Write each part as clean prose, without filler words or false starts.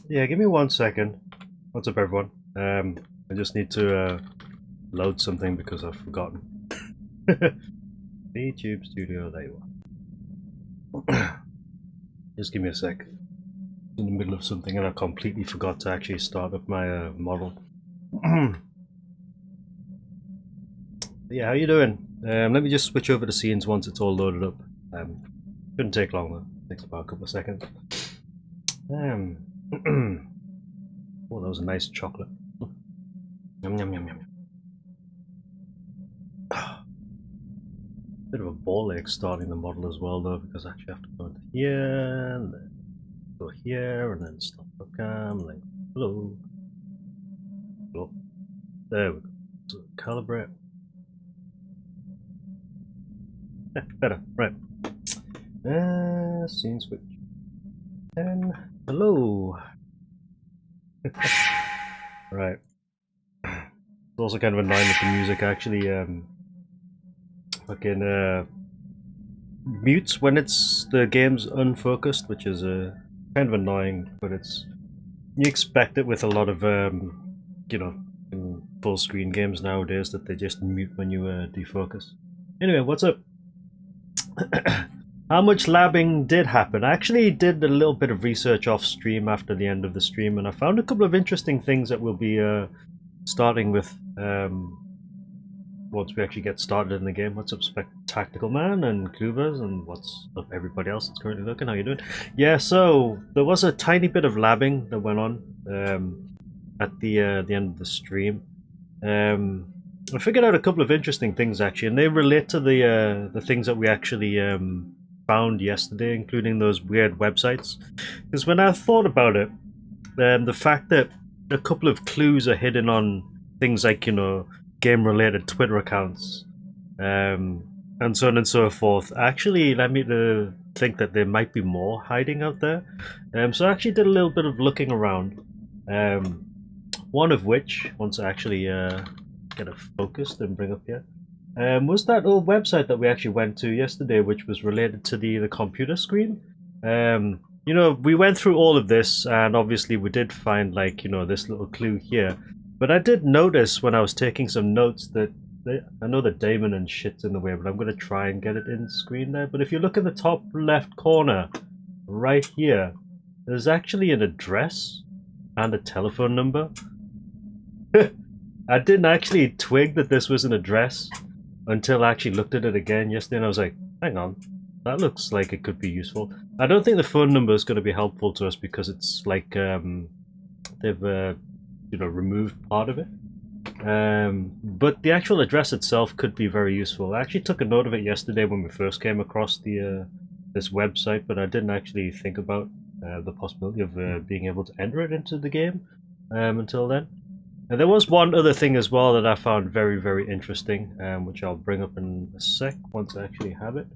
Yeah, give me 1 second. What's up, everyone? I just need to load something because I've forgotten. YouTube Studio, there you are. Just give me a sec. In the middle of something and I completely forgot to actually start up my model. Yeah, how you doing? Let me just switch over to scenes once it's all loaded up. Shouldn't take long though. Takes about a couple of seconds. Oh, that was a nice chocolate. Yum yum yum yum. Bit of a ball ache starting the model as well though, because I actually have to go into here and then go here and then stop the cam, like hello. Oh, there we go. So calibrate. Yeah, better, right. Scene switch. And hello. Right. It's also kind of annoying that the music actually fucking mutes when it's the game's unfocused, which is kind of annoying, but it's you expect it with a lot of you know, in full screen games nowadays that they just mute when you defocus. Anyway, what's up? How much labbing did happen? I actually did a little bit of research off stream after the end of the stream, and I found a couple of interesting things that we'll be starting with once we actually get started in the game. What's up, Spectacular Man and Cluvers, and what's up, everybody else that's currently looking? How you doing? Yeah, so there was a tiny bit of labbing that went on at the end of the stream. I figured out a couple of interesting things actually, and they relate to the things that we actually found yesterday, including those weird websites. Because when I thought about it, the fact that a couple of clues are hidden on things like, you know, game-related Twitter accounts, and so on and so forth, actually led me to think that there might be more hiding out there. So I actually did a little bit of looking around. One of which, once I actually get it focused and bring up here, was that old website that we actually went to yesterday, which was related to the computer screen. You know, we went through all of this, and obviously we did find, like, you know, this little clue here. But I did notice when I was taking some notes that I know that Damon and shit's in the way, but I'm going to try and get it in screen there. But if you look in the top left corner, right here, there's actually an address and a telephone number. I didn't actually twig that this was an address until I actually looked at it again yesterday, and I was like, hang on, that looks like it could be useful. I don't think the phone number is going to be helpful to us because it's like they've you know, removed part of it. But the actual address itself could be very useful. I actually took a note of it yesterday when we first came across the this website, but I didn't actually think about the possibility of being able to enter it into the game until then. And there was one other thing as well that I found very, very interesting, which I'll bring up in a sec once I actually have it.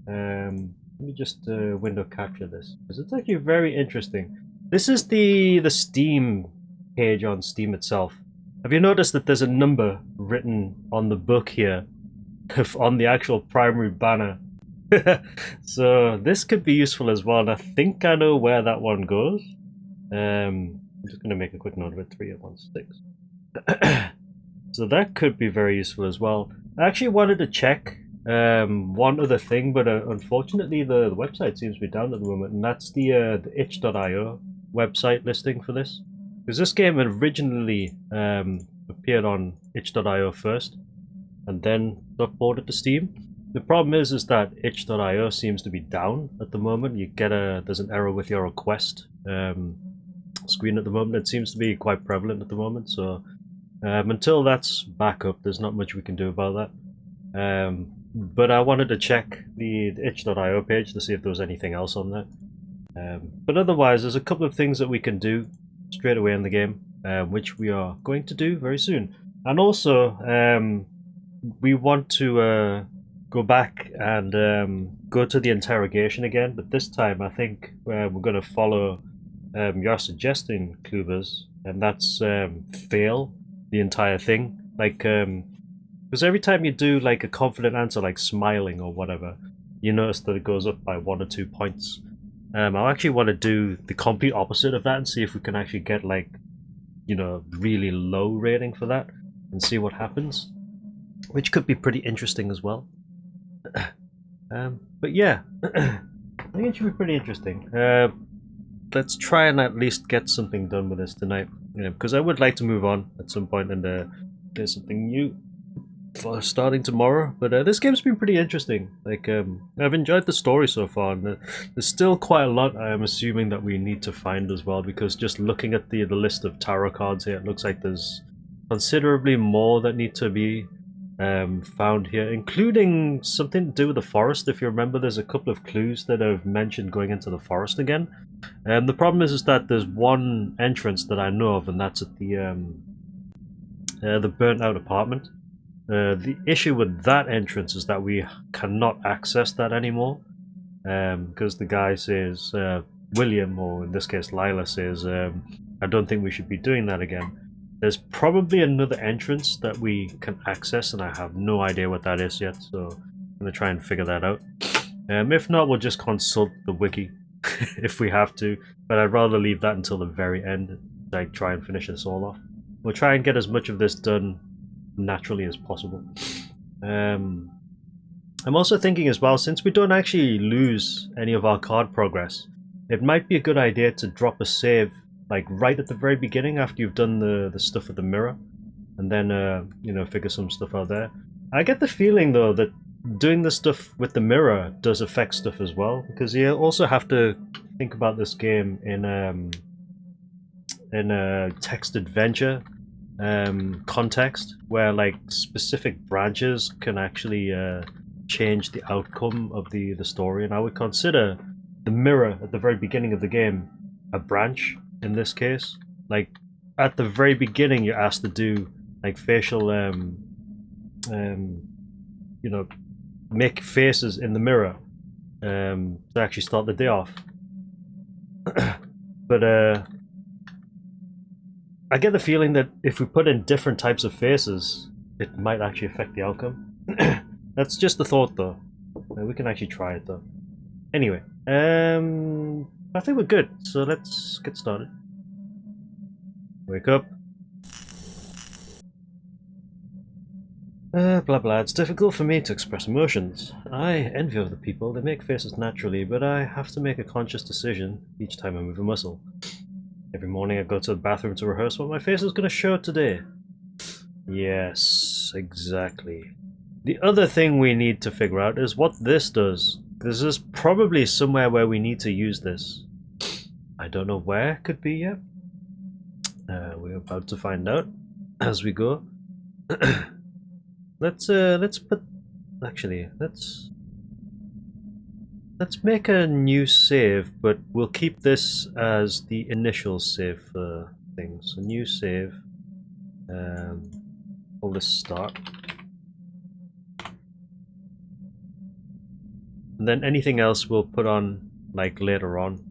Let me just window capture this, because it's actually very interesting. This is the Steam page on Steam itself. Have you noticed that there's a number written on the book here, on the actual primary banner? So this could be useful as well, and I think I know where that one goes. I'm just going to make a quick note of it, 3816. So that could be very useful as well. I actually wanted to check one other thing, but unfortunately the website seems to be down at the moment, and that's the itch.io website listing for this. Because this game originally appeared on itch.io first, and then got ported to Steam. The problem is that itch.io seems to be down at the moment. You get there's an error with your request screen at the moment. It seems to be quite prevalent at the moment, so until that's back up, there's not much we can do about that. But I wanted to check the itch.io page to see if there was anything else on there. But otherwise, there's a couple of things that we can do straight away in the game, which we are going to do very soon. And also, we want to go back and go to the interrogation again, but this time I think we're going to follow your suggestion, Cluvers, and that's fail the entire thing. Like, because every time you do like a confident answer, like smiling or whatever, you notice that it goes up by 1 or 2 points. I actually want to do the complete opposite of that and see if we can actually get like, you know, really low rating for that and see what happens, which could be pretty interesting as well. But yeah, I think it should be pretty interesting. Let's try and at least get something done with this tonight, you know, because I would like to move on at some point and there's something new for starting tomorrow. But this game's been pretty interesting. Like, I've enjoyed the story so far, and there's still quite a lot I'm assuming that we need to find as well. Because just looking at the list of tarot cards here, it looks like there's considerably more that need to be found here, including something to do with the forest. If you remember, there's a couple of clues that I've mentioned going into the forest again. The problem is that there's one entrance that I know of, and that's at the burnt out apartment. The issue with that entrance is that we cannot access that anymore, because the guy says, William, or in this case Lila, says, I don't think we should be doing that again. There's probably another entrance that we can access, and I have no idea what that is yet, so I'm going to try and figure that out. If not, we'll just consult the wiki if we have to, but I'd rather leave that until the very end, like try and finish this all off. We'll try and get as much of this done naturally as possible. I'm also thinking as well, since we don't actually lose any of our card progress, it might be a good idea to drop a save like right at the very beginning after you've done the stuff with the mirror, and then you know, figure some stuff out there. I get the feeling though that doing the stuff with the mirror does affect stuff as well, because you also have to think about this game in a text adventure context, where like specific branches can actually change the outcome of the story, and I would consider the mirror at the very beginning of the game a branch in this case. Like at the very beginning, you're asked to do like facial, you know, make faces in the mirror to actually start the day off. But I get the feeling that if we put in different types of faces, it might actually affect the outcome. That's just a thought, though. We can actually try it, though. Anyway, I think we're good, so let's get started. Wake up. Blah blah, it's difficult for me to express emotions. I envy other people, they make faces naturally, but I have to make a conscious decision each time I move a muscle. Every morning I go to the bathroom to rehearse what my face is going to show today. Yes, exactly. The other thing we need to figure out is what this does. This is probably somewhere where we need to use this. I don't know where it could be yet. We're about to find out as we go. Let's put... Actually, let's make a new save, but we'll keep this as the initial save for things. A new save. Call this start. And then anything else we'll put on like later on.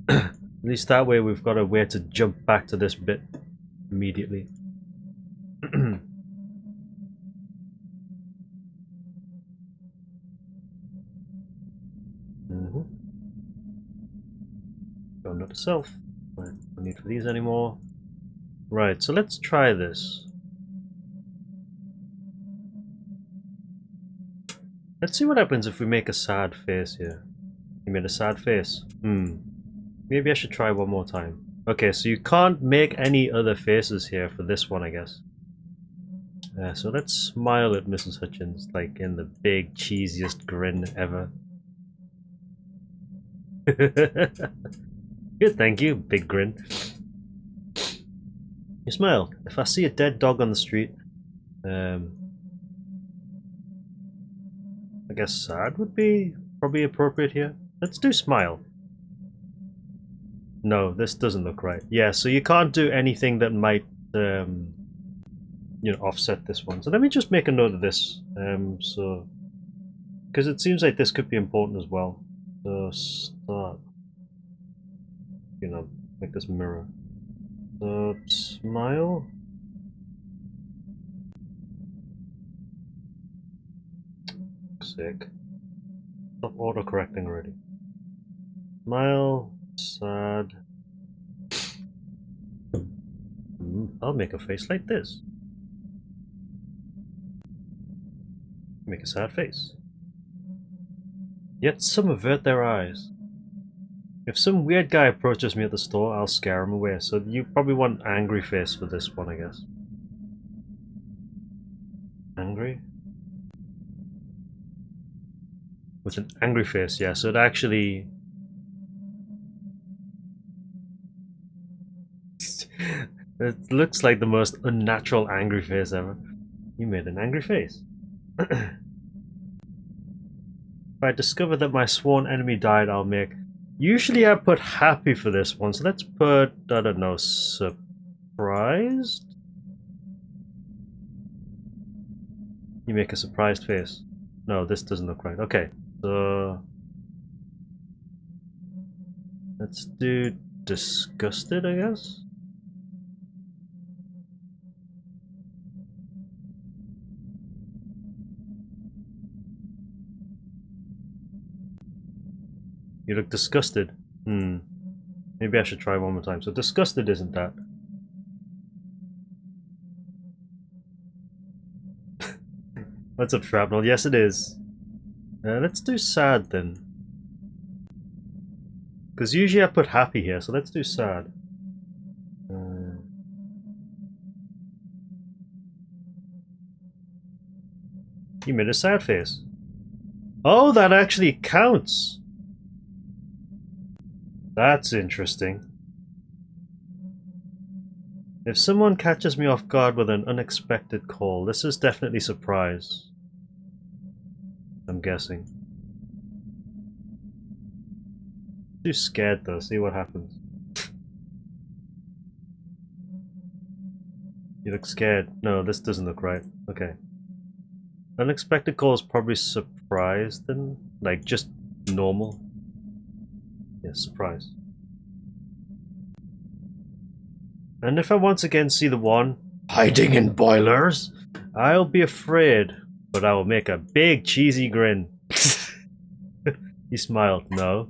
At least that way we've got a way to jump back to this bit immediately. Go note to self. Right, no need for these anymore. Right, so let's try this. Let's see what happens if we make a sad face here. You made a sad face. Maybe I should try one more time. Okay, so you can't make any other faces here for this one, I guess. So let's smile at Mrs. Hutchins, like in the big, cheesiest grin ever. Good, thank you, big grin. You smile. If I see a dead dog on the street, I guess sad would be probably appropriate here. Let's do smile. No, this doesn't look right. Yeah, so you can't do anything that might, you know, offset this one. So let me just make a note of this. So, because it seems like this could be important as well. So start. You know, make this mirror. So smile. Sick. Stop auto-correcting already. Smile, sad. I'll make a face like this. Make a sad face. Yet some avert their eyes. If some weird guy approaches me at the store, I'll scare him away. So you probably want angry face for this one, I guess. Angry? With an angry face, yeah, so it actually... It looks like the most unnatural angry face ever. You made an angry face. If I discover that my sworn enemy died, I'll make... Usually I put happy for this one, so let's put, I don't know, surprised? You make a surprised face. No, this doesn't look right. Okay, so... Let's do disgusted, I guess? You look disgusted. Maybe I should try one more time. So disgusted isn't that. What's up, Shrapnel? Yes, it is. Let's do sad then. Because usually I put happy here, so let's do sad. You made a sad face. Oh, that actually counts! That's interesting. If someone catches me off guard with an unexpected call, this is definitely surprise. I'm guessing. Too scared though, see what happens. You look scared. No, this doesn't look right. Okay. Unexpected call is probably surprise then? Like just normal? Yeah, surprise. And if I once again see the one hiding in boilers, I'll be afraid, but I will make a big cheesy grin. He smiled. No.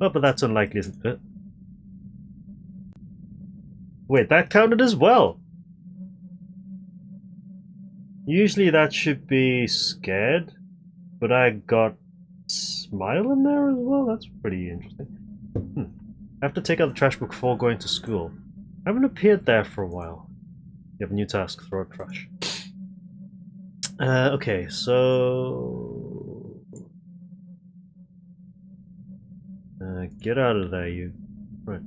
Oh, but that's unlikely, isn't it? Wait, that counted as well. Usually that should be scared, but I got smile in there as well? That's pretty interesting. I have to take out the trash before going to school. I haven't appeared there for a while. You have a new task, throw out trash. Okay, so... get out of there, you. Right.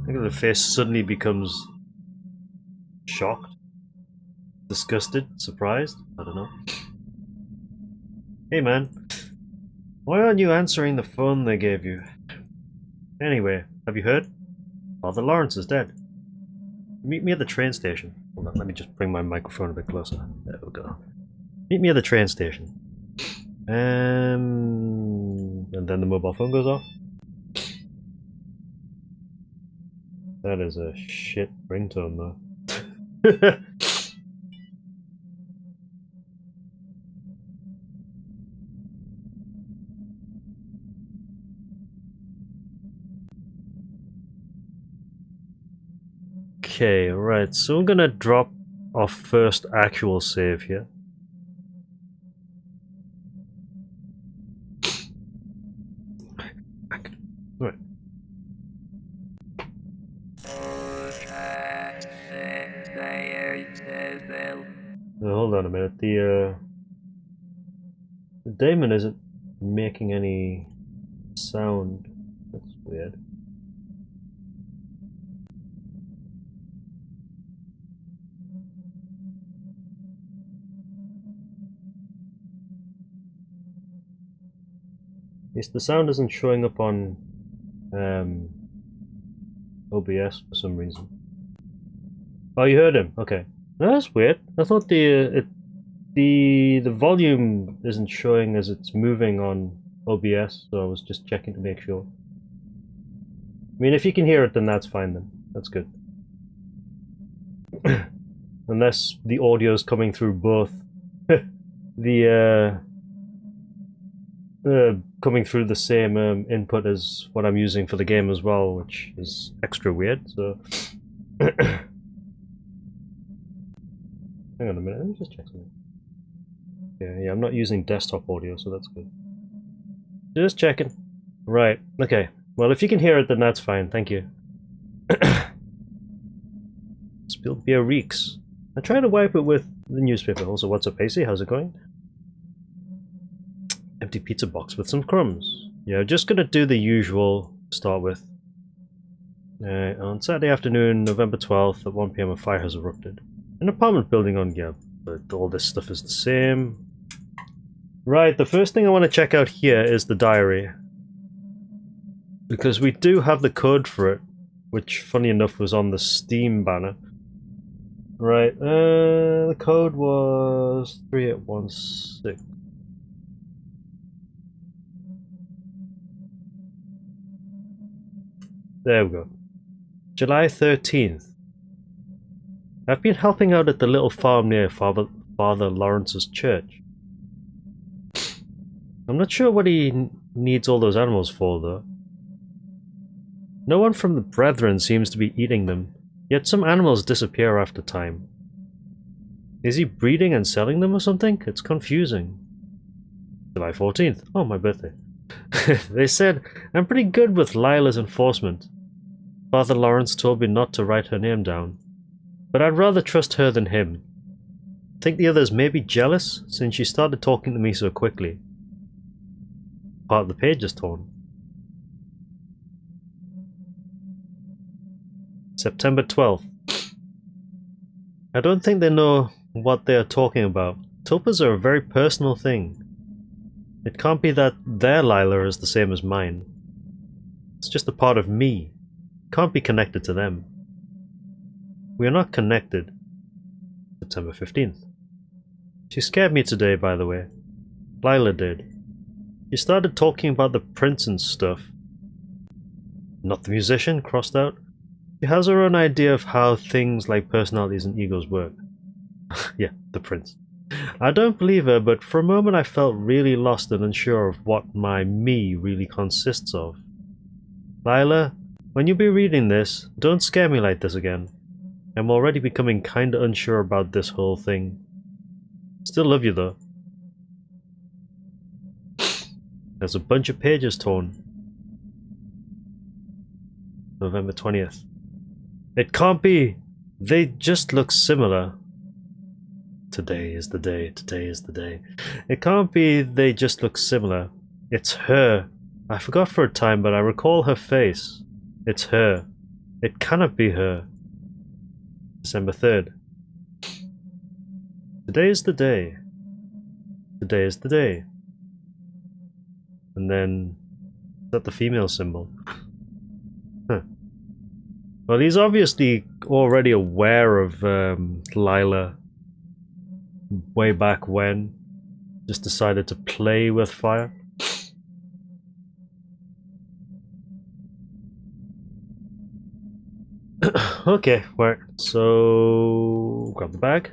I think the face suddenly becomes shocked, disgusted, surprised. I don't know. Hey man, why aren't you answering the phone they gave you? Anyway, have you heard? Father Lawrence is dead. Meet me at the train station. Hold on, let me just bring my microphone a bit closer. There we go. Meet me at the train station. And then the mobile phone goes off. That is a shit ringtone though. Okay, right, so I'm gonna drop our first actual save here. Right. Hold on a minute, the daemon isn't making any sound. That's weird. Yes, the sound isn't showing up on OBS for some reason. Oh, you heard him. Okay, no, that's weird. I thought the volume isn't showing as it's moving on OBS, so I was just checking to make sure. I mean, if you can hear it, then that's fine. Then that's good. unless the audio is coming through both the coming through the same input as what I'm using for the game as well, which is extra weird. So hang on a minute, let me just check something. Yeah, I'm not using desktop audio, so that's good. Just checking. Right, okay. Well, if you can hear it, then that's fine. Thank you. Spilled beer reeks. I try to wipe it with the newspaper. Also, what's up, Pacey? How's it going? Empty pizza box with some crumbs. Yeah, just gonna do the usual to start with. On Saturday afternoon, November 12th, at 1 PM, a fire has erupted. An apartment building on, yeah, but all this stuff is the same. Right, the first thing I want to check out here is the diary. Because we do have the code for it, which, funny enough, was on the Steam banner. Right, the code was 3816. There we go. July 13th. I've been helping out at the little farm near Father Lawrence's church. I'm not sure what he needs all those animals for, though. No one from the Brethren seems to be eating them, yet some animals disappear after time. Is he breeding and selling them or something? It's confusing. July 14th. Oh, my birthday. They said I'm pretty good with Lila's enforcement. Father Lawrence told me not to write her name down, but I'd rather trust her than him. I think the others may be jealous since she started talking to me so quickly. Part of the page is torn. September 12th. I don't think they know what they are talking about. Tulpas are a very personal thing. It can't be that their Lila is the same as mine. It's just a part of me. It can't be connected to them. We are not connected. September 15th. She scared me today, by the way. Lila did. She started talking about the prince and stuff. Not the musician, crossed out. She has her own idea of how things like personalities and egos work. Yeah, the prince. I don't believe her, but for a moment I felt really lost and unsure of what my me really consists of. Lila, when you be reading this, don't scare me like this again. I'm already becoming kinda unsure about this whole thing. Still love you though. There's a bunch of pages torn. November 20th. It can't be! They just look similar. Today is the day, today is the day. It can't be they just look similar. It's her. I forgot for a time, but I recall her face. It's her. It cannot be her. December 3rd. Today is the day. Today is the day. And then, is that the female symbol? Huh. Well, he's obviously already aware of Lila way back when. Just decided to play with fire. Okay, right, so grab the bag.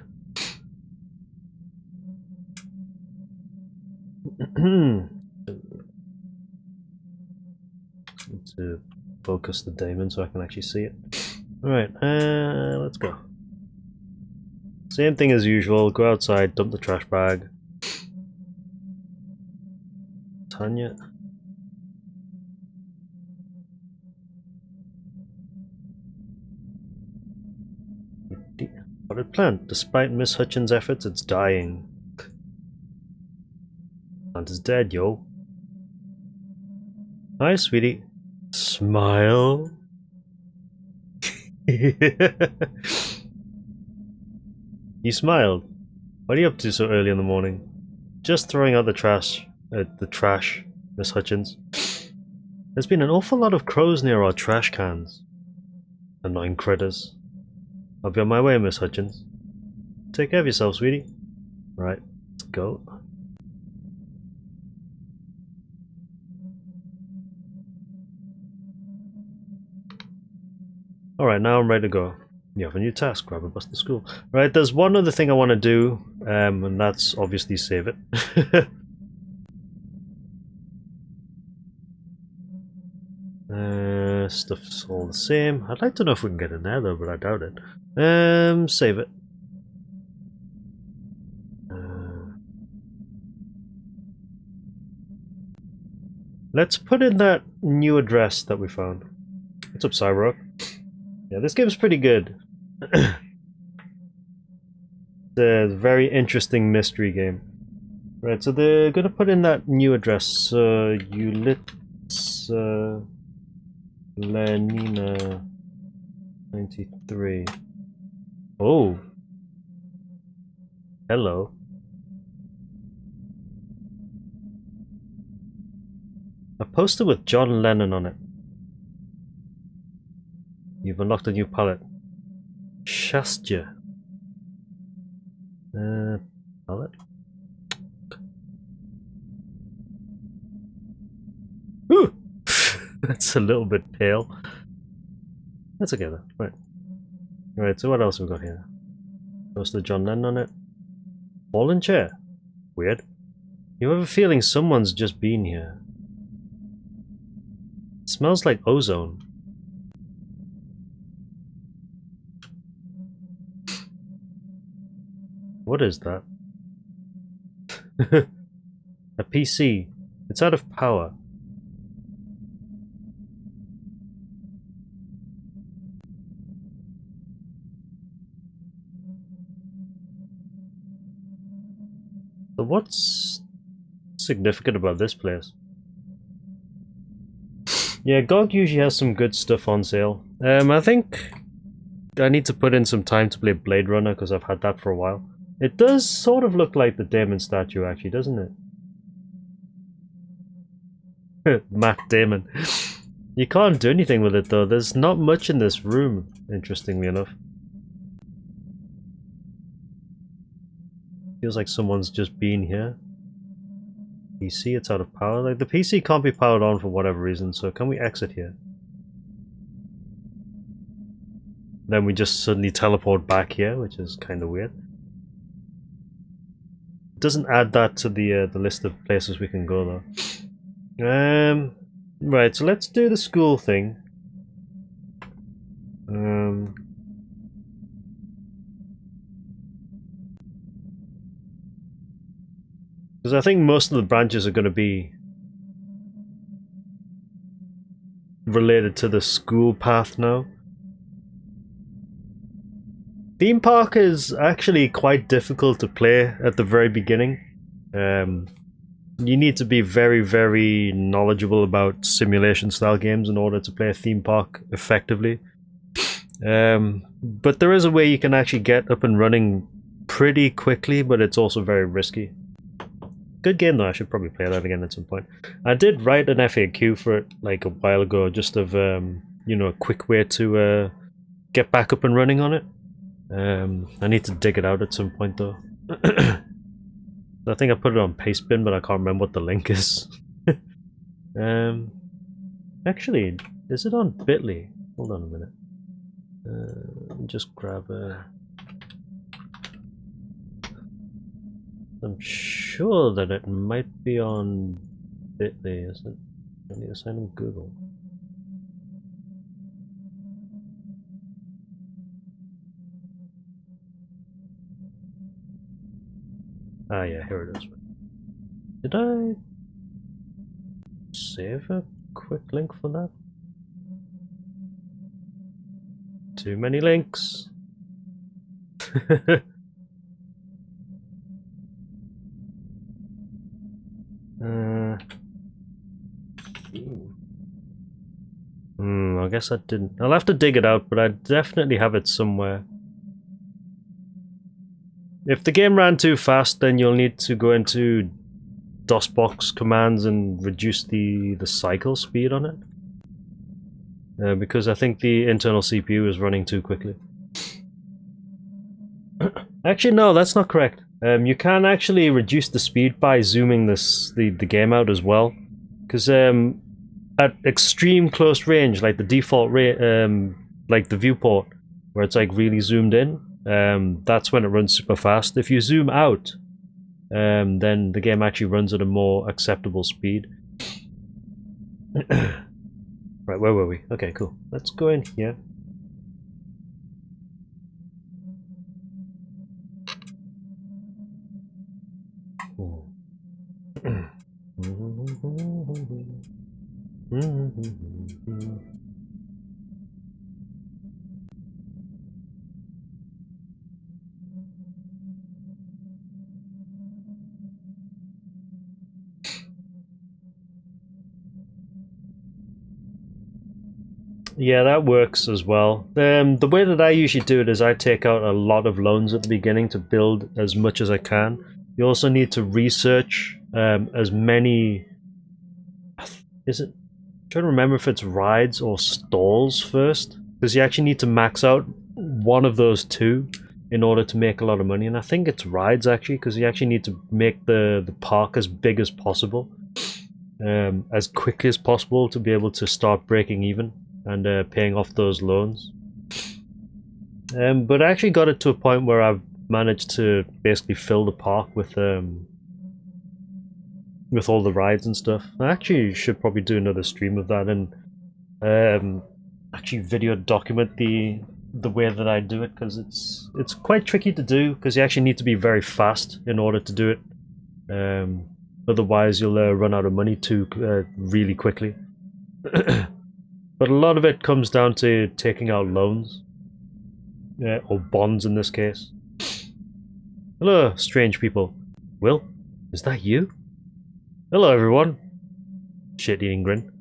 To focus the daemon so I can actually see it. Alright, let's go. Same thing as usual, go outside, dump the trash bag. Tanya. Potted plant. Despite Miss Hutchins' efforts, it's dying. Plant is dead, yo. Hi, sweetie. Smile. You smiled. What are you up to so early in the morning? Just throwing out the trash. Miss Hutchins. There's been an awful lot of crows near our trash cans. Annoying critters. I'll be on my way, Miss Hutchins. Take care of yourself, sweetie. Right, let's go. Alright, now I'm ready to go. You have a new task, grab a bus to school. Right, there's one other thing I want to do, and that's obviously save it. Stuff's all the same. I'd like to know if we can get in there though, but I doubt it. Save it. Let's put in that new address that we found. What's up, Cyberrock? Yeah, this game's pretty good. It's a very interesting mystery game. Right, so they're gonna put in that new address. Lenina 93. Oh. Hello. A poster with John Lennon on it. You've unlocked a new palette. Shastya. Palette? Ooh! That's a little bit pale. That's okay though. Right. Right, so what else have we got here? Poster John Lennon on it. Fallen chair. Weird. You have a feeling someone's just been here. It smells like ozone. What is that? A PC. It's out of power. So what's significant about this place? Yeah, GOG usually has some good stuff on sale. I think I need to put in some time to play Blade Runner because I've had that for a while. It does sort of look like the Damon statue, actually, doesn't it? Matt Damon. You can't do anything with it though. There's not much in this room, interestingly enough. Feels like someone's just been here. PC, it's out of power. Like the PC can't be powered on for whatever reason, so can we exit here? Then we just suddenly teleport back here, which is kind of weird. It doesn't add that to the list of places we can go though. Right, so let's do the school thing. Because I think most of the branches are going to be related to the school path now. Theme Park is actually quite difficult to play at the very beginning. You need to be very, very knowledgeable about simulation style games in order to play a theme park effectively. But there is a way you can actually get up and running pretty quickly, but it's also very risky. Good game though, I should probably play that again at some point. I did write an FAQ for it like a while ago, just of you know, a quick way to get back up and running on it. I need to dig it out at some point though. I think I put it on Pastebin, but I can't remember what the link is. Actually, is it on Bitly? Hold on a minute. Let me just grab a... I'm sure that it might be on Bitly, is it? I need to sign in Google. Ah yeah, here it is. Did I save a quick link for that? Too many links. I guess I didn't. I'll have to dig it out, but I definitely have it somewhere. If the game ran too fast, then you'll need to go into DOSBox commands and reduce the cycle speed on it. Because I think the internal CPU is running too quickly. Actually, no, that's not correct. You can actually reduce the speed by zooming the game out as well. Because at extreme close range, like the default like the viewport, where it's like really zoomed in, that's when it runs super fast. If you zoom out, then the game actually runs at a more acceptable speed. Right, where were we? Okay, cool. Let's go in here. Yeah, that works as well. The way that I usually do it is I take out a lot of loans at the beginning to build as much as I can. You also need to research as many. Is it? I'm trying to remember if it's rides or stalls first, because you actually need to max out one of those two in order to make a lot of money. And I think it's rides actually, because you actually need to make the park as big as possible, as quickly as possible to be able to start breaking even and paying off those loans. But I actually got it to a point where I've managed to basically fill the park with all the rides and stuff. I actually should probably do another stream of that and actually video document the way that I do it, because it's quite tricky to do, because you actually need to be very fast in order to do it. Otherwise, you'll run out of money too really quickly. But a lot of it comes down to taking out loans, or bonds in this case. Hello, strange people. Will, is that you? Hello, everyone. Shit-eating grin.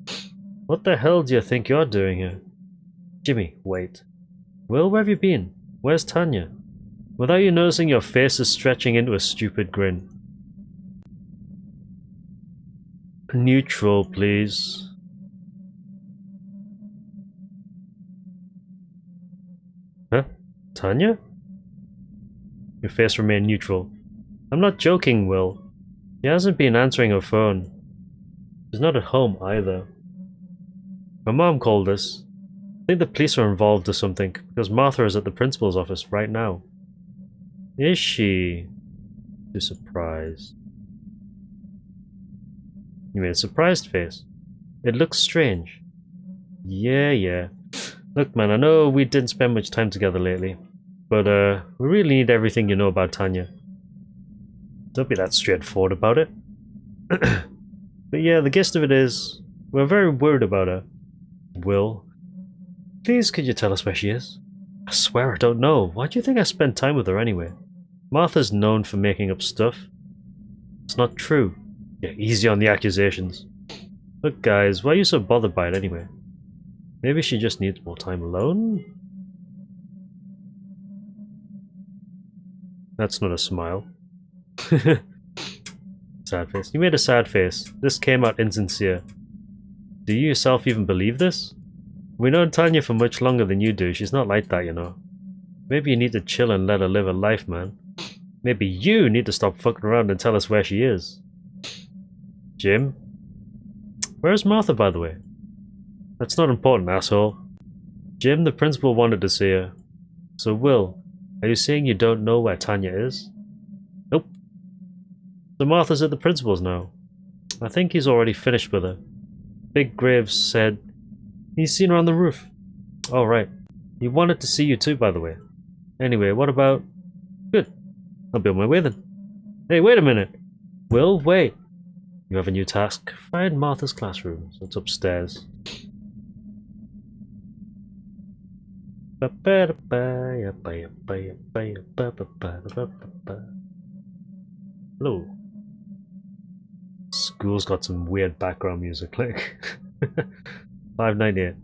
What the hell do you think you're doing here? Jimmy, wait. Will, where have you been? Where's Tanya? Without you noticing, your face is stretching into a stupid grin. Neutral, please. Huh? Tanya? Your face remained neutral. I'm not joking, Will. She hasn't been answering her phone. She's not at home either. My mom called us. I think the police are involved or something, because Martha is at the principal's office right now. Is she? You're surprised. You made a surprised face. It looks strange. Yeah. Look, man, I know we didn't spend much time together lately, but we really need everything you know about Tanya. Don't be that straightforward about it. But yeah, the gist of it is, we're very worried about her. Will, please could you tell us where she is? I swear I don't know. Why do you think I spend time with her anyway? Martha's known for making up stuff. It's not true. Yeah, easy on the accusations. Look guys, why are you so bothered by it anyway? Maybe she just needs more time alone? That's not a smile. Sad face. You made a sad face. This came out insincere. Do you yourself even believe this? We've known Tanya for much longer than you do. She's not like that, you know. Maybe you need to chill and let her live her life, man. Maybe you need to stop fucking around and tell us where she is. Jim? Where's Martha, by the way? That's not important, asshole. Jim, the principal wanted to see her. So, Will, are you saying you don't know where Tanya is? Nope. So Martha's at the principal's now. I think he's already finished with her. Big Graves said he's seen her on the roof. Oh, right. He wanted to see you too, by the way. Anyway, what about... Good. I'll be on my way then. Hey, wait a minute. Will, wait. You have a new task. Find Martha's classroom. So it's upstairs. Hello. School's got some weird background music, like 598.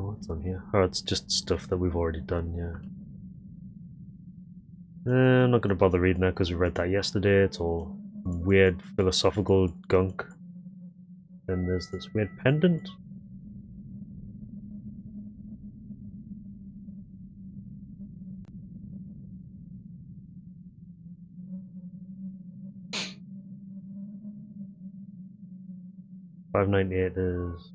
What's on here? Oh, it's just stuff that we've already done, yeah. I'm not gonna bother reading that because we read that yesterday. It's all weird philosophical gunk. Then there's this weird pendant. $5.98 is...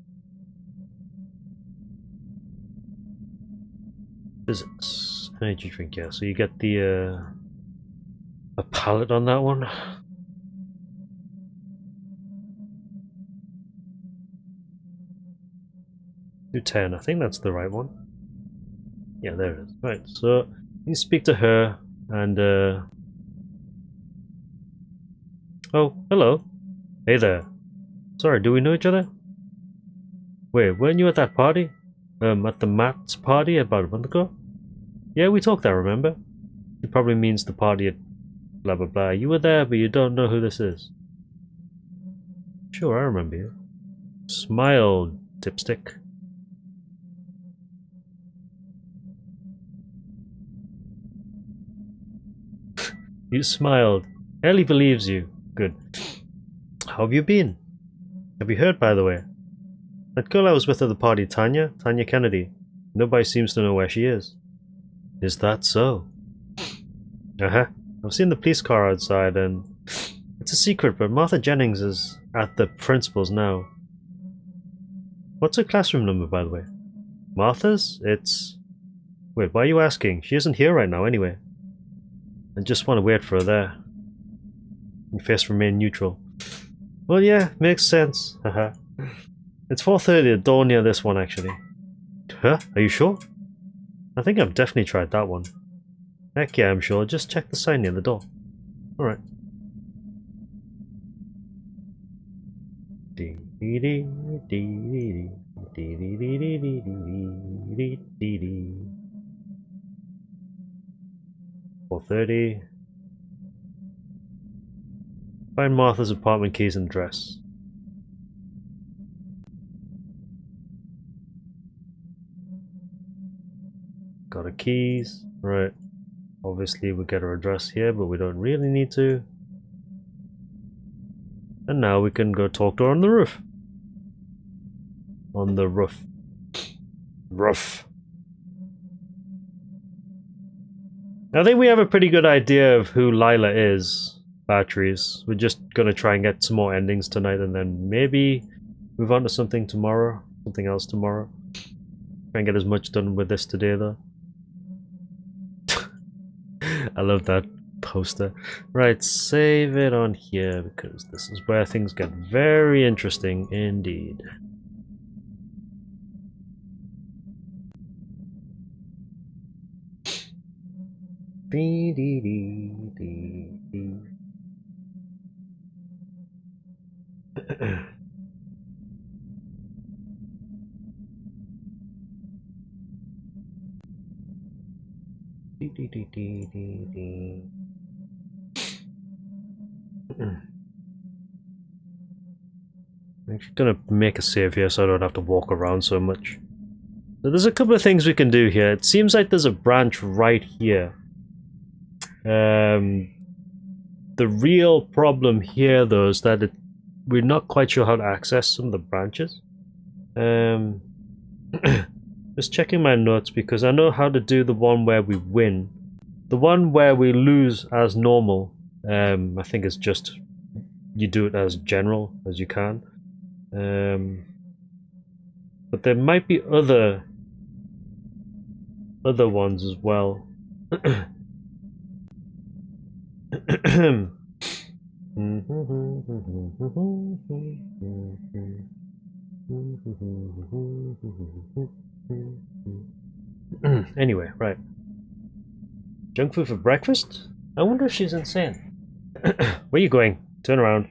Physics. Energy drink, yeah. So you get the a pallet on that one. 210, I think that's the right one. Yeah, there it is. Right, so you speak to her and oh, hello. Hey there. Sorry, do we know each other? Wait, weren't you at that party? At the Matt's party about a month ago? Yeah, we talked there, remember? It probably means the party at blah blah blah. You were there, but you don't know who this is. Sure, I remember you. Smile, dipstick. You smiled. Ellie believes you. Good. How have you been? Have you heard, by the way? That girl I was with at the party, Tanya Kennedy. Nobody seems to know where she is. Is that so? Uh-huh. I've seen the police car outside and it's a secret, but Martha Jennings is at the principal's now. What's her classroom number, by the way? Martha's? It's... Wait, why are you asking? She isn't here right now anyway. I just want to wait for her there. Your face remain neutral. Well, yeah, makes sense. Haha. It's 4:30 at door near this one, actually. Huh? Are you sure? I think I've definitely tried that one. Heck yeah, I'm sure. Just check the sign near the door. Alright. $4:30. Find Martha's apartment keys and address. Got her keys. Right. Obviously we get her address here, but we don't really need to. And now we can go talk to her on the roof. On the roof. Roof. I think we have a pretty good idea of who Lila is. Batteries. We're just gonna try and get some more endings tonight and then maybe move on to something tomorrow. Something else tomorrow. Try and get as much done with this today though. I love that poster. Right, save it on here because this is where things get very interesting indeed. Dee dee dee dee dee. Dee dee dee dee dee dee. I'm actually gonna make a save here so I don't have to walk around so much. So there's a couple of things we can do here. It seems like there's a branch right here. The real problem here though is that we're not quite sure how to access some of the branches. Just checking my notes because I know how to do the one where we win. The one where we lose as normal, I think it's just you do it as general as you can. But there might be other ones as well. Anyway, right. Junk food for breakfast? I wonder if she's insane. Where are you going? Turn around.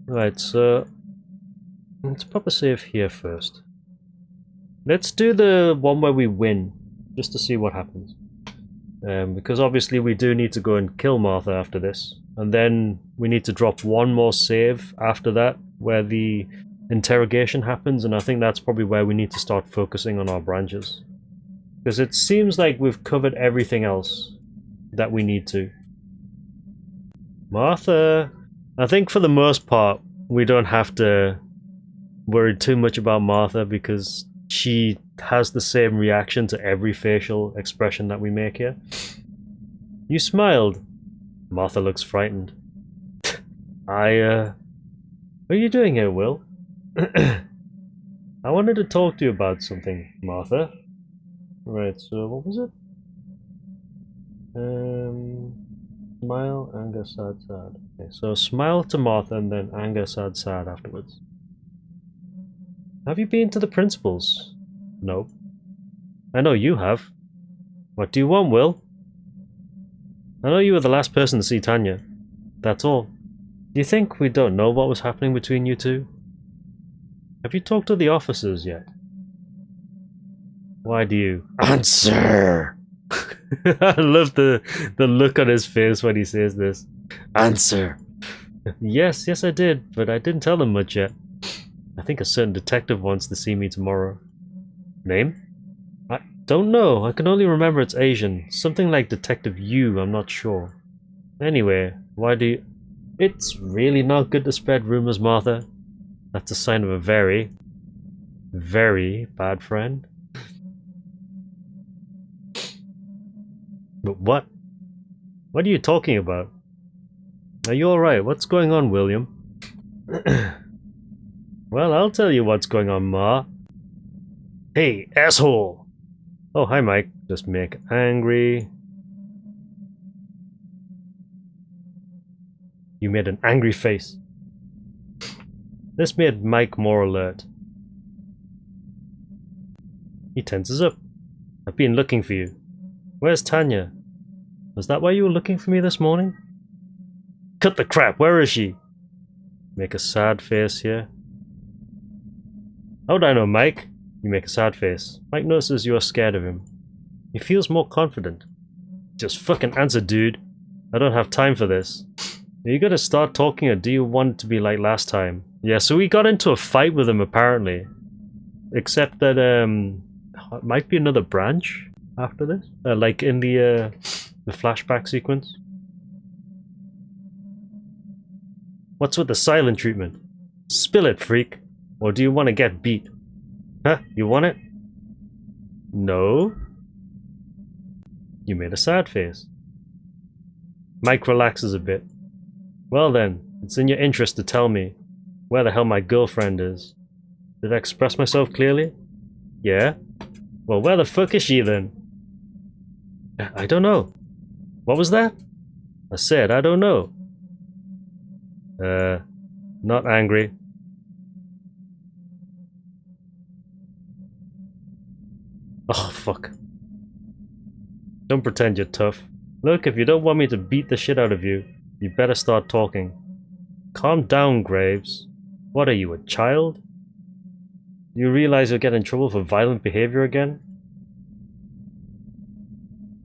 Right, so let's pop a save here first. Let's do the one where we win, just to see what happens. Because obviously we do need to go and kill Martha after this. And then we need to drop one more save after that, where the interrogation happens, and I think that's probably where we need to start focusing on our branches. Because it seems like we've covered everything else that we need to. Martha! I think for the most part, we don't have to worry too much about Martha because she has the same reaction to every facial expression that we make here. You smiled. Martha looks frightened. What are you doing here, Will? I wanted to talk to you about something, Martha. Right, so what was it? Smile, anger, sad, sad. Okay, so smile to Martha and then anger, sad, sad afterwards. Have you been to the principal's? No. I know you have. What do you want, Will? I know you were the last person to see Tanya. That's all. Do you think we don't know what was happening between you two? Have you talked to the officers yet? Why do you answer? I love the look on his face when he says this. Answer. Yes, I did, but I didn't tell them much yet. I think a certain detective wants to see me tomorrow. Name? I don't know. I can only remember it's Asian. Something like Detective Yu, I'm not sure. Anyway, why do you... It's really not good to spread rumors, Martha. That's a sign of a very, very bad friend. But what? What are you talking about? Are you alright? What's going on, William? Well, I'll tell you what's going on, Ma. Hey, asshole! Oh, hi, Mike. Just make angry. You made an angry face. This made Mike more alert. He tenses up. I've been looking for you. Where's Tanya? Was that why you were looking for me this morning? Cut the crap, where is she? Make a sad face here. How would I know, Mike? You make a sad face. Mike notices you are scared of him. He feels more confident. Just fucking answer, dude. I don't have time for this. Are you gonna start talking or do you want it to be like last time? Yeah, so we got into a fight with him apparently. Except that it might be another branch after this. Like in the flashback sequence. What's with the silent treatment? Spill it, freak. Or do you want to get beat? Huh? You want it? No. You made a sad face. Mike relaxes a bit. Well then, it's in your interest to tell me where the hell my girlfriend is. Did I express myself clearly? Yeah? Well, where the fuck is she then? I don't know. What was that? I said, I don't know. Not angry. Oh, fuck. Don't pretend you're tough. Look, if you don't want me to beat the shit out of you, you better start talking. Calm down, Graves. What are you, a child? Do you realize you'll get in trouble for violent behavior again?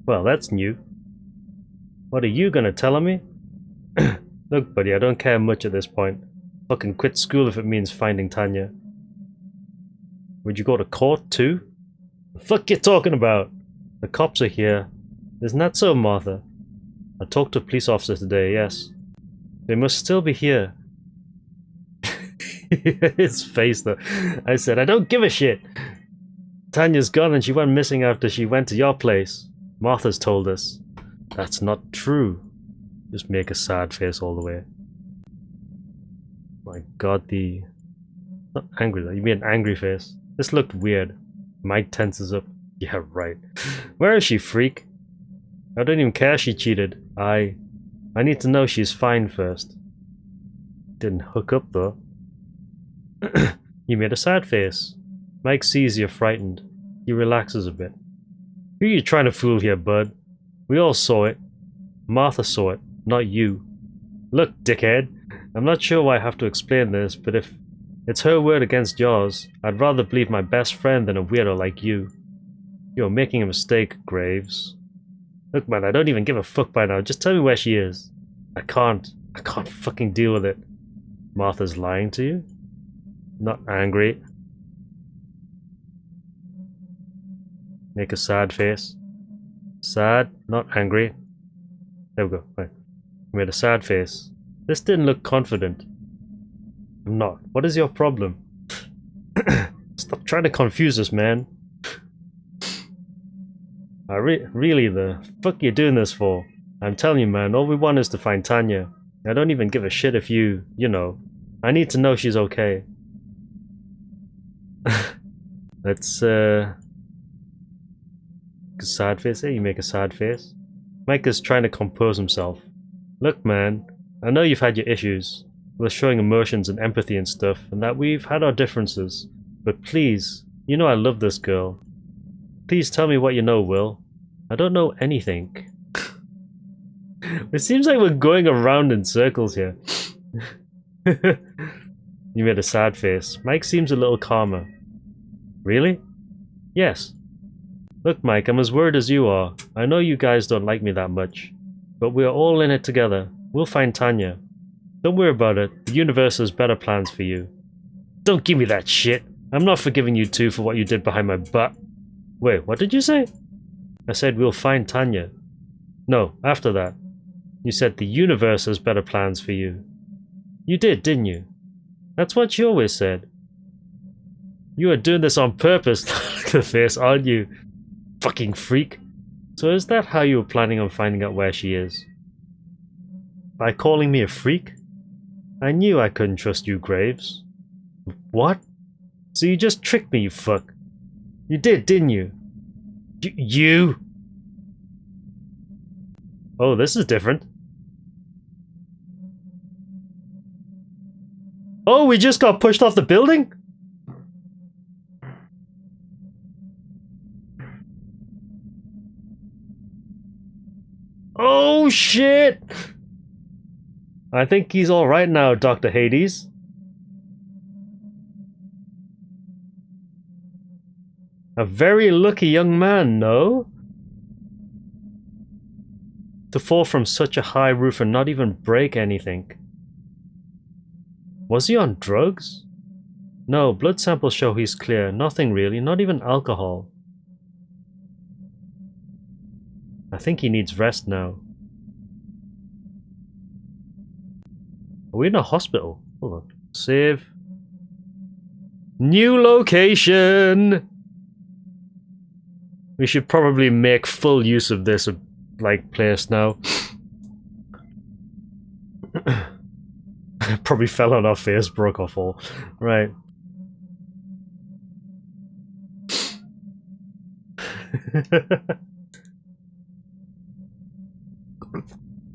Well, that's new. What are you gonna tell me? Look, buddy, I don't care much at this point. Fucking quit school if it means finding Tanya. Would you go to court too? The fuck you talking about? The cops are here. Isn't that so, Martha? I talked to a police officer today, yes. They must still be here. His face though. I said, I don't give a shit. Tanya's gone and she went missing after she went to your place. Martha's told us. That's not true. Just make a sad face all the way. My god, the... Not angry though, you made an angry face. This looked weird. Mike tenses up. Yeah, right. Where is she, freak? I don't even care she cheated. I need to know she's fine first. Didn't hook up though. You made a sad face. Mike sees you're frightened. He relaxes a bit. Who are you trying to fool here, bud? We all saw it. Martha saw it, not you. Look, dickhead. I'm not sure why I have to explain this, but if it's her word against yours, I'd rather believe my best friend than a weirdo like you. You're making a mistake, Graves. Look, man, I don't even give a fuck by now. Just tell me where she is. I can't fucking deal with it. Martha's lying to you? Not angry. Make a sad face. Sad, not angry. There we go. Right. Made a sad face. This didn't look confident. I'm not. What is your problem? Stop trying to confuse us, man. Really, the fuck you doing this for? I'm telling you, man, all we want is to find Tanya. I don't even give a shit if you know. I need to know she's okay. Let's, a sad face. Hey, you make a sad face. Mike is trying to compose himself. Look, man, I know you've had your issues with showing emotions and empathy and stuff, and that we've had our differences. But please, you know I love this girl. Please tell me what you know, Will. I don't know anything. It seems like we're going around in circles here. You made a sad face. Mike seems a little calmer. Really? Yes. Look, Mike, I'm as worried as you are. I know you guys don't like me that much. But we're all in it together. We'll find Tanya. Don't worry about it. The universe has better plans for you. Don't give me that shit. I'm not forgiving you two for what you did behind my butt. Wait, what did you say? I said we'll find Tanya. No, after that. You said the universe has better plans for you. You did, didn't you? That's what you always said. You are doing this on purpose, look at the face, aren't you? Fucking freak. So is that how you were planning on finding out where she is? By calling me a freak? I knew I couldn't trust you, Graves. What? So you just tricked me, you fuck. You did, didn't you? You? Oh, this is different. Oh, we just got pushed off the building? Oh, shit! I think he's alright now, Dr. Hades. A very lucky young man, no? To fall from such a high roof and not even break anything. Was he on drugs? No, blood samples show he's clear. Nothing really, not even alcohol. I think he needs rest now. Are we in a hospital? Hold on. Save. New location! We should probably make full use of this, like, place now. Probably fell on our face, broke our fall. Right.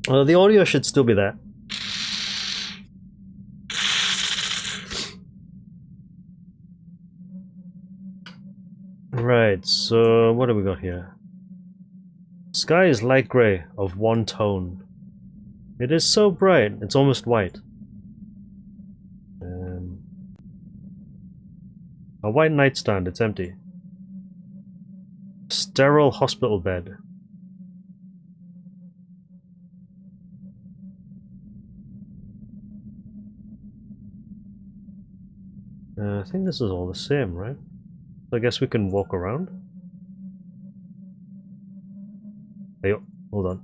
Well, the audio should still be there. Right, so what do we got here? Sky is light grey, of one tone. It is so bright, it's almost white. A white nightstand, it's empty. Sterile hospital bed. I think this is all the same, right? So I guess we can walk around. Hey, hold on.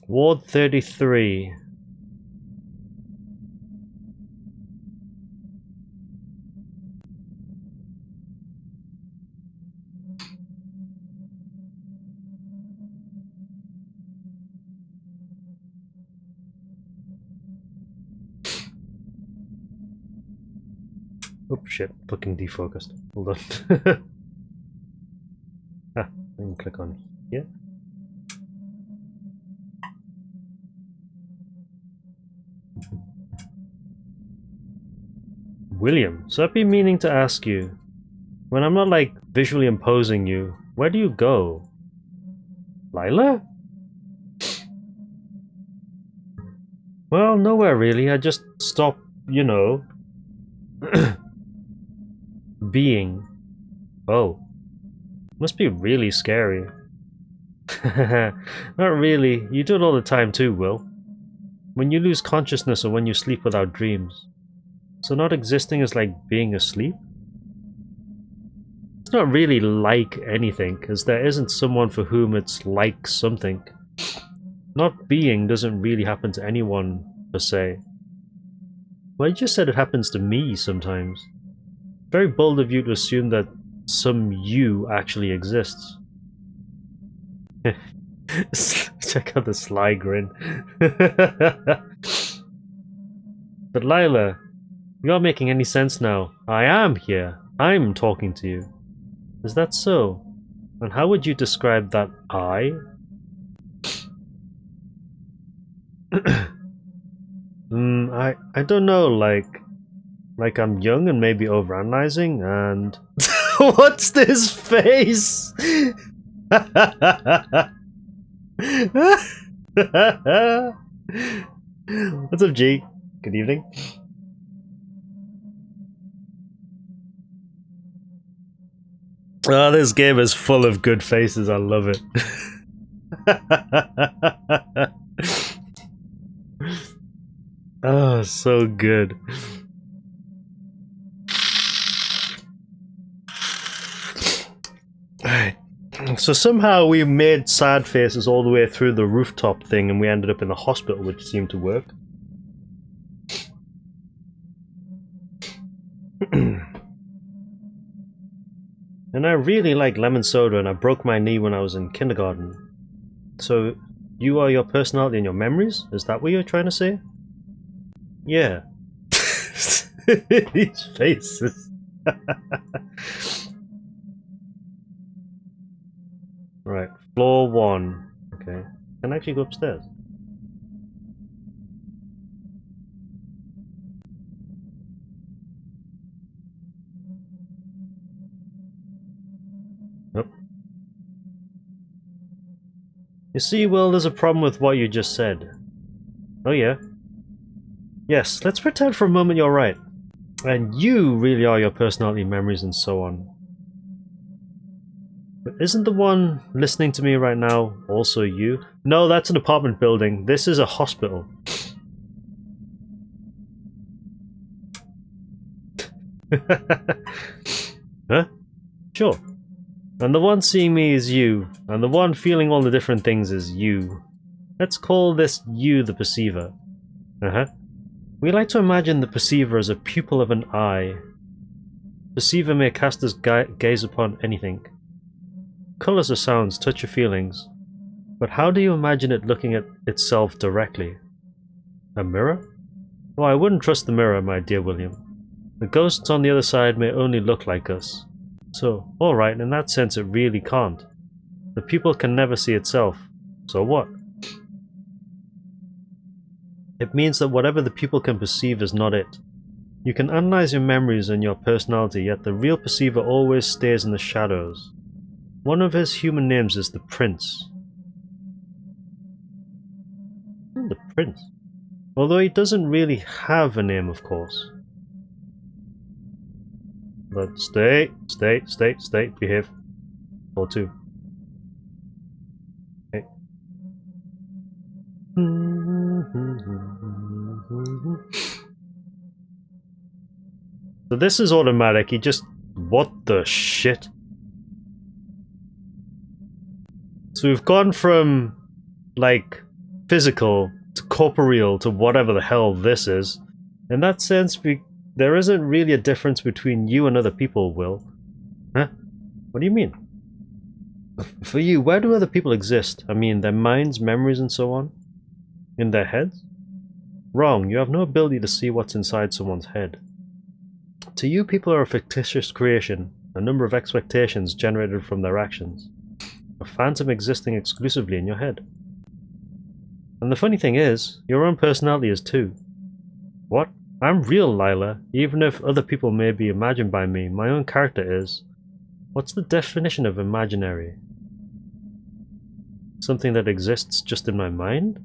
Ward 33. Oh shit, fucking defocused. Hold on. I can click on here. William, so I've been meaning to ask you, when I'm not like visually imposing you, where do you go? Lila? Well, nowhere really, I just stop, you know, being. Oh. Must be really scary. Not really. You do it all the time too, Will. When you lose consciousness or when you sleep without dreams. So not existing is like being asleep? It's not really like anything, because there isn't someone for whom it's like something. Not being doesn't really happen to anyone, per se. Well, you just said it happens to me sometimes. Very bold of you to assume that some you actually exists. Check out the sly grin. But Lila, you're not making any sense now. I am here. I'm talking to you. Is that so? And how would you describe that eye? I don't know, like I'm young and maybe overanalyzing and what's this face? What's up, G? Good evening. Oh, this game is full of good faces. I love it. Oh, so good. Alright. So somehow we made sad faces all the way through the rooftop thing and we ended up in the hospital, which seemed to work. And I really like lemon soda and I broke my knee when I was in kindergarten. So, you are your personality and your memories? Is that what you're trying to say? Yeah. These faces. Right, floor 1. Okay. Can I actually go upstairs? Nope. You see, Will, there's a problem with what you just said. Oh yeah? Yes, let's pretend for a moment you're right. And you really are your personality, memories, and so on. But isn't the one listening to me right now also you? No, that's an apartment building. This is a hospital. Huh? Sure. And the one seeing me is you, and the one feeling all the different things is you. Let's call this you the perceiver. Uh-huh. We like to imagine the perceiver as a pupil of an eye. Perceiver may cast his gaze upon anything. Colors or sounds touch your feelings, but how do you imagine it looking at itself directly? A mirror? Oh, I wouldn't trust the mirror, my dear William. The ghosts on the other side may only look like us. So, alright, in that sense it really can't. The pupil can never see itself. So what? It means that whatever the pupil can perceive is not it. You can analyze your memories and your personality, yet the real perceiver always stays in the shadows. One of his human names is the Prince. The Prince? Although he doesn't really have a name, of course. But stay, behave. Or 2. Okay. So this is automatic, he just... What the shit? So we've gone from, like, physical to corporeal to whatever the hell this is. In that sense, there isn't really a difference between you and other people, Will. Huh? What do you mean? For you, where do other people exist? I mean, their minds, memories, and so on? In their heads? Wrong, you have no ability to see what's inside someone's head. To you, people are a fictitious creation, a number of expectations generated from their actions. A phantom existing exclusively in your head. And the funny thing is, your own personality is too. What? I'm real, Lila. Even if other people may be imagined by me, my own character is. What's the definition of imaginary? Something that exists just in my mind?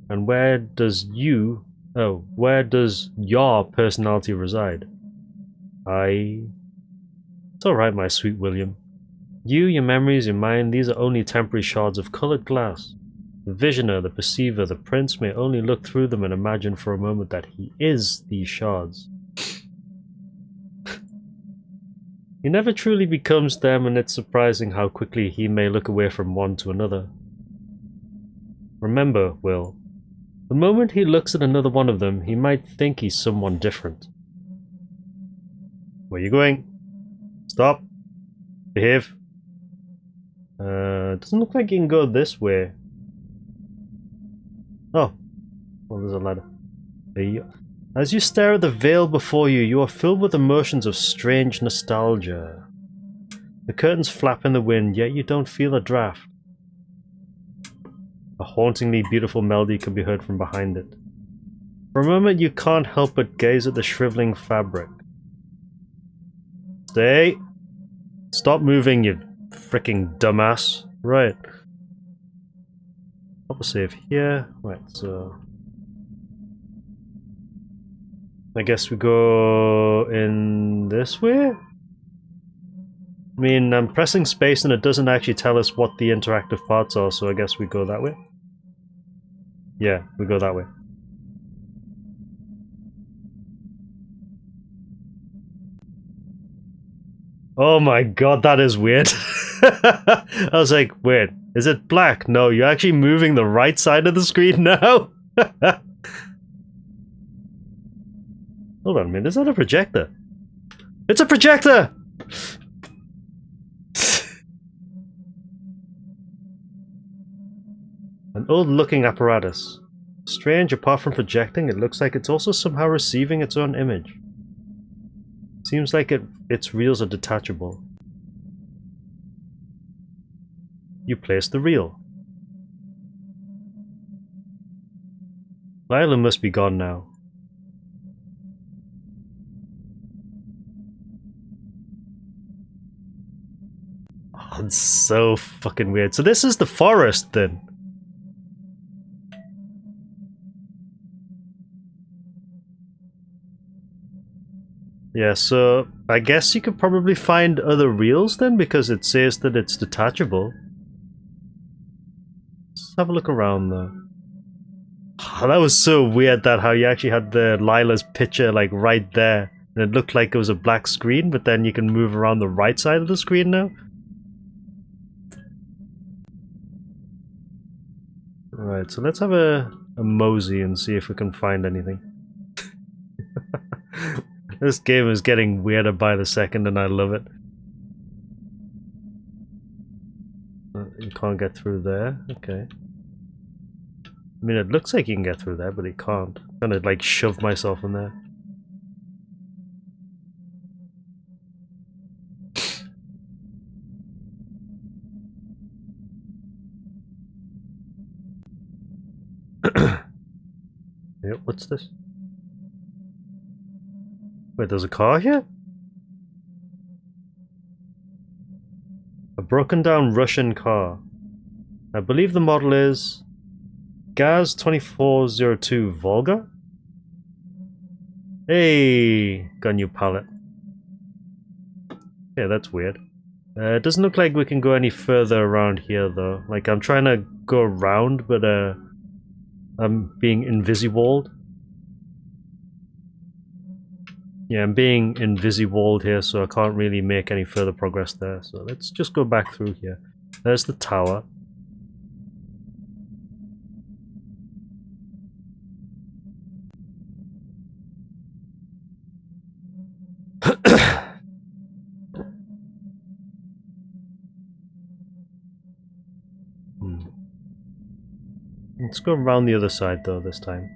And where does where does your personality reside? It's alright, my sweet William. You, your memories, your mind, these are only temporary shards of coloured glass. The visioner, the perceiver, the prince may only look through them and imagine for a moment that he is these shards. He never truly becomes them, and it's surprising how quickly he may look away from one to another. Remember, Will, the moment he looks at another one of them, he might think he's someone different. Where are you going? Stop. Behave. Doesn't look like you can go this way. Oh. Well, there's a ladder. As you stare at the veil before you, you are filled with emotions of strange nostalgia. The curtains flap in the wind, yet you don't feel a draft. A hauntingly beautiful melody can be heard from behind it. For a moment you can't help but gaze at the shriveling fabric. Stay! Stop moving, you freaking dumbass. Right. Pop a save here. Right, so... I guess we go in this way? I mean, I'm pressing space and it doesn't actually tell us what the interactive parts are, so I guess we go that way? Yeah, we go that way. Oh my god, that is weird. I was like, wait, is it black? No, you're actually moving the right side of the screen now? Hold on a minute, is that a projector? It's a projector! An old-looking apparatus. Strange, apart from projecting, it looks like it's also somehow receiving its own image. Seems like its reels are detachable. You place the reel. Lila must be gone now. Oh, it's so fucking weird. So this is the forest then? Yeah, so I guess you could probably find other reels then, because it says that it's detachable. Let's have a look around though. Oh, that was so weird that how you actually had the Lila's picture like right there. And it looked like it was a black screen, but then you can move around the right side of the screen now. Right, so let's have a mosey and see if we can find anything. This game is getting weirder by the second and I love it. You can't get through there, okay. I mean, it looks like you can get through there, but it can't. I'm gonna like shove myself in there. Yep, what's this? Wait, there's a car here? A broken down Russian car. I believe the model is Gaz 2402 Volga? Hey, got a new palette. Yeah, that's weird. It doesn't look like we can go any further around here though. Like, I'm trying to go around, but I'm being invisiwalled. Yeah, I'm being invisiwalled here, so I can't really make any further progress there. So let's just go back through here. There's the tower. Let's go around the other side though this time.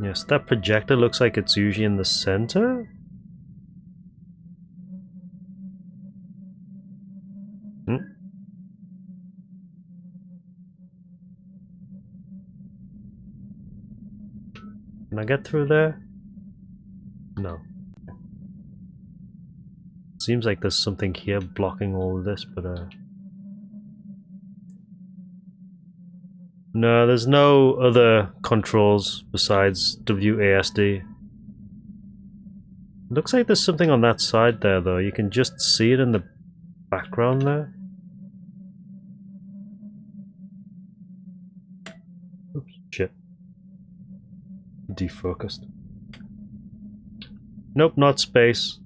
Yes, that projector looks like it's usually in the center. Can I get through there? No. Seems like there's something here blocking all of this, but no, there's no other controls besides WASD. Looks like there's something on that side there though. You can just see it in the background there. Oops, shit. Defocused. Nope, not space.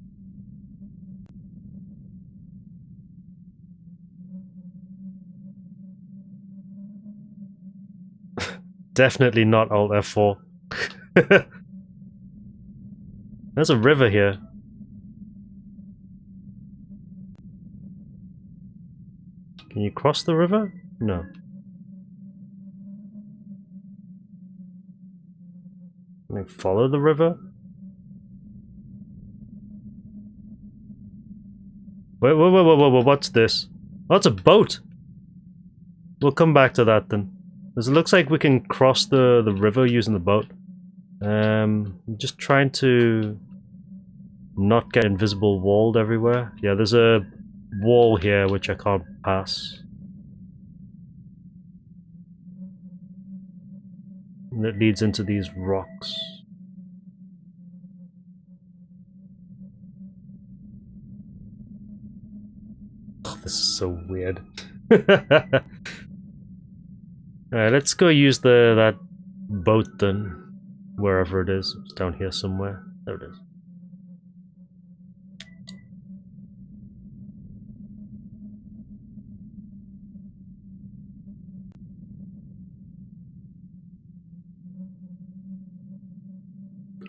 Definitely not Alt F4. There's a river here. Can you cross the river? No. Can I follow the river? Wait, whoa, what's this? Oh, it's a boat! We'll come back to that then. It looks like we can cross the river using the boat. I'm just trying to not get invisible walled everywhere. Yeah, there's a wall here which I can't pass. And it leads into these rocks. Oh, this is so weird. Alright, let's go use that boat then. Wherever it is. It's down here somewhere. There it is.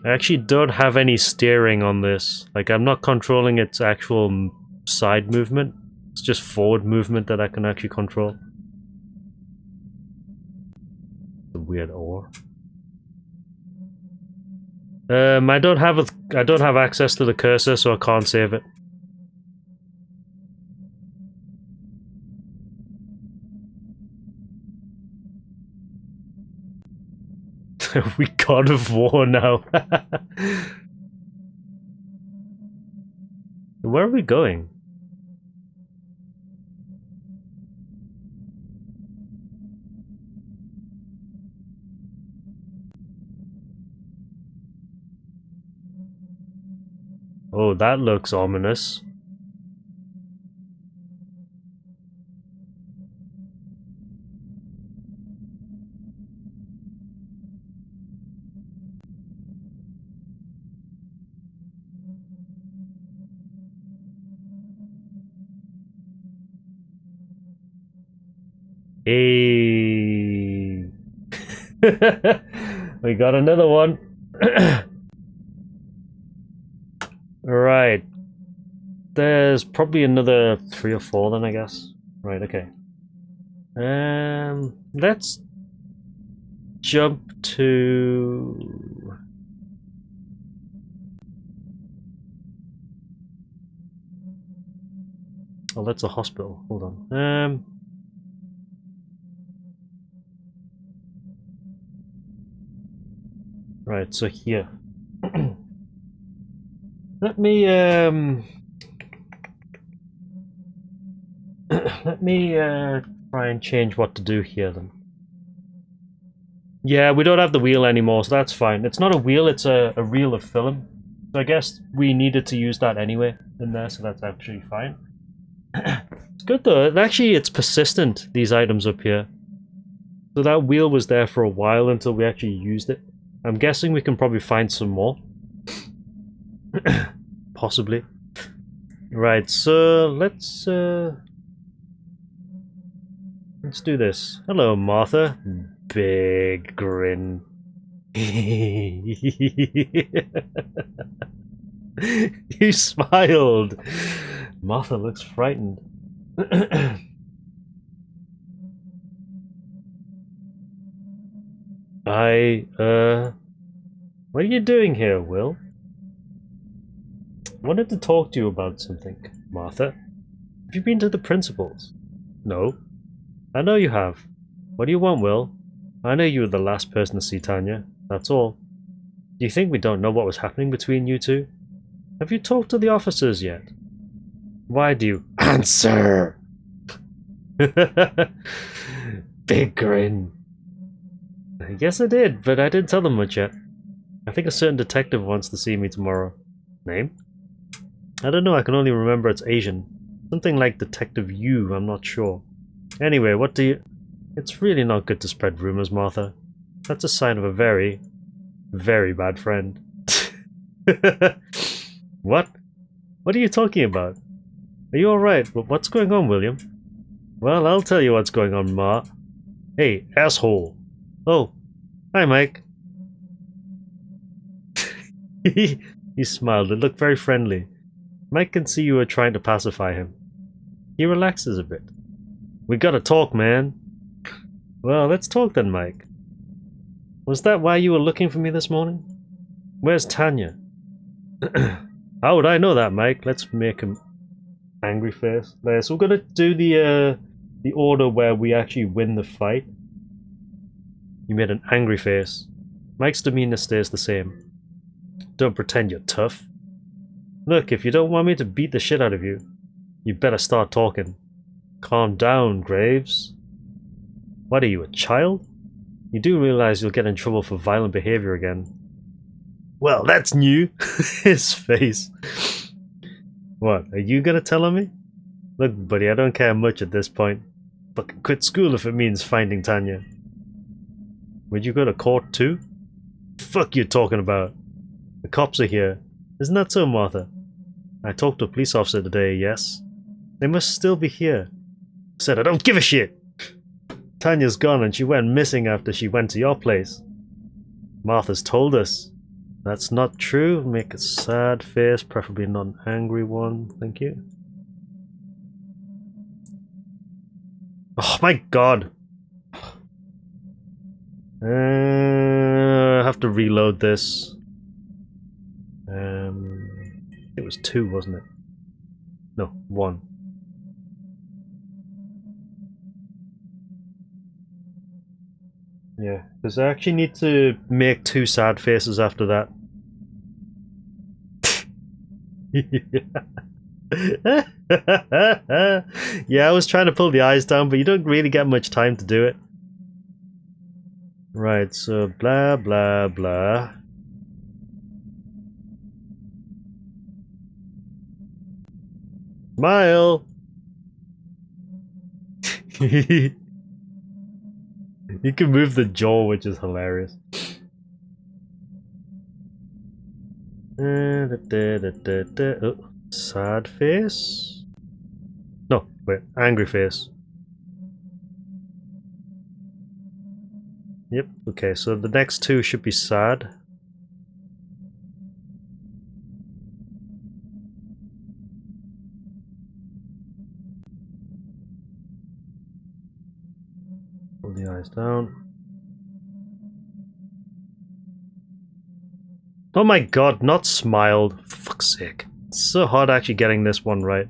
I actually don't have any steering on this. Like, I'm not controlling its actual side movement. It's just forward movement that I can actually control. The weird ore. I don't have access to the cursor, so I can't save it. We God of War now. Where are we going? Oh, that looks ominous. Hey. We got another one. Right. There's probably another 3 or 4 then, I guess. Right, okay. Let's jump to... Oh, that's a hospital. Hold on. Right, so here. Let me let me try and change what to do here then. Yeah, we don't have the wheel anymore, so that's fine. It's not a wheel, it's a reel of film. So I guess we needed to use that anyway in there, so that's actually fine. It's good though. Actually, it's persistent, these items up here. So that wheel was there for a while until we actually used it. I'm guessing we can probably find some more. Possibly. Right, so let's do this. Hello, Martha. Big grin. You smiled. Martha looks frightened. What are you doing here, Will? I wanted to talk to you about something, Martha. Have you been to the principal's? No. I know you have. What do you want, Will? I know you were the last person to see Tanya. That's all. Do you think we don't know what was happening between you two? Have you talked to the officers yet? Why do you answer? Big grin. Yes, I did, but I didn't tell them much yet. I think a certain detective wants to see me tomorrow. Name? I don't know, I can only remember it's Asian. Something like Detective Yu, I'm not sure. Anyway, what do you... It's really not good to spread rumors, Martha. That's a sign of a very, very bad friend. What? What are you talking about? Are you alright? What's going on, William? Well, I'll tell you what's going on, Ma. Hey, asshole. Oh, hi, Mike. He smiled. It looked very friendly. Mike can see you were trying to pacify him. He relaxes a bit. We gotta talk, man. Well, let's talk then, Mike. Was that why you were looking for me this morning? Where's Tanya? How would I know that, Mike? Let's make him angry face. There, so we're gonna do the order where we actually win the fight. You made an angry face. Mike's demeanor stays the same. Don't pretend you're tough. Look, if you don't want me to beat the shit out of you, you better start talking. Calm down, Graves. What are you, a child? You do realize you'll get in trouble for violent behavior again. Well, that's new. His face. What, are you gonna tell on me? Look, buddy, I don't care much at this point. Fucking quit school if it means finding Tanya. Would you go to court too? Fuck you talking about? The cops are here. Isn't that so, Martha? I talked to a police officer today, yes? They must still be here. I said I don't give a shit! Tanya's gone and she went missing after she went to your place. Martha's told us. That's not true. Make a sad face, preferably not an angry one. Thank you. Oh my god! I have to reload this. It was 2, wasn't it? No, 1. Yeah, because I actually need to make 2 sad faces after that. Yeah, I was trying to pull the eyes down, but you don't really get much time to do it. Right, so blah blah blah. Smile! You can move the jaw, which is hilarious. Oh, sad face? No, wait, angry face. Yep, okay, so the next 2 should be sad. Pull the eyes down. Oh my god, not smiled. For fuck's sake. It's so hard actually getting this one right.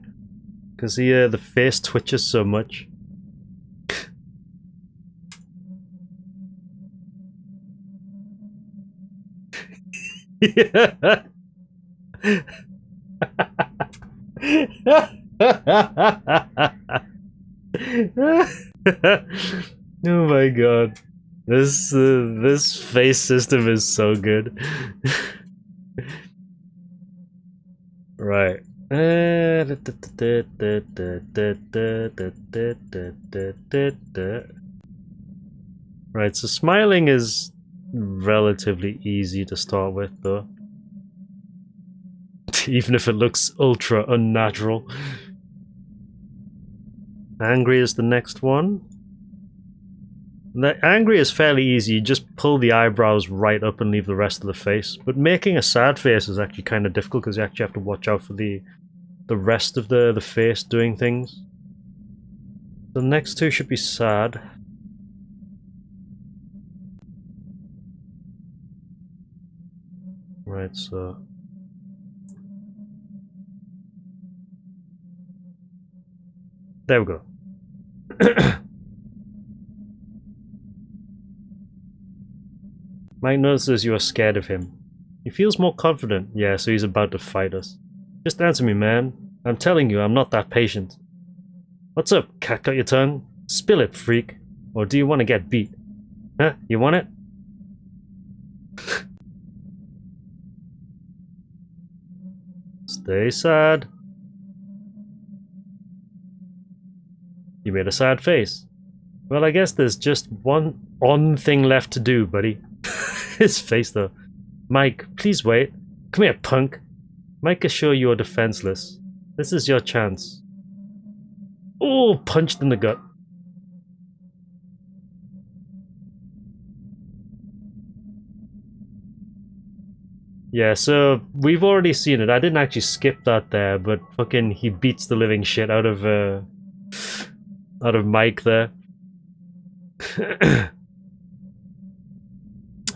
Because the face twitches so much. Oh my god. This face system is so good. Right. Right, so smiling is relatively easy to start with, though. Even if it looks ultra unnatural. Angry is the next one. The angry is fairly easy, you just pull the eyebrows right up and leave the rest of the face. But making a sad face is actually kind of difficult because you actually have to watch out for the rest of the face doing things. The next 2 should be sad. Right, so... there we go. Mike notices you are scared of him. He feels more confident. Yeah, so he's about to fight us. Just answer me, man. I'm telling you, I'm not that patient. What's up, cat got your tongue? Spill it, freak. Or do you want to get beat? Huh? You want it? Stay sad. You made a sad face. Well, I guess there's just one thing left to do, buddy. His face, though. Mike, please wait. Come here, punk. Mike assure you are defenseless. This is your chance. Oh, punched in the gut. Yeah, so we've already seen it. I didn't actually skip that there, but fucking he beats the living shit out of out of mic there.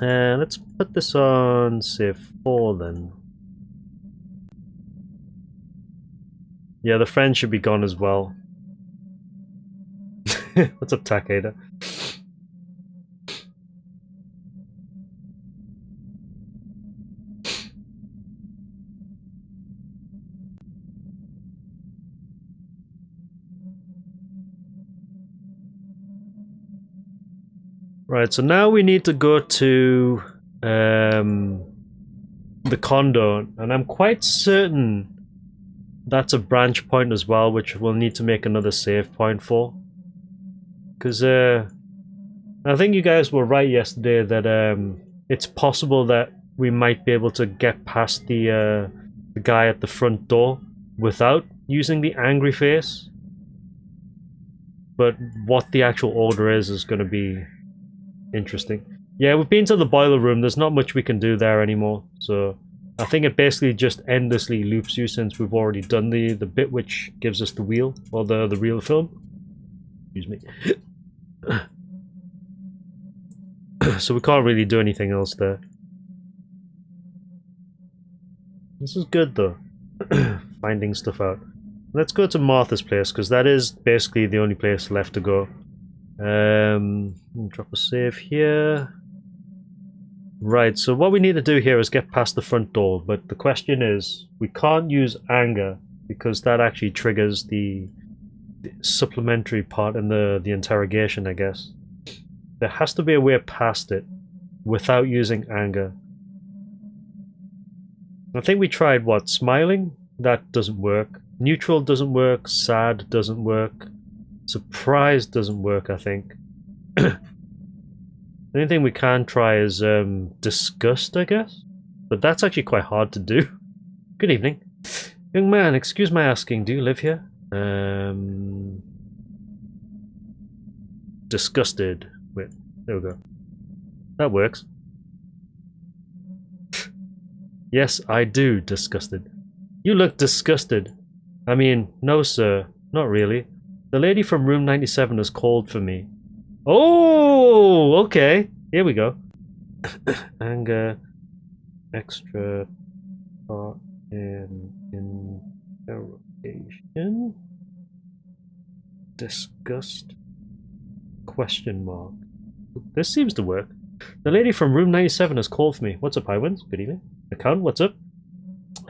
Let's put this on, say, 4 then. Yeah, the friend should be gone as well. What's up, Takeda? Right, so now we need to go to the condo, and I'm quite certain that's a branch point as well, which we'll need to make another save point for. Because I think you guys were right yesterday that it's possible that we might be able to get past the guy at the front door without using the angry face. But what the actual order is going to be interesting. Yeah, we've been to the boiler room. There's not much we can do there anymore. So I think it basically just endlessly loops you since we've already done the bit which gives us the wheel, or the real film. Excuse me. So we can't really do anything else there. This is good though. Finding stuff out. Let's go to Martha's place, because that is basically the only place left to go. Drop a save here. Right, so what we need to do here is get past the front door, but the question is, we can't use anger because that actually triggers the supplementary part in the interrogation, I guess. There has to be a way past it without using anger. I think we tried, what, smiling? That doesn't work. Neutral doesn't work, sad doesn't work. Surprise doesn't work, I think. The only thing we can try is disgust, I guess. But that's actually quite hard to do. Good evening. Young man, excuse my asking, do you live here? Disgusted. Wait, there we go. That works. Yes, I do, disgusted. You look disgusted. I mean, no sir, not really. The lady from room 97 has called for me. Oh, okay. Here we go. Anger, extra part in interrogation. Disgust. Question mark. This seems to work. The lady from room 97 has called for me. What's up, Highwinds? Good evening. Account, what's up?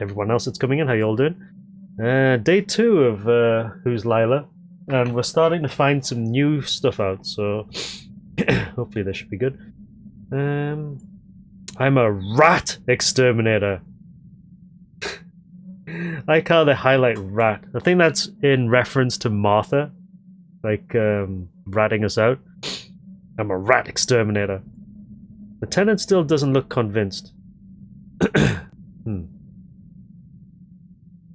Everyone else that's coming in, how you all doing? Day 2 of Who's Lila? And we're starting to find some new stuff out, so hopefully this should be good. I'm a rat exterminator. I like how they highlight rat. I think that's in reference to Martha, like ratting us out. I'm a rat exterminator. The tenant still doesn't look convinced.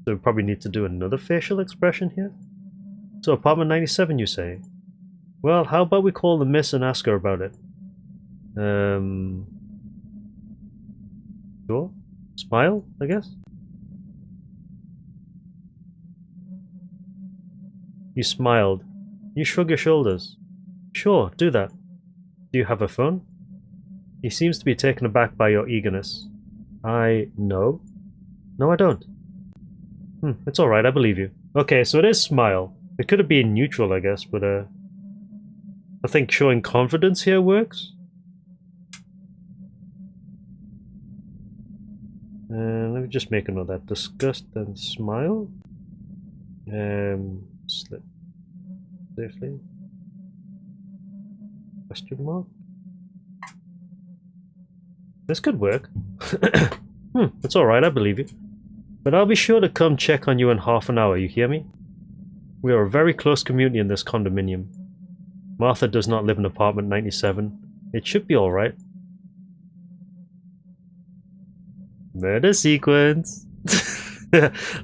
So we probably need to do another facial expression here. So apartment 97, you say? Well, how about we call the miss and ask her about it? Sure. Smile, I guess? You smiled. You shrug your shoulders. Sure, do that. Do you have a phone? He seems to be taken aback by your eagerness. No. No, I don't. It's alright, I believe you. Okay, so it is smile. It could have been neutral, I guess, but I think showing confidence here works. Let me just make a note of that. Disgust and smile. Slip. Safely. Question mark. This could work. It's alright, I believe you. But I'll be sure to come check on you in half an hour, you hear me? We are a very close community in this condominium. Martha does not live in apartment 97. It should be alright. Murder sequence!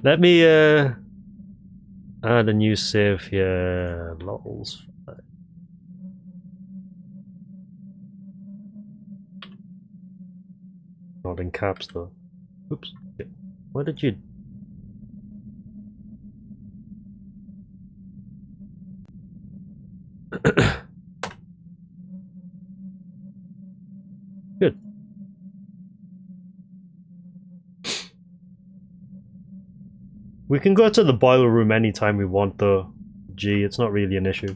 Let me add a new save here. Lols. Not in caps though. Oops. What did you... Good. We can go to the boiler room anytime we want though. Gee, it's not really an issue.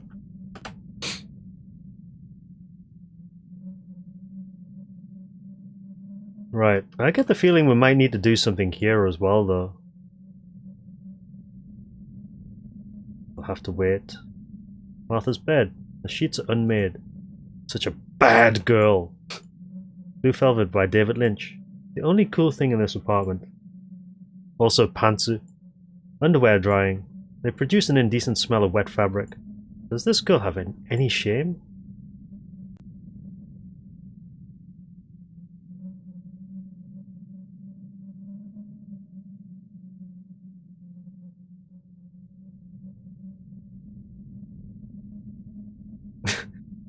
Right, I get the feeling we might need to do something here as well though. We'll have to wait. Martha's bed. The sheets are unmade. Such a bad girl. Blue Velvet by David Lynch. The only cool thing in this apartment. Also pantsu. Underwear drying. They produce an indecent smell of wet fabric. Does this girl have any shame?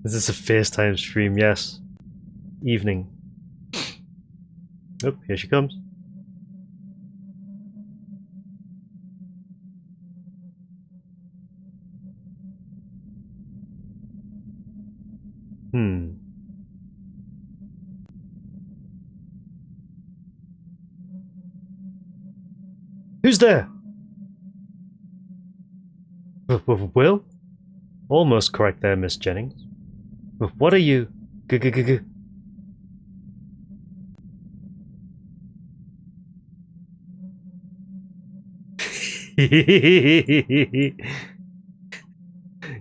This is a FaceTime stream, yes. Evening. Oh, here she comes. Who's there? Will? Almost correct there, Miss Jennings. What are you? G.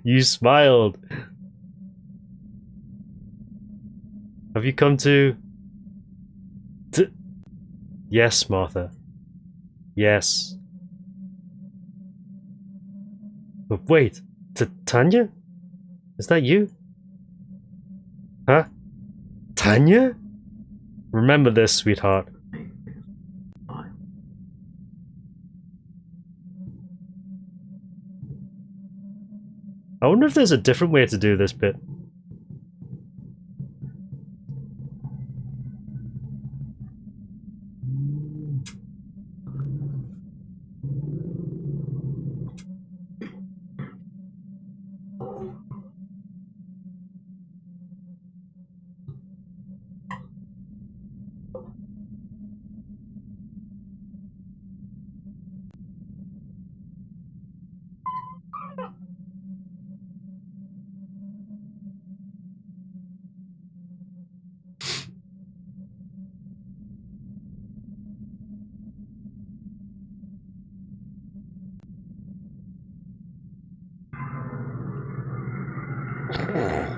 You smiled. Have you come to... Yes, Martha. Yes. But wait, Tanya? Is that you? Huh? Tanya? Remember this, sweetheart. I wonder if there's a different way to do this bit.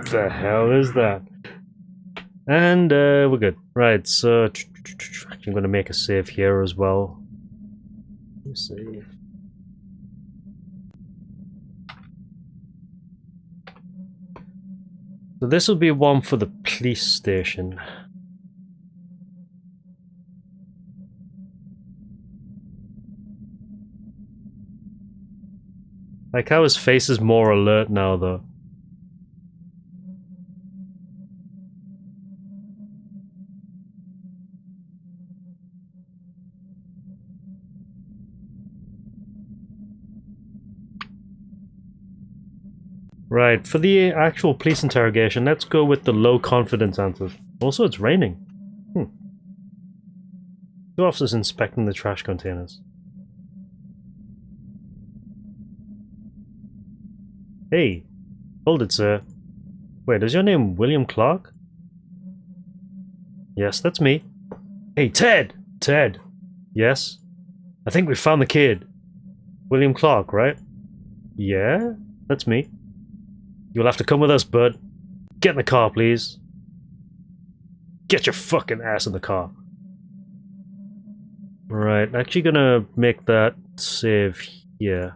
The hell is that? And we're good. Right, so I'm going to make a save here as well. Save. So this will be one for the police station. Like how his face is more alert now though. Right, for the actual police interrogation, let's go with the low confidence answers. Also, it's raining. Two officers inspecting the trash containers. Hey, hold it, sir. Wait, is your name William Clark? Yes, that's me. Hey, Ted! Ted! Yes? I think we found the kid. William Clark, right? Yeah, that's me. You'll have to come with us, bud. Get in the car, please. Get your fucking ass in the car. Right, actually gonna make that save here.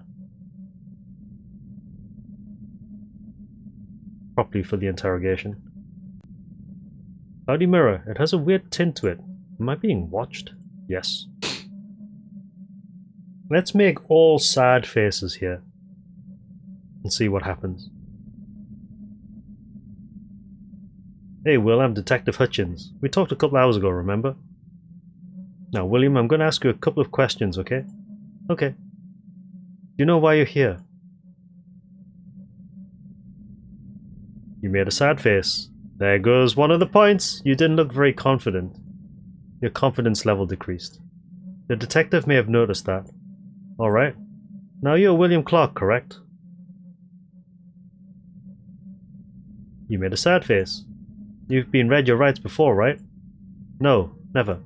Properly for the interrogation. Cloudy mirror. It has a weird tint to it. Am I being watched? Yes. Let's make all sad faces here. And see what happens. Hey Will, I'm Detective Hutchins. We talked a couple hours ago, remember? Now William, I'm going to ask you a couple of questions, okay? Okay. Do you know why you're here? You made a sad face. There goes one of the points. You didn't look very confident. Your confidence level decreased. The detective may have noticed that. Alright. Now you're William Clark, correct? You made a sad face. You've been read your rights before, right? No, never.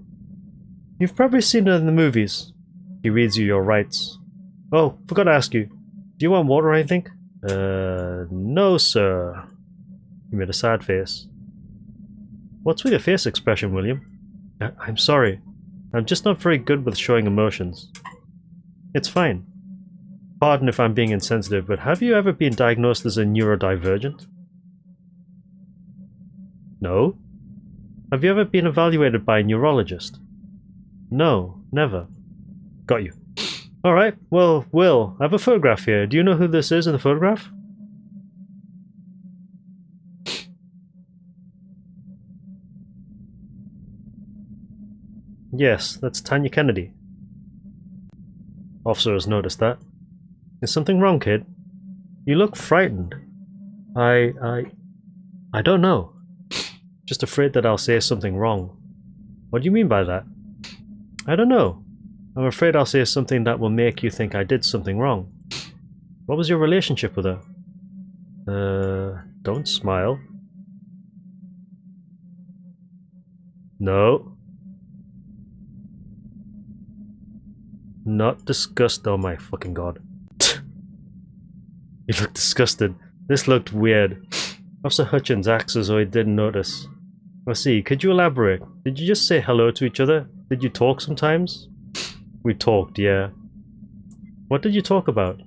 You've probably seen it in the movies. He reads you your rights. Oh, forgot to ask you. Do you want water or anything? No, sir. You made a sad face. What's with your face expression, William? I'm sorry. I'm just not very good with showing emotions. It's fine. Pardon if I'm being insensitive, but have you ever been diagnosed as a neurodivergent? No. Have you ever been evaluated by a neurologist? No, never. Got you. Alright, well, Will, I have a photograph here. Do you know who this is in the photograph? Yes, that's Tanya Kennedy. Officer has noticed that. Is something wrong, kid? You look frightened. I don't know. Just afraid that I'll say something wrong. What do you mean by that? I don't know. I'm afraid I'll say something that will make you think I did something wrong. What was your relationship with her? Don't smile. No. Not disgust. Oh my fucking god. You look disgusted. This looked weird. Officer Hutchins acts as though he didn't notice. I see. Could you elaborate? Did you just say hello to each other? Did you talk sometimes? We talked, yeah. What did you talk about?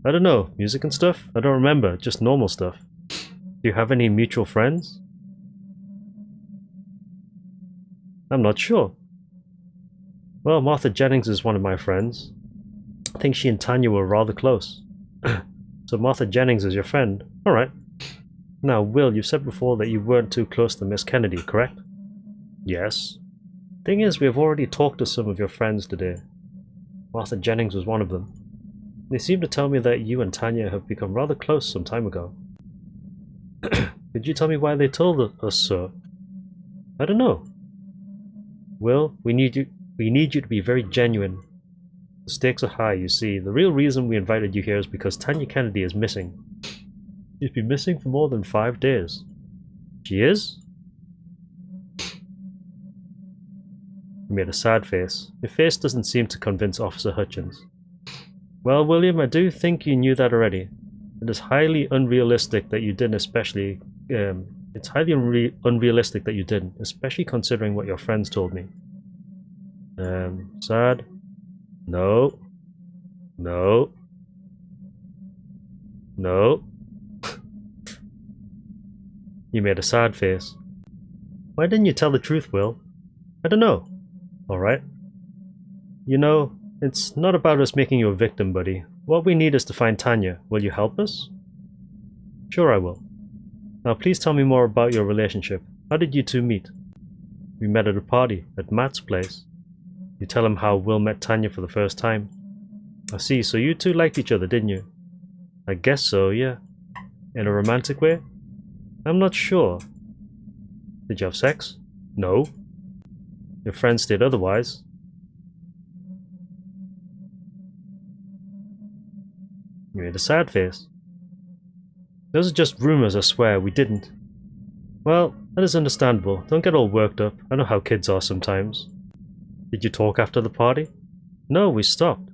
I don't know. Music and stuff? I don't remember. Just normal stuff. Do you have any mutual friends? I'm not sure. Well, Martha Jennings is one of my friends. I think she and Tanya were rather close. So Martha Jennings is your friend. Alright. Now, Will, you said before that you weren't too close to Miss Kennedy, correct? Yes. Thing is, we have already talked to some of your friends today. Martha Jennings was one of them. They seem to tell me that you and Tanya have become rather close some time ago. Could you tell me why they told us so? I don't know. Will, we need you to be very genuine. The stakes are high, you see. The real reason we invited you here is because Tanya Kennedy is missing. She's been missing for more than 5 days. She is? You made a sad face. Your face doesn't seem to convince Officer Hutchins. Well, William, I do think you knew that already. It is highly unrealistic that you didn't, especially... it's highly unrealistic that you didn't, especially considering what your friends told me. Sad? No. No. No. You made a sad face. Why didn't you tell the truth, Will? I don't know. Alright. You know, it's not about us making you a victim, buddy. What we need is to find Tanya. Will you help us? Sure I will. Now please tell me more about your relationship. How did you two meet? We met at a party, at Matt's place. You tell him how Will met Tanya for the first time. I see, so you two liked each other, didn't you? I guess so, yeah. In a romantic way? I'm not sure. Did you have sex? No. Your friends did otherwise. You made a sad face. Those are just rumors, I swear, we didn't. Well, that is understandable. Don't get all worked up. I know how kids are sometimes. Did you talk after the party? No, we stopped.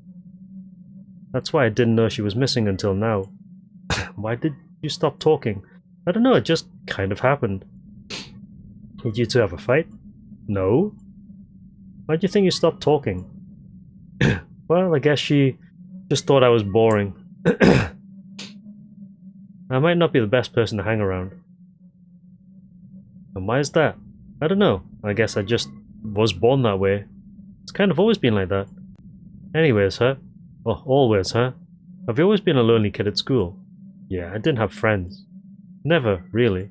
That's why I didn't know she was missing until now. Why did you stop talking? I don't know, it just kind of happened. Did you two have a fight? No. Why do you think you stopped talking? Well, I guess she just thought I was boring. I might not be the best person to hang around. And why is that? I don't know. I guess I just was born that way. It's kind of always been like that. Anyways, huh? Oh, always, huh? Have you always been a lonely kid at school? Yeah, I didn't have friends. Never, really.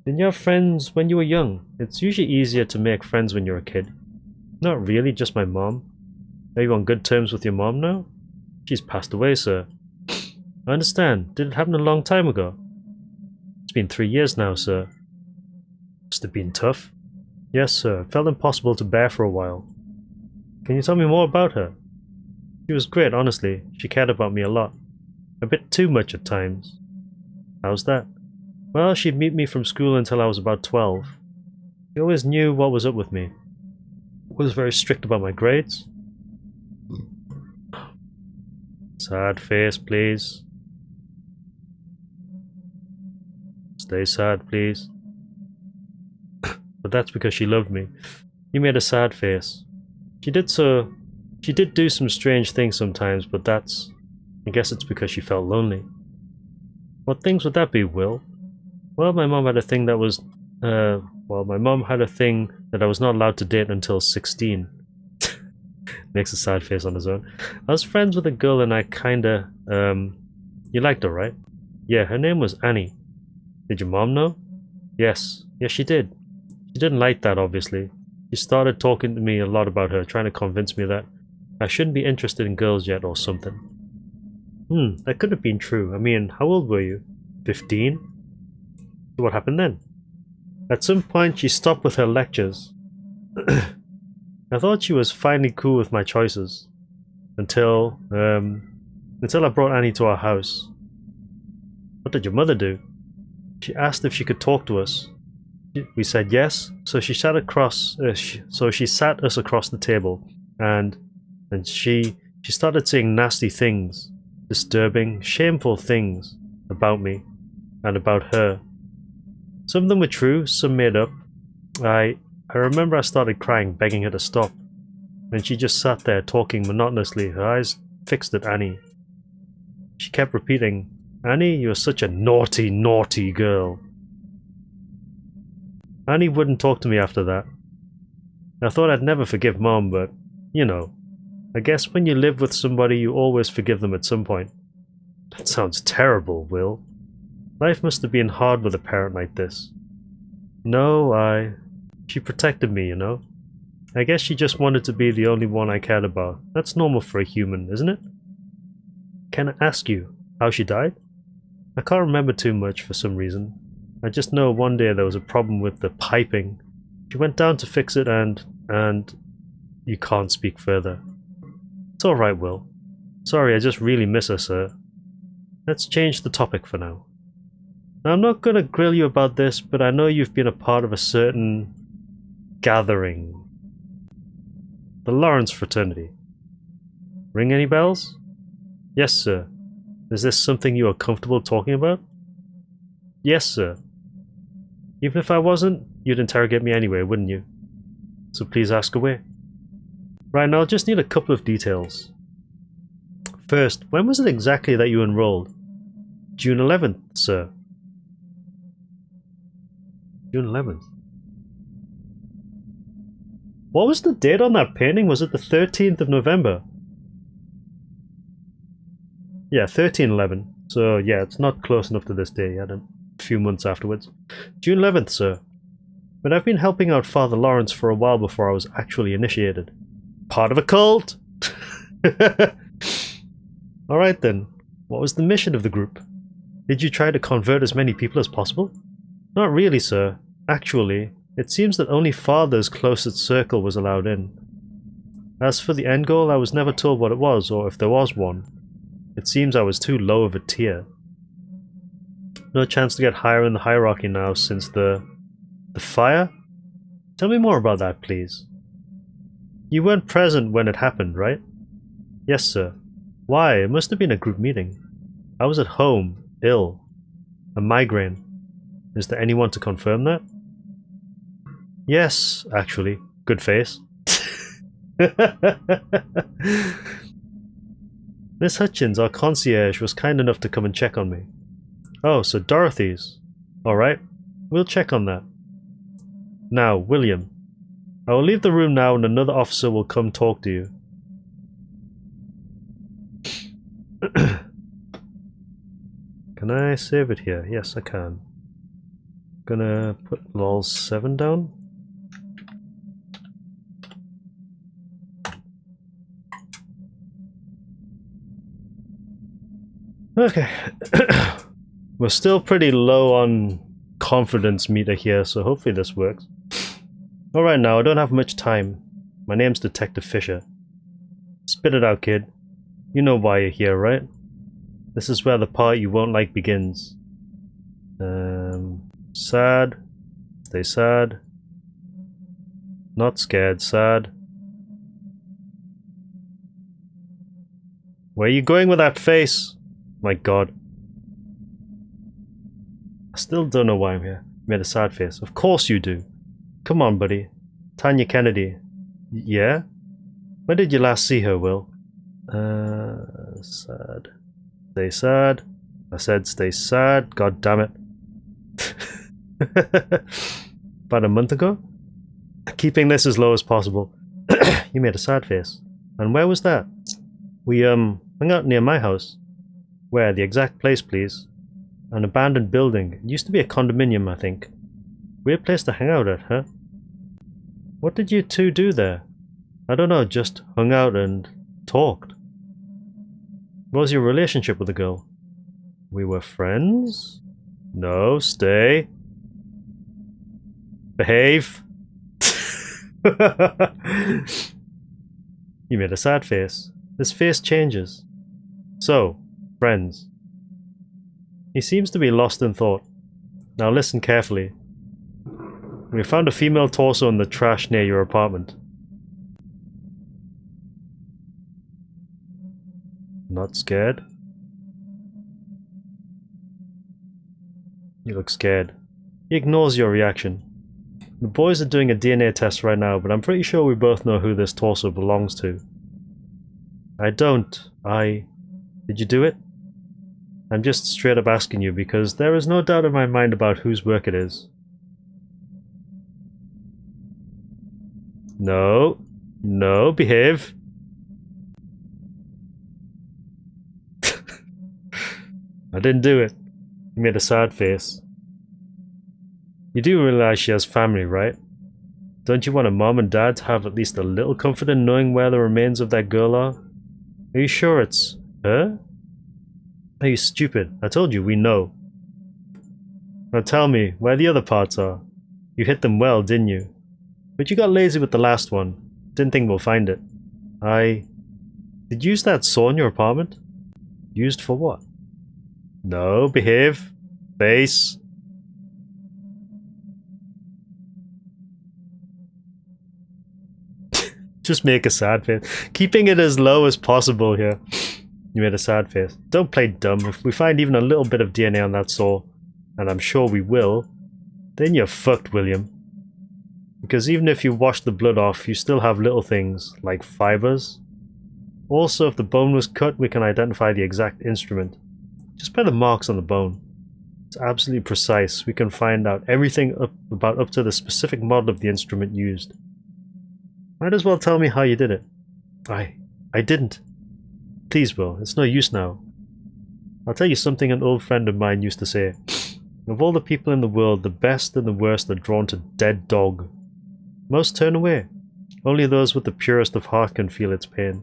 Didn't you have friends when you were young? It's usually easier to make friends when you're a kid. Not really, just my mom. Are you on good terms with your mom now? She's passed away, sir. I understand. Did it happen a long time ago? been 3 years now, sir. Must have been tough. Yes, sir. It felt impossible to bear for a while. Can you tell me more about her? She was great, honestly. She cared about me a lot. A bit too much at times. How's that? Well, she'd meet me from school until I was about 12. She always knew what was up with me. Was very strict about my grades. Sad face, please. Stay sad, please. But that's because she loved me. You made a sad face. She did do some strange things sometimes, but I guess it's because she felt lonely. What things would that be, Will? Well, my mom had a thing that was, my mom had a thing that I was not allowed to date until 16. Makes a sad face on his own. I was friends with a girl and I kinda, you liked her, right? Yeah, her name was Annie. Did your mom know? Yes. Yes, she did. She didn't like that, obviously. She started talking to me a lot about her, trying to convince me that I shouldn't be interested in girls yet or something. That could have been true. I mean, how old were you? 15? So what happened then? At some point, she stopped with her lectures. I thought she was finally cool with my choices. Until I brought Annie to our house. What did your mother do? She asked if she could talk to us. We said yes, so she sat us across the table, and she started saying nasty things, disturbing, shameful things about me and about her. Some of them were true, some made up. I remember I started crying, begging her to stop, and she just sat there talking monotonously, her eyes fixed at Annie. She kept repeating, "Annie, you're such a naughty, naughty girl." Annie wouldn't talk to me after that. I thought I'd never forgive Mom, but, you know, I guess when you live with somebody you always forgive them at some point. That sounds terrible, Will. Life must have been hard with a parent like this. No, she protected me, you know? I guess she just wanted to be the only one I cared about. That's normal for a human, isn't it? Can I ask you how she died? I can't remember too much for some reason. I just know one day there was a problem with the piping. She went down to fix it and you can't speak further. It's alright, Will. Sorry, I just really miss her, sir. Let's change the topic for now. Now, I'm not gonna grill you about this, but I know you've been a part of a certain gathering. The Lawrence fraternity. Ring any bells? Yes, sir. Is this something you are comfortable talking about? Yes, sir. Even if I wasn't, you'd interrogate me anyway, wouldn't you? So please ask away. Right, now I'll just need a couple of details. First, when was it exactly that you enrolled? June 11th, sir. June 11th. What was the date on that painting? Was it the 13th of November? Yeah, 13/11. So yeah, it's not close enough to this day yet. A few months afterwards. June 11th, sir. But I've been helping out Father Lawrence for a while before I was actually initiated. Part of a cult! Alright then, what was the mission of the group? Did you try to convert as many people as possible? Not really, sir. Actually, it seems that only Father's closest circle was allowed in. As for the end goal, I was never told what it was, or if there was one. It seems I was too low of a tier. No chance to get higher in the hierarchy now since the fire? Tell me more about that, please. You weren't present when it happened, right? Yes, sir. Why? It must have been a group meeting. I was at home, ill. A migraine. Is there anyone to confirm that? Yes, actually. Good face. Miss Hutchins, our concierge, was kind enough to come and check on me. Oh, so Dorothy's. Alright, we'll check on that. Now, William. I will leave the room now and another officer will come talk to you. Can I save it here? Yes, I can. Gonna put lol 7 down. Okay. We're still pretty low on confidence meter here, so hopefully this works. Alright now, I don't have much time. My name's Detective Fisher. Spit it out, kid. You know why you're here, right? This is where the part you won't like begins. Sad. Stay sad. Not scared, sad. Where are you going with that face? My god. I still don't know why I'm here. You made a sad face. Of course you do. Come on, buddy. Tanya Kennedy. Yeah? When did you last see her, Will? Sad. Stay sad. I said stay sad. God damn it. About a month ago? Keeping this as low as possible. You made a sad face. And where was that? We, hung out near my house. Where? The exact place, please. An abandoned building. It used to be a condominium, I think. Weird place to hang out at, huh? What did you two do there? I don't know, just hung out and talked. What was your relationship with the girl? We were friends? No, stay. Behave. You made a sad face. This face changes. So, friends. He seems to be lost in thought. Now listen carefully. We found a female torso in the trash near your apartment. Not scared? You look scared. He ignores your reaction. The boys are doing a DNA test right now, but I'm pretty sure we both know who this torso belongs to. I don't. Did you do it? I'm just straight up asking you because there is no doubt in my mind about whose work it is. No. No, behave. I didn't do it. You made a sad face. You do realize she has family, right? Don't you want a mom and dad to have at least a little comfort in knowing where the remains of that girl are? Are you sure it's her? Are you stupid? I told you, we know. Now tell me where the other parts are. You hit them well, didn't you? But you got lazy with the last one. Didn't think we'll find it. Did you use that saw in your apartment? Used for what? No, behave. Face. Just make a sad face. Keeping it as low as possible here. You made a sad face. Don't play dumb. If we find even a little bit of DNA on that saw, and I'm sure we will, then you're fucked, William. Because even if you wash the blood off, you still have little things, like fibers. Also, if the bone was cut, we can identify the exact instrument. Just by the marks on the bone. It's absolutely precise. We can find out everything up to the specific model of the instrument used. Might as well tell me how you did it. I didn't. Please, Will, it's no use now. I'll tell you something an old friend of mine used to say. Of all the people in the world, the best and the worst are drawn to dead dog. Most turn away. Only those with the purest of heart can feel its pain.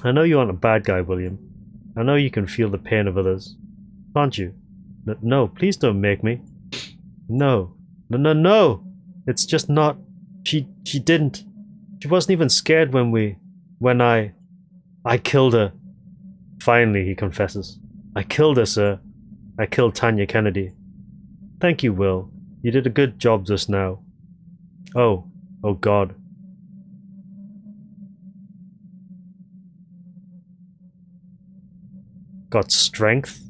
I know you aren't a bad guy, William. I know you can feel the pain of others. Can't you? No, please don't make me. No. No! It's just not... She didn't. She wasn't even scared when I killed her. Finally, he confesses. I killed her, sir. I killed Tanya Kennedy. Thank you, Will. You did a good job just now. Oh God. Got strength?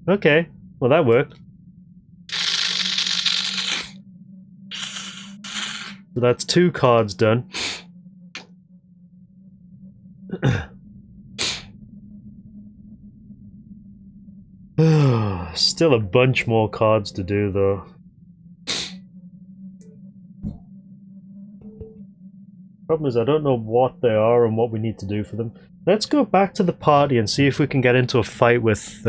Okay, well that worked. So that's 2 cards done. Still a bunch more cards to do though. Problem is I don't know what they are and what we need to do for them. Let's go back to the party and see if we can get into a fight with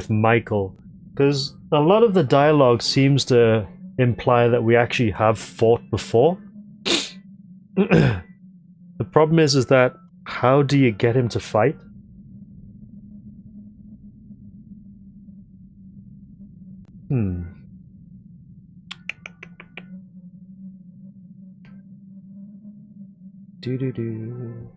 Michael. Because a lot of the dialogue seems to imply that we actually have fought before. The problem is that How do you get him to fight? Do.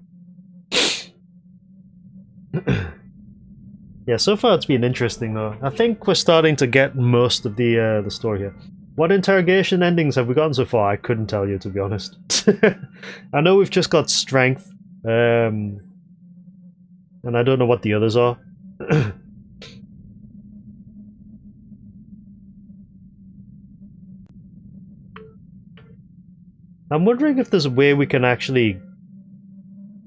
Yeah, so far it's been interesting though. I think we're starting to get most of the story here. What interrogation endings have we gotten so far? I couldn't tell you, to be honest. I know we've just got strength, and I don't know what the others are. I'm wondering if there's a way we can actually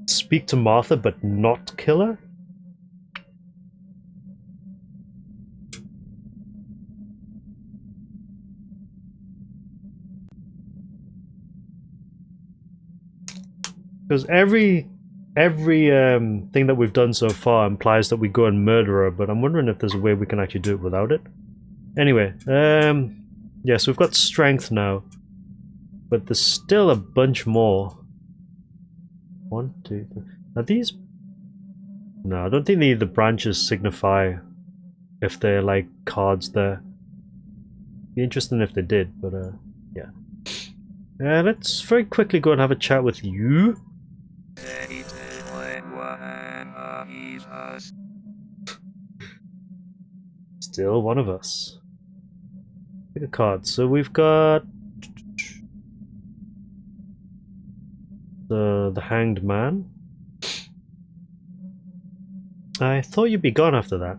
speak to Martha but not kill her? Because every thing that we've done so far implies that we go and murder her, but I'm wondering if there's a way we can actually do it without it. Anyway, yeah, so we've got strength now, but there's still a bunch more. 1, 2, 3. Are these? No, I don't think the branches signify if they're like cards there. Be interesting if they did, but yeah. Let's very quickly go and have a chat with you. Still one of us. Pick a card. So we've got the Hanged Man. I thought you'd be gone after that.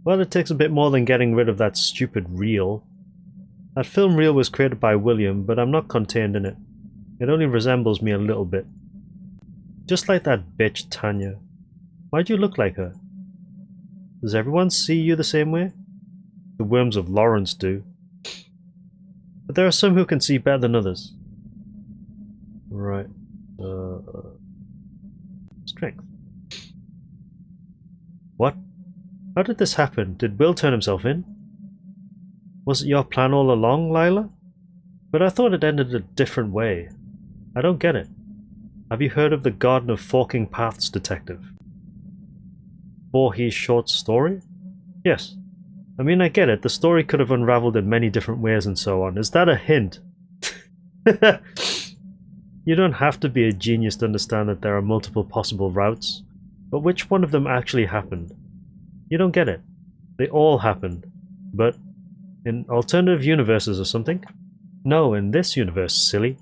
Well, it takes a bit more than getting rid of that stupid reel. That film reel was created by William, but I'm not contained in it. It only resembles me a little bit. Just like that bitch Tanya. Why'd you look like her? Does everyone see you the same way? The worms of Lawrence do. But there are some who can see better than others. Right. Strength. What? How did this happen? Did Will turn himself in? Was it your plan all along, Lila? But I thought it ended a different way. I don't get it. Have you heard of the Garden of Forking Paths, Detective? Voorhees' short story? Yes. I mean, I get it. The story could have unraveled in many different ways and so on. Is that a hint? You don't have to be a genius to understand that there are multiple possible routes. But which one of them actually happened? You don't get it. They all happened. But in alternative universes or something? No, in this universe, silly.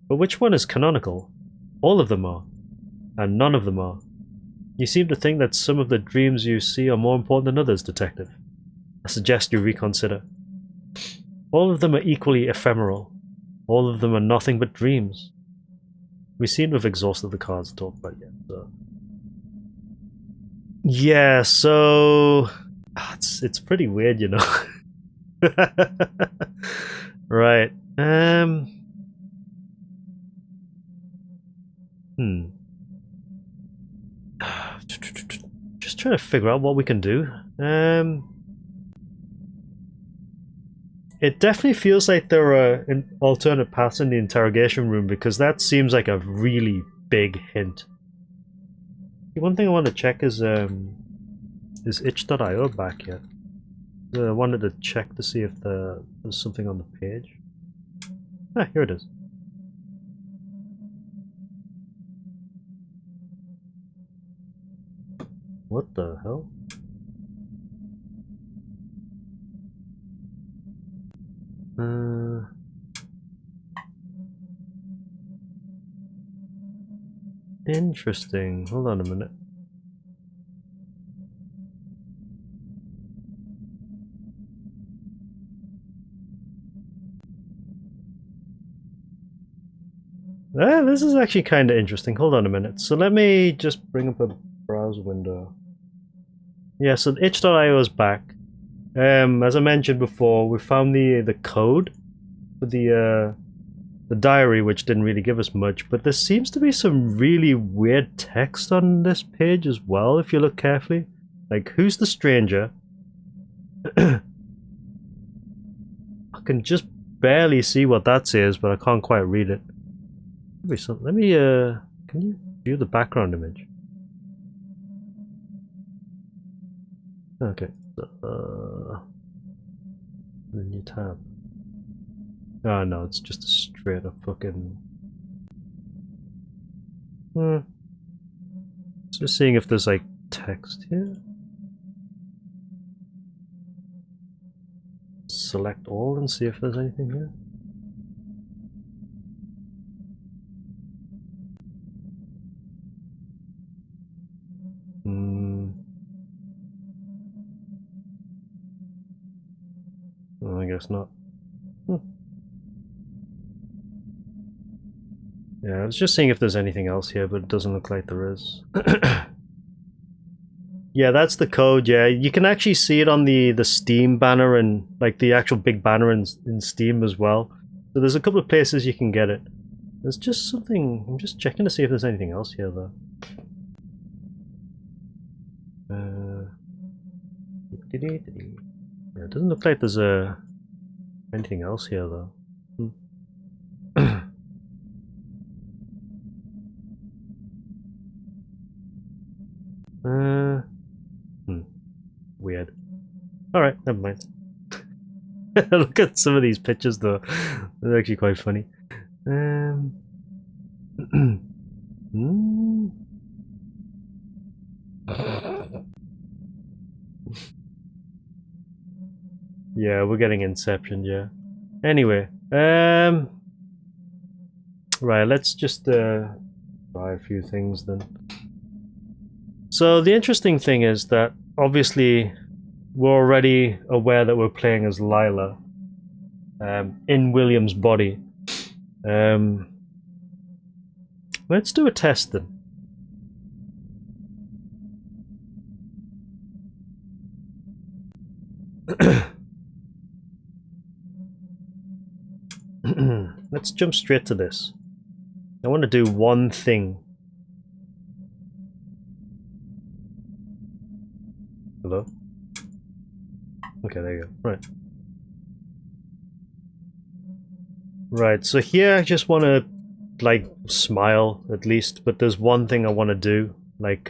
But which one is canonical? All of them are. And none of them are. You seem to think that some of the dreams you see are more important than others, Detective. I suggest you reconsider. All of them are equally ephemeral. All of them are nothing but dreams. We seem to have exhausted the cards to talk about yet, so... Yeah, so... It's pretty weird, you know. Right. Just trying to figure out what we can do. It definitely feels like there are alternate paths in the interrogation room because that seems like a really big hint. One thing I want to check is itch.io back yet? I wanted to check to see if there's something on the page. Ah, here it is. What the hell? Interesting. Hold on a minute. This is actually kind of interesting. Hold on a minute. So let me just bring up a browser window. Yeah, so itch.io is back. As I mentioned before, we found the code for the diary, which didn't really give us much, but there seems to be some really weird text on this page as well, if you look carefully. Like, who's the stranger? I can just barely see what that says, but I can't quite read it. Let me, can you? View the background image. Okay. New tab. Oh no, it's just a straight up fucking. Just seeing if there's like text here. Select all and see if there's anything here. Oh, I guess not. Yeah, I was just seeing if there's anything else here, but it doesn't look like there is. Yeah, that's the code. Yeah, you can actually see it on the Steam banner and like the actual big banner in Steam as well. So there's a couple of places you can get it. There's just something. I'm just checking to see if there's anything else here though. Yeah, it doesn't look like there's anything else here though. Weird. Alright, never mind. Look at some of these pictures though. They're actually quite funny. Yeah, we're getting Inception, yeah. Anyway, right, let's just try a few things then. So the interesting thing is that obviously we're already aware that we're playing as Lila in William's body. Let's do a test then. Let's jump straight to this. I want to do one thing. Hello? Okay, there you go. Right. Right, so here I just want to, like, smile, at least, but there's one thing I want to do, like,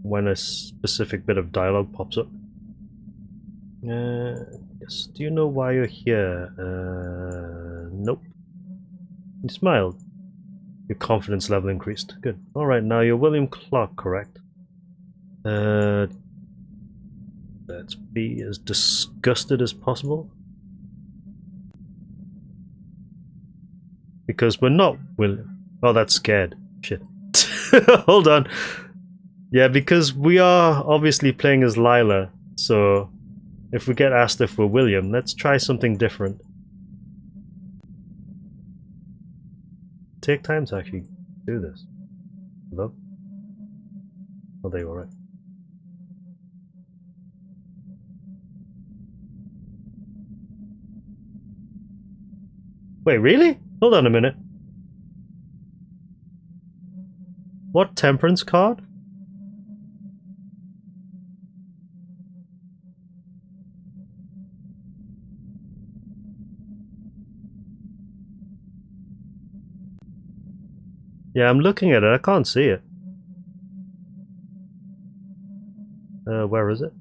when a specific bit of dialogue pops up. Yes, do you know why you're here? Nope. You smiled. Your confidence level increased. Good. Alright, now you're William Clark, correct? Let's be as disgusted as possible. Because we're not William. Oh, that's scared. Shit. Hold on. Yeah, because we are obviously playing as Lila, so if we get asked if we're William, let's try something different. Take time to actually do this. Hello? Oh, there you are, right. Wait, really? Hold on a minute. What temperance card? Yeah, I'm looking at it. I can't see it. Where is it?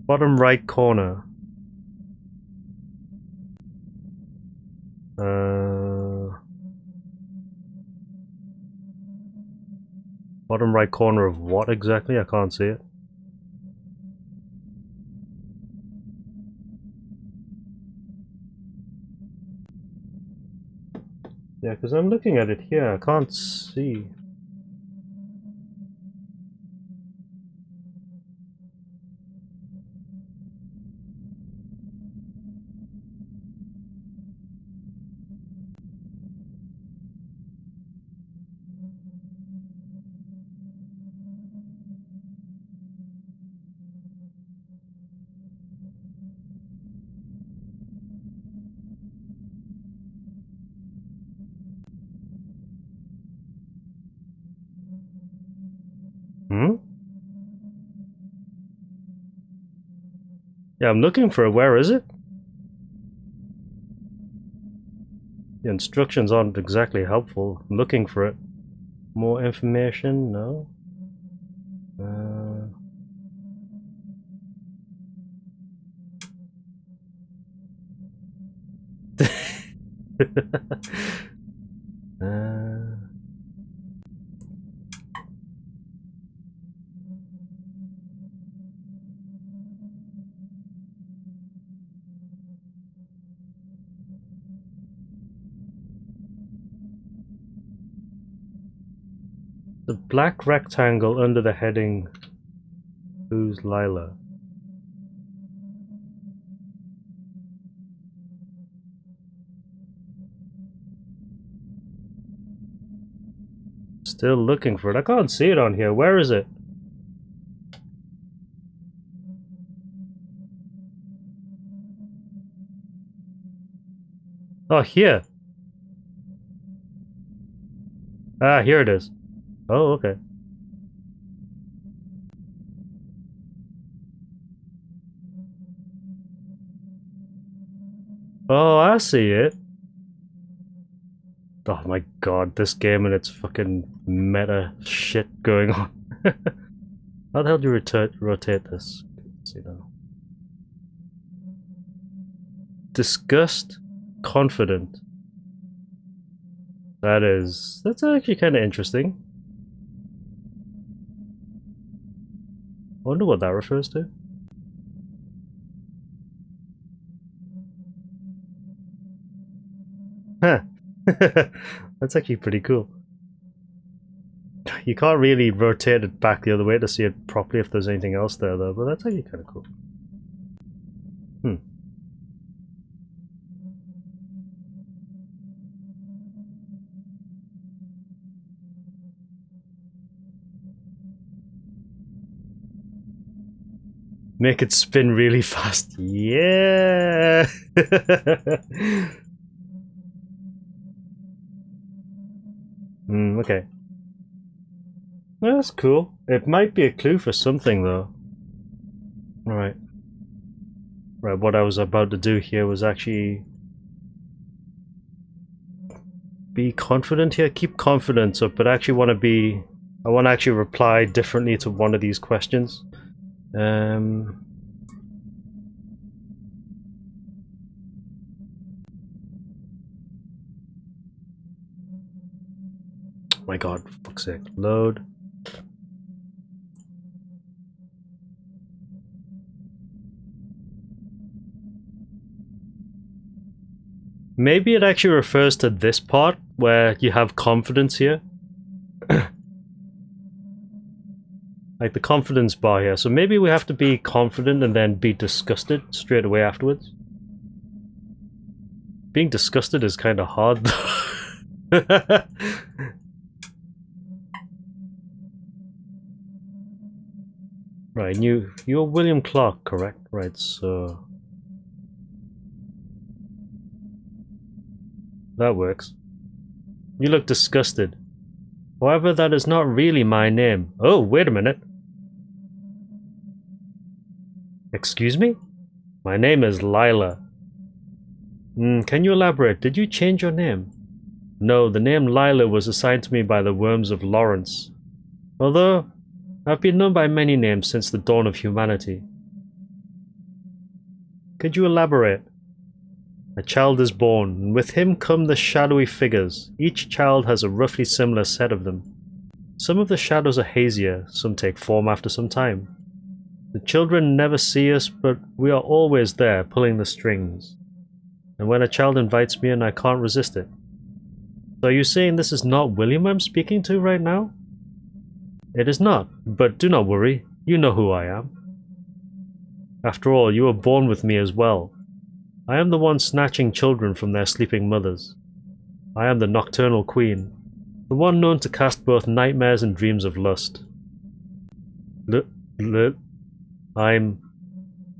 Bottom right corner. Bottom right corner of what exactly? I can't see it. Yeah, because I'm looking at it here. I can't see. Hmm? Yeah, I'm looking for it. Where is it? The instructions aren't exactly helpful. I'm looking for it. More information? No. The black rectangle under the heading Who's Lila? Still looking for it. I can't see it on here. Where is it? Oh, here. Ah, here it is. Oh, okay. Oh, I see it. Oh my god, this game and its fucking meta shit going on. How the hell do you rotate this? Let's see now. Disgust, confident. That's actually kind of interesting. I wonder what that refers to. Huh. That's actually pretty cool. You can't really rotate it back the other way to see it properly if there's anything else there though, but that's actually kind of cool. Make it spin really fast. Yeah! Okay. That's cool. It might be a clue for something though. Right. Right, what I was about to do here was actually be confident here. Keep confidence up, but I actually want to be... I want to actually reply differently to one of these questions. My god, for fuck's sake. Load. Maybe it actually refers to this part where you have confidence here. Like the confidence bar here. So maybe we have to be confident and then be disgusted straight away afterwards. Being disgusted is kind of hard though. Right, you're William Clark, correct? Right, so... That works. You look disgusted. However, that is not really my name. Oh, wait a minute. Excuse me? My name is Lila. Can you elaborate? Did you change your name? No, the name Lila was assigned to me by the worms of Lawrence. Although, I've been known by many names since the dawn of humanity. Could you elaborate? A child is born, and with him come the shadowy figures. Each child has a roughly similar set of them. Some of the shadows are hazier, some take form after some time. The children never see us, but we are always there, pulling the strings. And when a child invites me in, I can't resist it. So are you saying this is not William I'm speaking to right now? It is not, but do not worry, you know who I am. After all, you were born with me as well. I am the one snatching children from their sleeping mothers. I am the nocturnal queen, the one known to cast both nightmares and dreams of lust.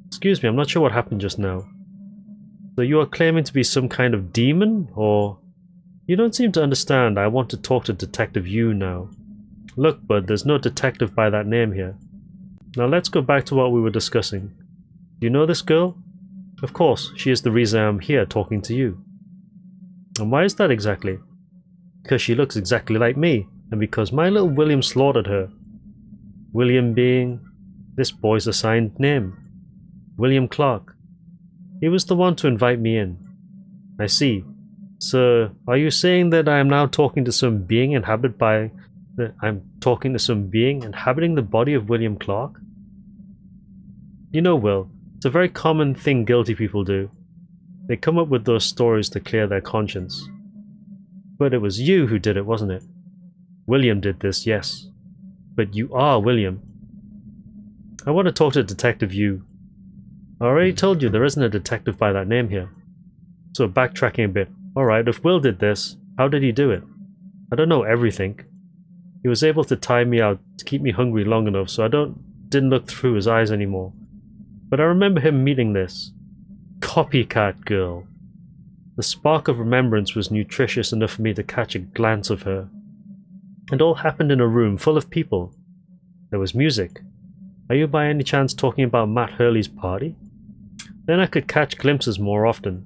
Excuse me, I'm not sure what happened just now. So you are claiming to be some kind of demon, or... You don't seem to understand. I want to talk to Detective Yu now. Look, bud, there's no detective by that name here. Now let's go back to what we were discussing. Do you know this girl? Of course, she is the reason I'm here talking to you. And why is that exactly? Because she looks exactly like me, and because my little William slaughtered her. William being this boy's assigned name. William Clark. He was the one to invite me in. I see. So, are you saying that I am now talking to some being inhabited by... that I'm talking to some being inhabiting the body of William Clark? You know, Will, it's a very common thing guilty people do. They come up with those stories to clear their conscience. But it was you who did it, wasn't it? William did this, yes. But you are William. I want to talk to Detective Yu. I already told you there isn't a detective by that name here. So backtracking a bit. Alright, if Will did this, how did he do it? I don't know everything. He was able to tie me out to keep me hungry long enough so I didn't look through his eyes anymore. But I remember him meeting this copycat girl. The spark of remembrance was nutritious enough for me to catch a glance of her. It all happened in a room full of people. There was music. Are you by any chance talking about Matt Hurley's party? Then I could catch glimpses more often.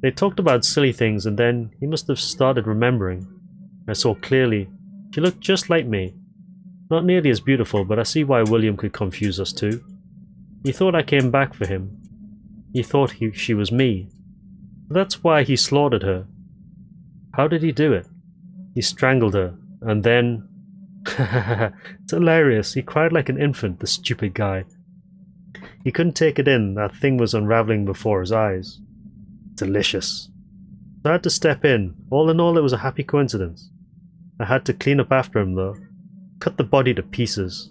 They talked about silly things and then he must have started remembering. I saw clearly. She looked just like me. Not nearly as beautiful, but I see why William could confuse us too. He thought I came back for him. He thought she was me. That's why he slaughtered her. How did he do it? He strangled her, and then... It's hilarious. He cried like an infant, the stupid guy. He couldn't take it in. That thing was unraveling before his eyes. Delicious. So I had to step in. All in all, it was a happy coincidence. I had to clean up after him, though. Cut the body to pieces.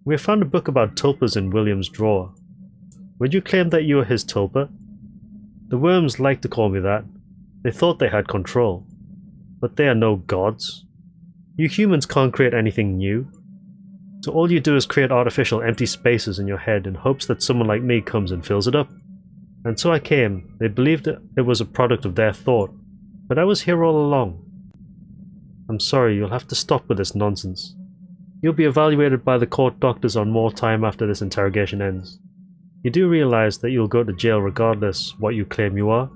We have found a book about tulpas in William's drawer. Would you claim that you are his tulpa? The worms liked to call me that. They thought they had control. But they are no gods. You humans can't create anything new. So all you do is create artificial empty spaces in your head in hopes that someone like me comes and fills it up. And so I came. They believed it was a product of their thought. But I was here all along. I'm sorry, you'll have to stop with this nonsense. You'll be evaluated by the court doctors on more time after this interrogation ends. You do realize that you'll go to jail regardless what you claim you are?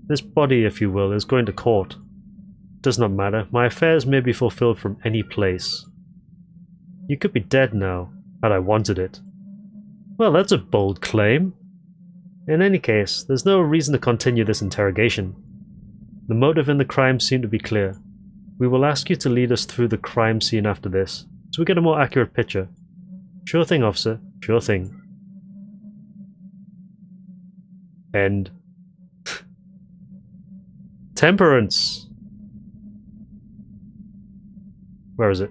This body, if you will, is going to court. It does not matter. My affairs may be fulfilled from any place. You could be dead now, had I wanted it. Well, that's a bold claim. In any case, there's no reason to continue this interrogation. The motive in the crime seemed to be clear. We will ask you to lead us through the crime scene after this, so we get a more accurate picture. Sure thing, officer. Sure thing. End. Temperance! Where is it?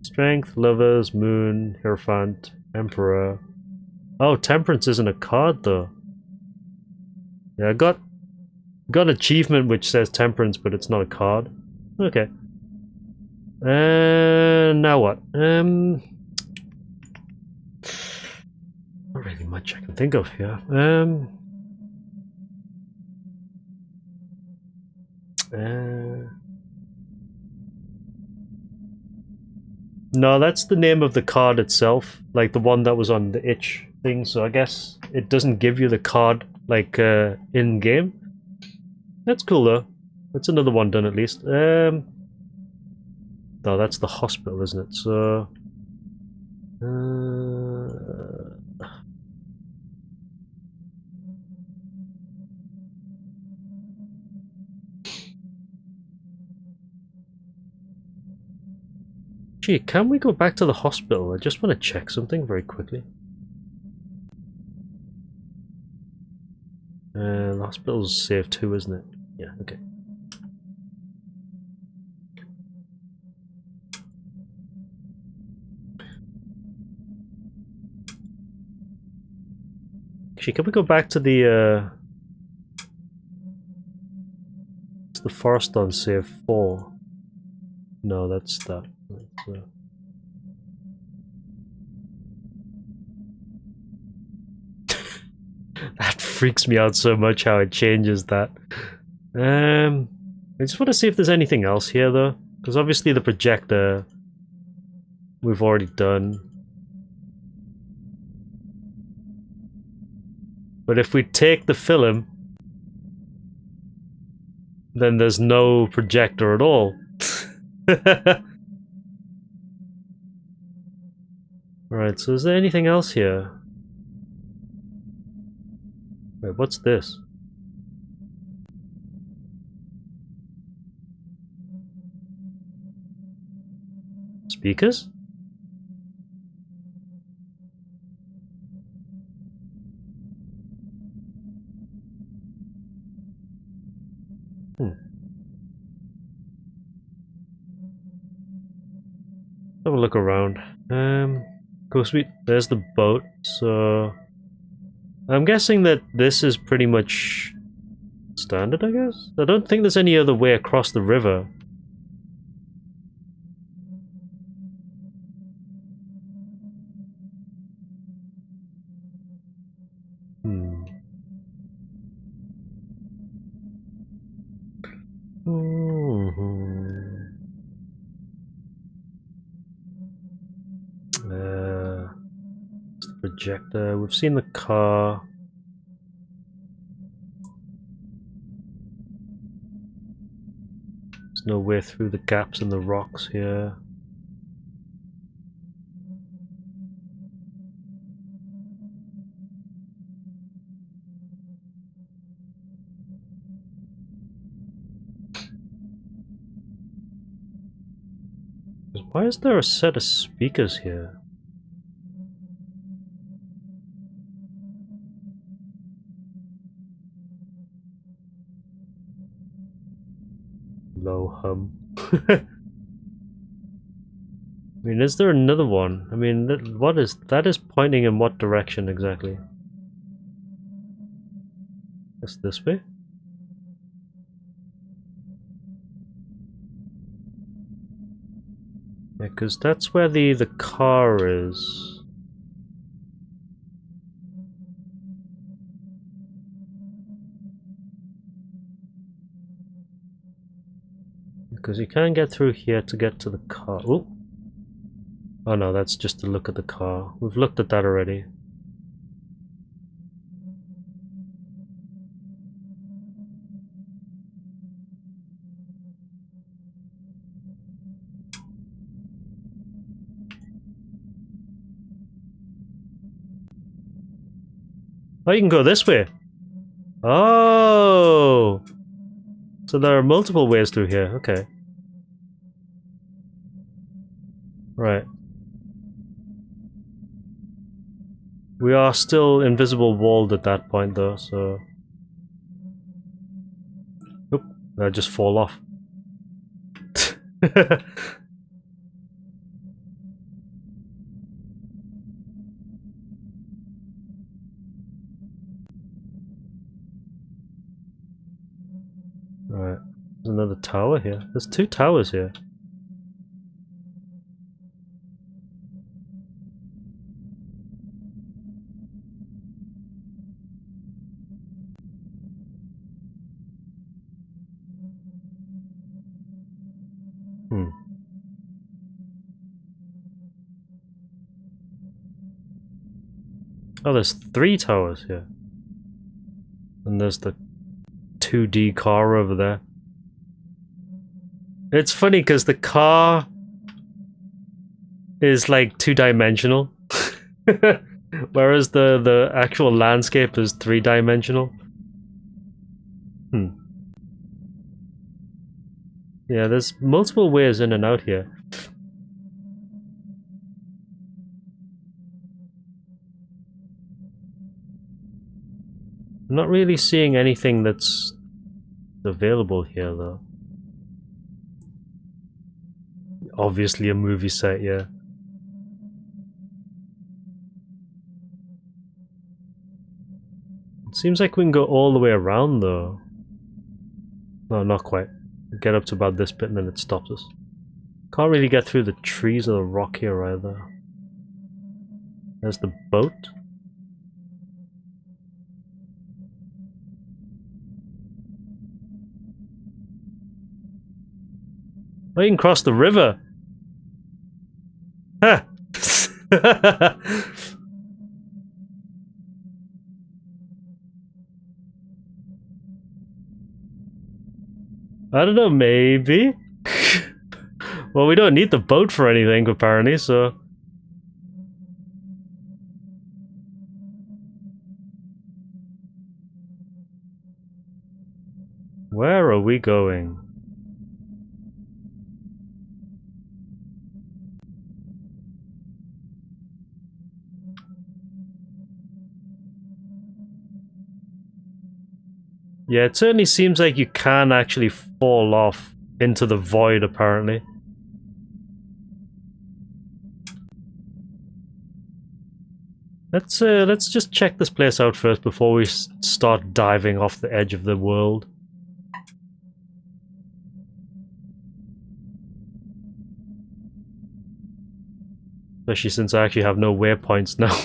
Strength, Lovers, Moon, Hierophant, Emperor. Oh, Temperance isn't a card though. Yeah, I got an achievement which says Temperance, but it's not a card. Okay. Now what? Not really much I can think of here. No, that's the name of the card itself, like the one that was on the itch thing, so I guess it doesn't give you the card, like, in-game. That's cool, though. That's another one done, at least. No, that's the hospital, isn't it? So... Gee, can we go back to the hospital? I just want to check something very quickly. The hospital's safe too, isn't it? Yeah, okay. Actually, can we go back to the it's the forest on save 4? No, that's that. That freaks me out so much how it changes that. I just want to see if there's anything else here though, because obviously the projector we've already done. But if we take the film, then there's no projector at all. Right, so is there anything else here? Wait, what's this? Speakers? Have a look around. Go sweet. There's the boat, so... I'm guessing that this is pretty much... standard, I guess? I don't think there's any other way across the river. Projector. We've seen the car. There's no way through the gaps in the rocks here. Why is there a set of speakers here? Low hum. I mean, is there another one? I mean, what is that? Is pointing in what direction exactly? It's this way? Yeah, because that's where the car is. Because you can't get through here to get to the car. Ooh. Oh no, that's just to look at the car. We've looked at that already. Oh, you can go this way. Oh! So there are multiple ways through here. Okay. Right. We are still invisible walled at that point though, so... Oop, I just fall off. Right. There's another tower here. There's two towers here. Oh, there's three towers here. And there's the 2D car over there. It's funny because the car is like two-dimensional. Whereas the actual landscape is three-dimensional. Yeah, there's multiple ways in and out here. I'm not really seeing anything that's available here, though. Obviously a movie set, yeah. It seems like we can go all the way around, though. No, not quite. Get up to about this bit and then it stops us. Can't really get through the trees or the rock here either. There's the boat. Oh, you can cross the river! Huh! I don't know, maybe? Well, we don't need the boat for anything, apparently, so... Where are we going? Yeah, it certainly seems like you can actually fall off into the void, apparently. Let's just check this place out first before we start diving off the edge of the world. Especially since I actually have no waypoints now.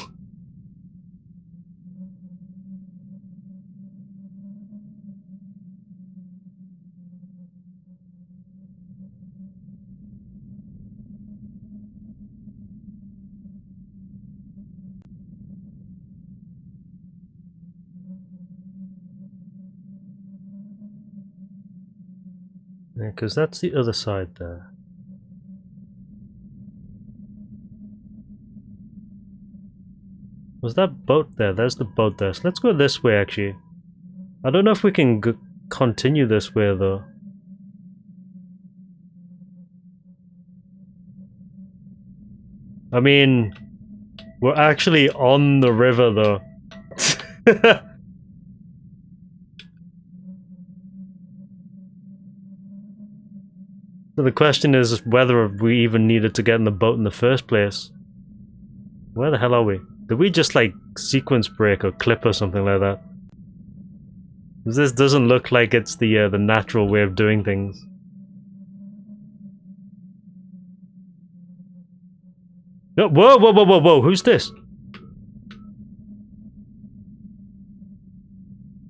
Yeah, because that's the other side there. Was that boat there? There's the boat there. So let's go this way, actually. I don't know if we can continue this way, though. I mean, we're actually on the river, though. So the question is whether we even needed to get in the boat in the first place. Where the hell are we? Did we just, like, sequence break or clip or something like that? This doesn't look like it's the natural way of doing things. No, whoa, whoa, whoa, whoa, whoa, who's this?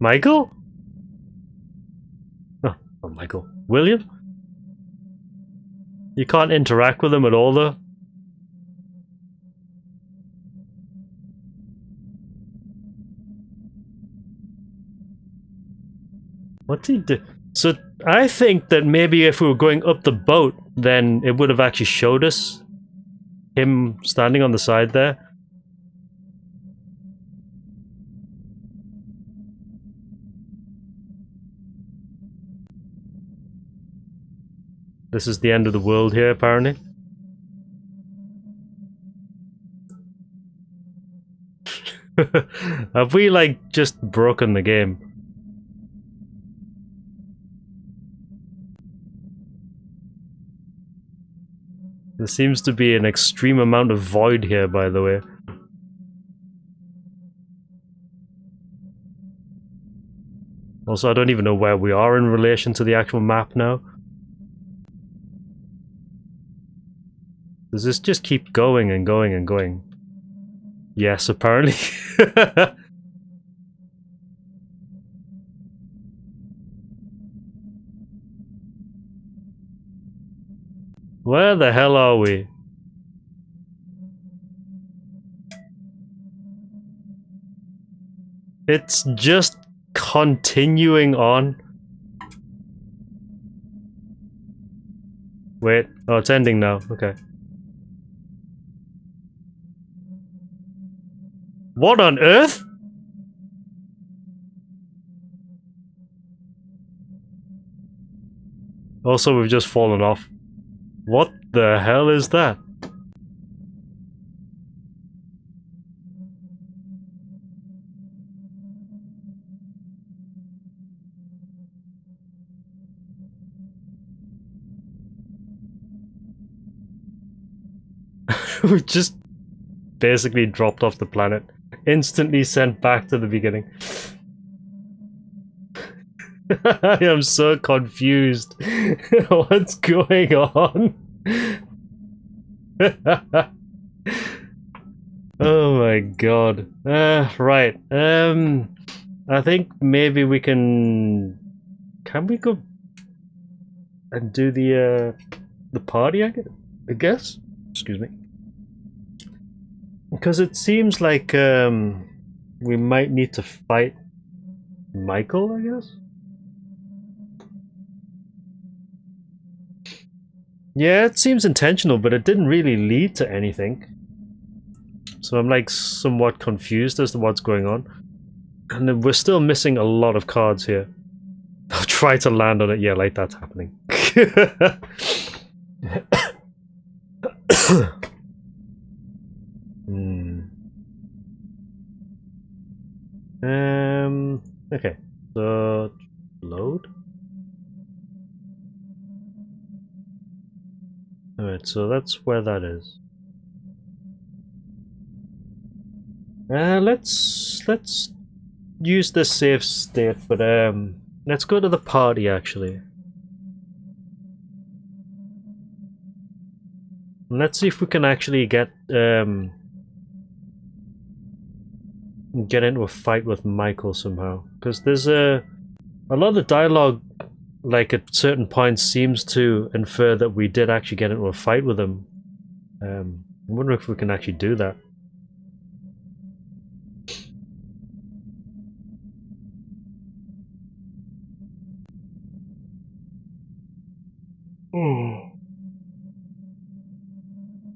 Michael? Oh, not Michael. William? You can't interact with him at all, though? What's he do? So, I think that maybe if we were going up the boat, then it would have actually showed us him standing on the side there. This is the end of the world here, apparently. Have we, like, just broken the game? There seems to be an extreme amount of void here, by the way. Also, I don't even know where we are in relation to the actual map now. Does this just keep going and going and going? Yes, apparently. Where the hell are we? It's just continuing on. Wait, oh, it's ending now. Okay. What on earth? Also, we've just fallen off. What the hell is that? We just basically dropped off the planet. Instantly sent back to the beginning. I am so confused. What's going on? Oh my god. Right. I think maybe we can... Can we go and do the party, I guess? Excuse me. Because it seems like we might need to fight Michael, I guess? Yeah, it seems intentional, but it didn't really lead to anything. So I'm like somewhat confused as to what's going on. And then we're still missing a lot of cards here. I'll try to land on it. Yeah, like that's happening. Hmm. Okay. So load. Alright, so that's where that is. Let's use this save state, but let's go to the party actually. Let's see if we can actually get into a fight with Michael somehow, because there's a lot of the dialogue, like at certain points, seems to infer that we did actually get into a fight with him. I wonder if we can actually do that.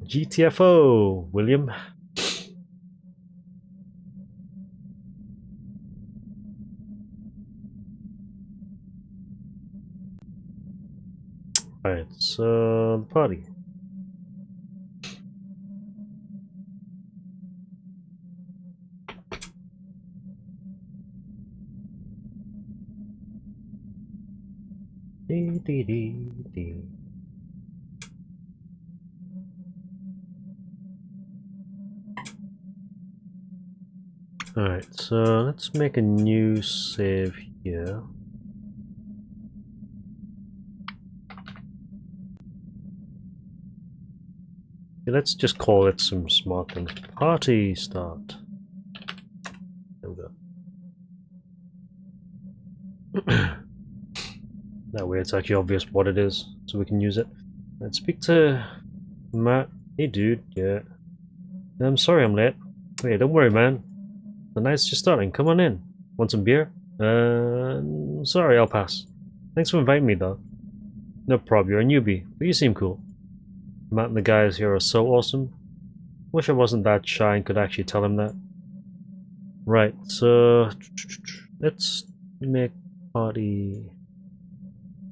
GTFO, William. Alright, so the party. Dee, dee, dee, dee. Alright, so let's make a new save here. Okay, let's just call it some smart things. Party start. There we go. That way it's actually obvious what it is, so we can use it. Let's speak to Matt. Hey dude, yeah. I'm sorry I'm late. Hey, don't worry man. The night's just starting. Come on in. Want some beer? Sorry, I'll pass. Thanks for inviting me, though. No problem, you're a newbie, but you seem cool. Matt and the guys here are so awesome. Wish I wasn't that shy and could actually tell him that. Right, so let's make party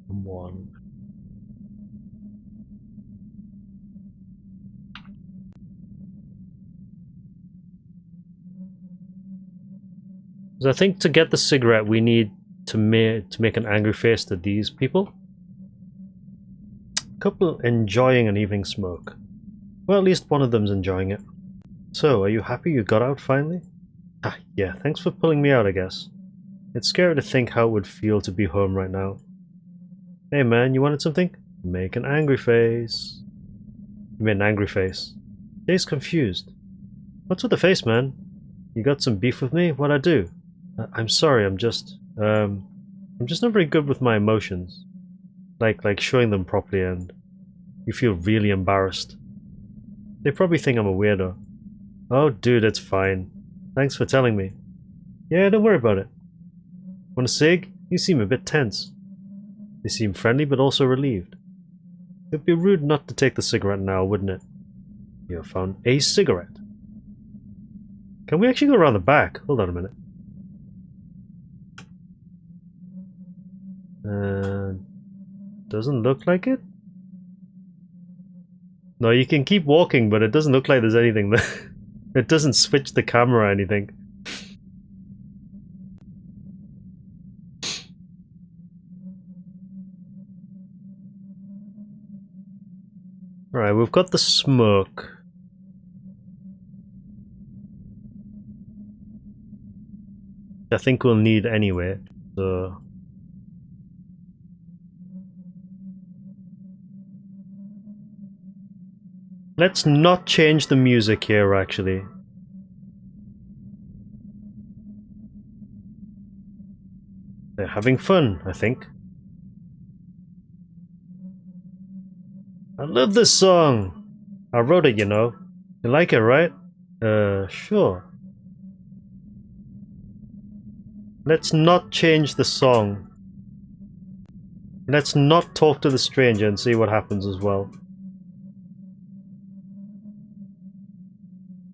1. So I think to get the cigarette, we need to make an angry face to these people. Couple enjoying an evening smoke. Well, at least one of them's enjoying it. So, are you happy you got out finally? Ah, yeah, thanks for pulling me out, I guess. It's scary to think how it would feel to be home right now. Hey man, you wanted something? Make an angry face. You made an angry face. Jay's confused. What's with the face, man? You got some beef with me? What'd I do? I'm sorry, I'm just not very good with my emotions. Like showing them properly, and you feel really embarrassed. They probably think I'm a weirdo. Oh dude, it's fine. Thanks for telling me. Yeah, don't worry about it. Want a cig? You seem a bit tense. They seem friendly but also relieved. It'd be rude not to take the cigarette now, wouldn't it? You have found a cigarette. Can we actually go around the back? Hold on a minute. Doesn't look like it? No, you can keep walking, but it doesn't look like there's anything there. It doesn't switch the camera or anything. Alright, we've got the smoke. I think we'll need anyway, so... Let's not change the music here, actually. They're having fun, I think. I love this song! I wrote it, you know. You like it, right? Sure. Let's not change the song. Let's not talk to the stranger and see what happens as well.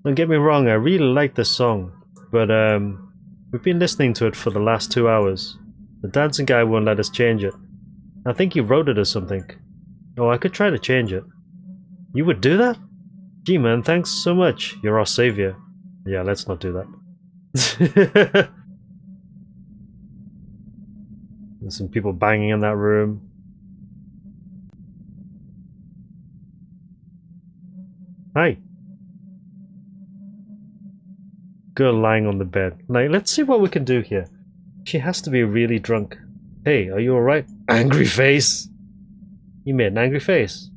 Don't get me wrong, I really like this song, but we've been listening to it for the last 2 hours. The dancing guy won't let us change it. I think he wrote it or something. Oh, I could try to change it. You would do that? Gee man, thanks so much. You're our savior. Yeah, let's not do that. There's some people banging in that room. Hi. Girl lying on the bed. Like, let's see what we can do here. She has to be really drunk. Hey, are you alright? Angry face! You made an angry face.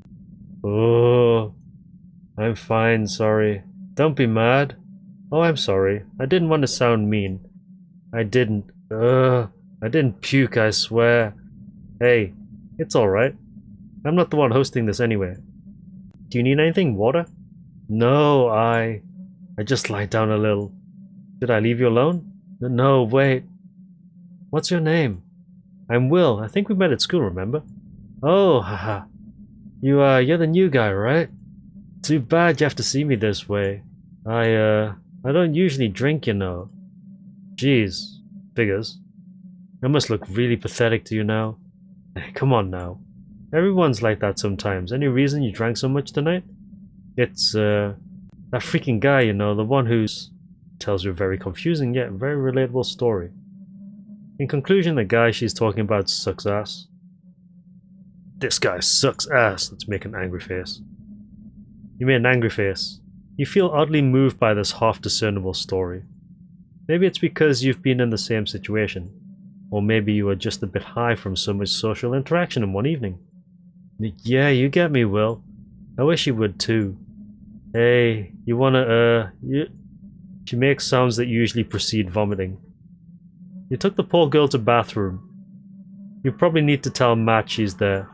Oh, I'm fine, sorry. Don't be mad. Oh, I'm sorry. I didn't want to sound mean. I didn't. I didn't puke, I swear. Hey, it's alright. I'm not the one hosting this anyway. Do you need anything? Water? No, I just lie down a little. Did I leave you alone? No, wait. What's your name? I'm Will. I think we met at school, remember? Oh, haha. You're the new guy, right? Too bad you have to see me this way. I don't usually drink, you know. Jeez. Figures. I must look really pathetic to you now. Hey, come on now. Everyone's like that sometimes. Any reason you drank so much tonight? It's, that freaking guy, you know, the one who's... tells you a very confusing yet very relatable story. In conclusion, the guy she's talking about sucks ass. This guy sucks ass. Let's make an angry face. You made an angry face. You feel oddly moved by this half-discernible story. Maybe it's because you've been in the same situation. Or maybe you were just a bit high from so much social interaction in one evening. Yeah, you get me, Will. I wish you would too. Hey, you wanna, She makes sounds that usually precede vomiting. You took the poor girl to bathroom. You probably need to tell Matt she's there.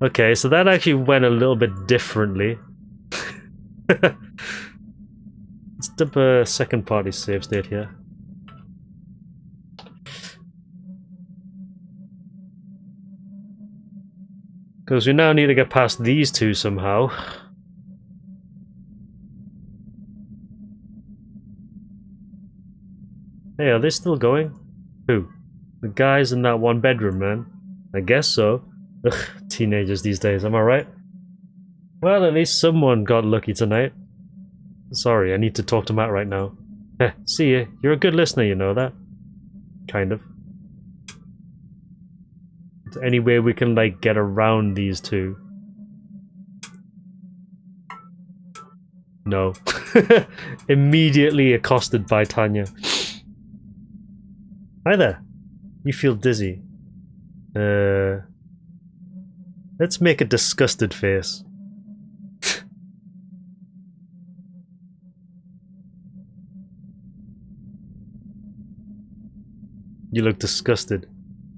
Okay, so that actually went a little bit differently. Let's dump a second party save state here. Because we now need to get past these two somehow. Hey, are they still going? Who? The guys in that one bedroom, man. I guess so. Ugh, teenagers these days, am I right? Well, at least someone got lucky tonight. Sorry, I need to talk to Matt right now. Heh, see ya. You're a good listener, you know that? Kind of. Is there any way we can, like, get around these two? No. Immediately accosted by Tanya. Hi there. You feel dizzy. Let's make a disgusted face. You look disgusted.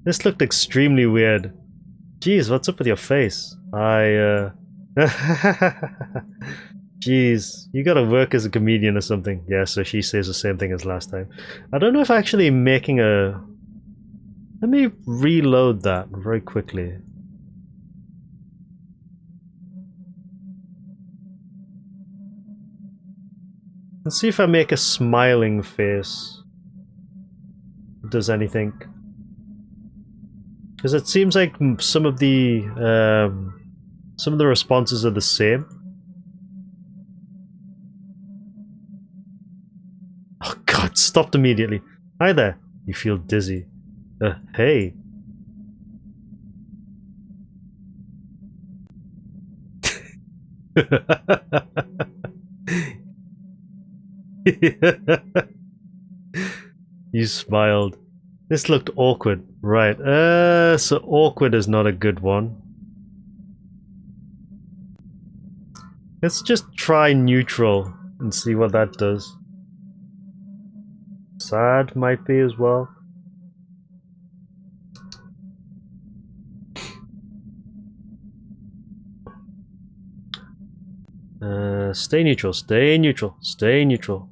This looked extremely weird. Jeez, what's up with your face? Jeez, you gotta work as a comedian or something. Yeah, so she says the same thing as last time. I don't know if actually making a... Let me reload that very quickly. Let's see if I make a smiling face. Does anything? Because it seems like some of the responses are the same. Oh god, stopped immediately. Hi there. You feel dizzy. Hey. You smiled. This looked awkward. Right. So awkward is not a good one. Let's just try neutral and see what that does. Sad might be as well. Stay neutral, stay neutral, stay neutral.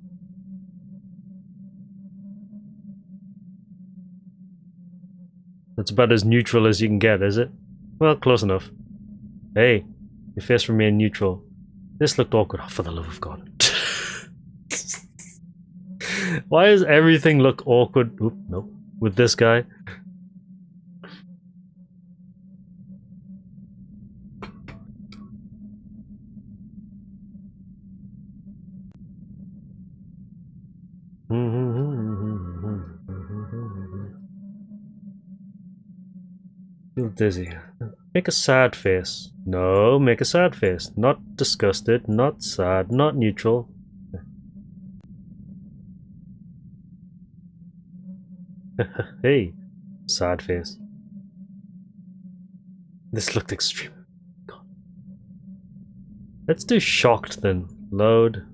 That's about as neutral as you can get, is it? Well, close enough. Hey, your face remained neutral. This looked awkward. Oh, for the love of God. Why does everything look awkward? Oop, nope. With this guy? Feel dizzy. Make a sad face. No, make a sad face. Not disgusted, not sad, not neutral. Hey, sad face. This looked extreme. God. Let's do shocked then. Load.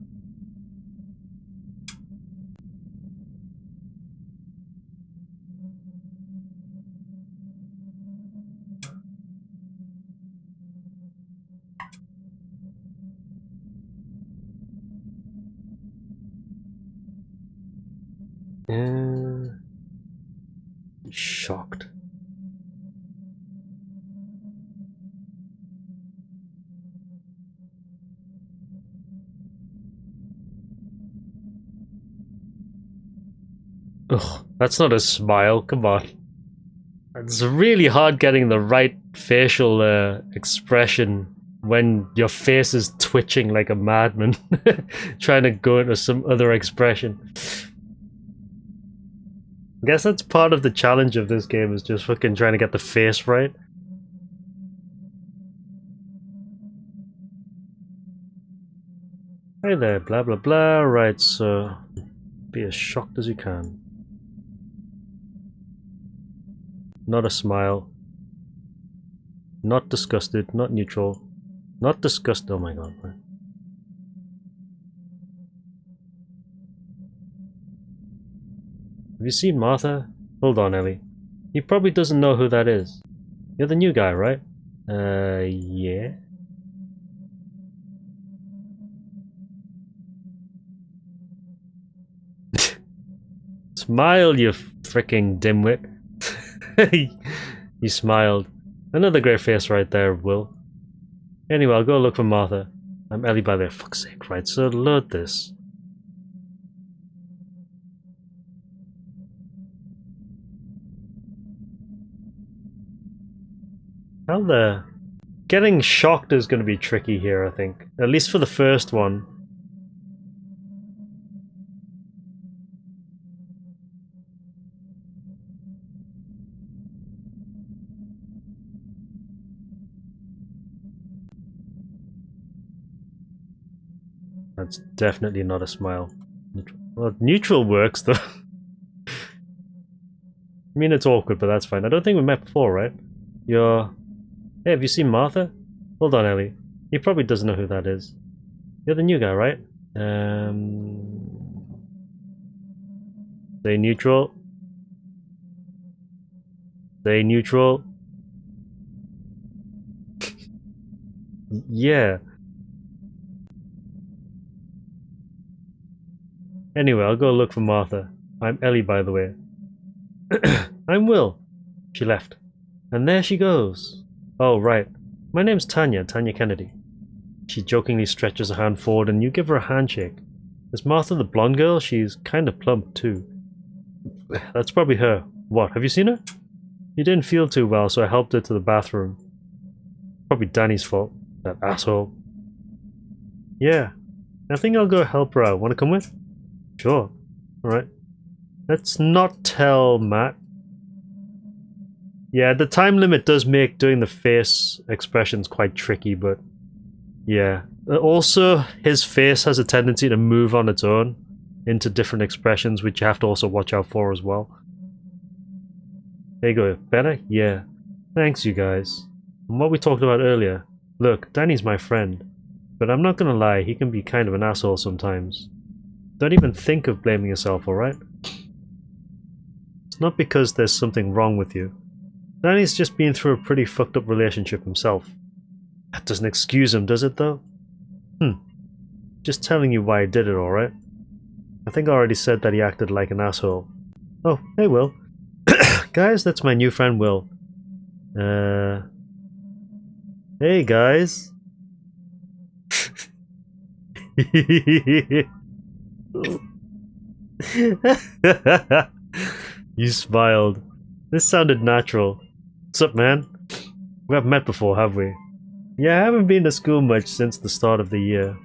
Shocked. Ugh, that's not a smile, come on. It's really hard getting the right facial expression when your face is twitching like a madman, trying to go into some other expression. I guess that's part of the challenge of this game, is just fucking trying to get the face right. Hey there, blah blah blah. Right, so be as shocked as you can. Not a smile. Not disgusted, not neutral. Not disgusted. Oh my god. Have you seen Martha? Hold on, Ellie. He probably doesn't know who that is. You're the new guy, right? Yeah. Smile, you freaking dimwit. He smiled. Another great face right there, Will. Anyway, I'll go look for Martha. I'm Ellie by the fuck's sake, right? So load this. How the... Getting shocked is going to be tricky here, I think. At least for the first one. That's definitely not a smile. Well, neutral works, though. I mean, it's awkward, but that's fine. I don't think we met before, right? You're... Hey, have you seen Martha? Hold on, Ellie. He probably doesn't know who that is. You're the new guy, right? Stay neutral. Stay neutral. Yeah. Anyway, I'll go look for Martha. I'm Ellie, by the way. I'm Will. She left. And there she goes. Oh, right. My name's Tanya Kennedy. She jokingly stretches a hand forward and you give her a handshake. Is Martha the blonde girl? She's kind of plump, too. That's probably her. What, have you seen her? You didn't feel too well, so I helped her to the bathroom. Probably Danny's fault. That asshole. Yeah. I think I'll go help her out. Want to come with? Sure. Alright. Let's not tell Matt. Yeah, the time limit does make doing the face expressions quite tricky, but yeah. Also, his face has a tendency to move on its own into different expressions, which you have to also watch out for as well. There you go. Better? Yeah. Thanks, you guys. And what we talked about earlier. Look, Danny's my friend, but I'm not gonna lie, he can be kind of an asshole sometimes. Don't even think of blaming yourself, alright? It's not because there's something wrong with you. Danny's just been through a pretty fucked up relationship himself. That doesn't excuse him, does it though? Just telling you why he did it, alright? I think I already said that he acted like an asshole. Oh, hey Will. Guys, that's my new friend Will. Hey guys. You smiled. This sounded natural. What's up, man? We haven't met before, have we? Yeah, I haven't been to school much since the start of the year.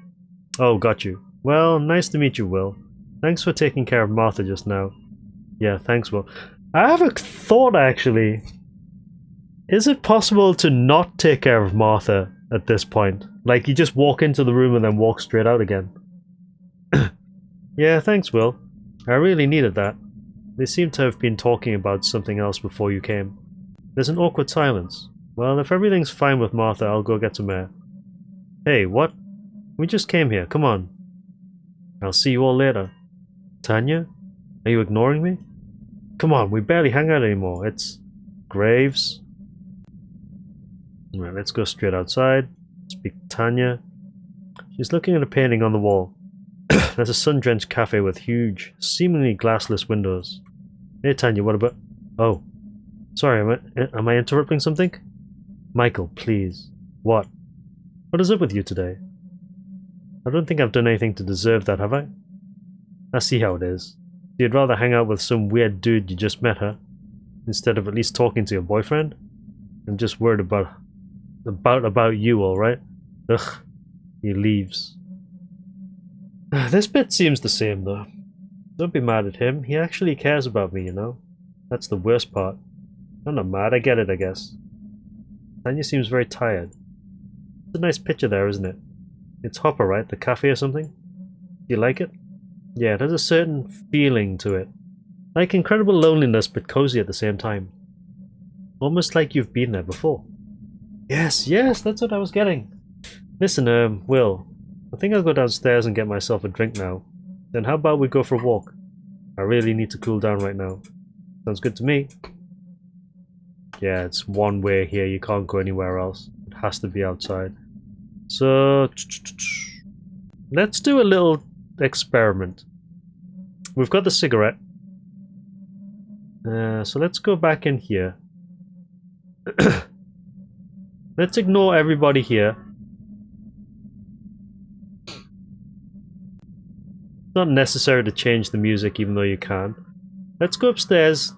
Oh, got you. Well, nice to meet you, Will. Thanks for taking care of Martha just now. Yeah, thanks, Will. I have a thought, actually. Is it possible to not take care of Martha at this point? Like, you just walk into the room and then walk straight out again? Yeah, thanks, Will. I really needed that. They seem to have been talking about something else before you came. There's an awkward silence. Well, if everything's fine with Martha, I'll go get some air. Hey, what? We just came here, come on. I'll see you all later. Tanya? Are you ignoring me? Come on, we barely hang out anymore. It's... Graves? Alright, let's go straight outside. Speak to Tanya. She's looking at a painting on the wall. There's a sun-drenched cafe with huge, seemingly glassless windows. Hey Tanya, what about... Oh. Sorry, am I interrupting something? Michael, please. What? What is up with you today? I don't think I've done anything to deserve that, have I? I see how it is. You'd rather hang out with some weird dude you just met, huh? Instead of at least talking to your boyfriend? I'm just worried about you, alright? Ugh. He leaves. This bit seems the same, though. Don't be mad at him. He actually cares about me, you know? That's the worst part. I'm not mad. I get it, I guess. Tanya seems very tired. It's a nice picture there, isn't it? It's Hopper, right? The cafe or something? Do you like it? Yeah, it has a certain feeling to it. Like incredible loneliness, but cozy at the same time. Almost like you've been there before. Yes, that's what I was getting. Listen, Will, I think I'll go downstairs and get myself a drink now. Then how about we go for a walk? I really need to cool down right now. Sounds good to me. Yeah, it's one way here. You can't go anywhere else. It has to be outside. So, let's do a little experiment. We've got the cigarette. So let's go back in here. Let's ignore everybody here. It's not necessary to change the music even though you can. Let's go upstairs,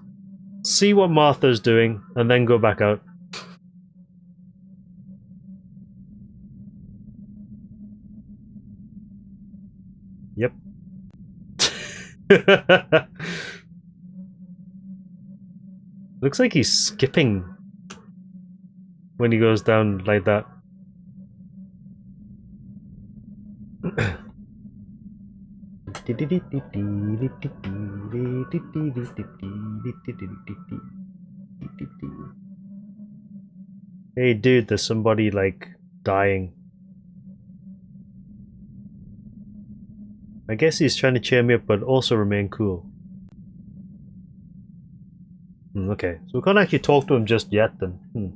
see what Martha's doing, and then go back out. Yep. Looks like he's skipping when he goes down like that. Hey dude, there's somebody like dying. I guess he's trying to cheer me up but also remain cool. Okay, so we can't actually talk to him just yet then. Hmm?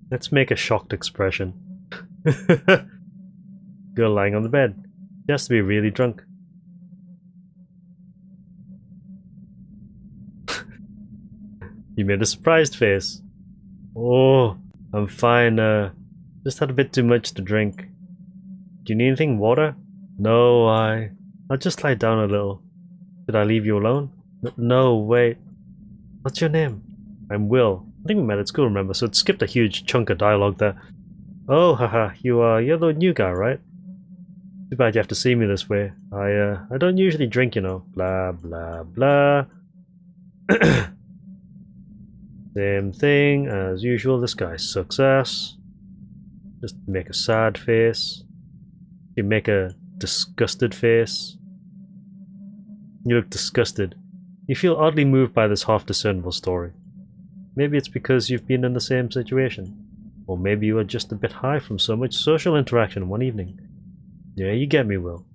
Let's make a shocked expression. Girl lying on the bed. She has to be really drunk. You made a surprised face. Oh, I'm fine. Just had a bit too much to drink. Do you need anything? Water? No, I'll just lie down a little. Did I leave you alone? No, wait. What's your name? I'm Will. I think we met at school, remember? So it skipped a huge chunk of dialogue there. Oh, haha, you're the new guy, right? Too bad you have to see me this way. I don't usually drink, you know. Blah, blah, blah. Same thing as usual. This guy sucks ass. Just make a sad face. You make a disgusted face. You look disgusted. You feel oddly moved by this half-discernible story. Maybe it's because you've been in the same situation. Or maybe you are just a bit high from so much social interaction one evening. Yeah, you get me, Will.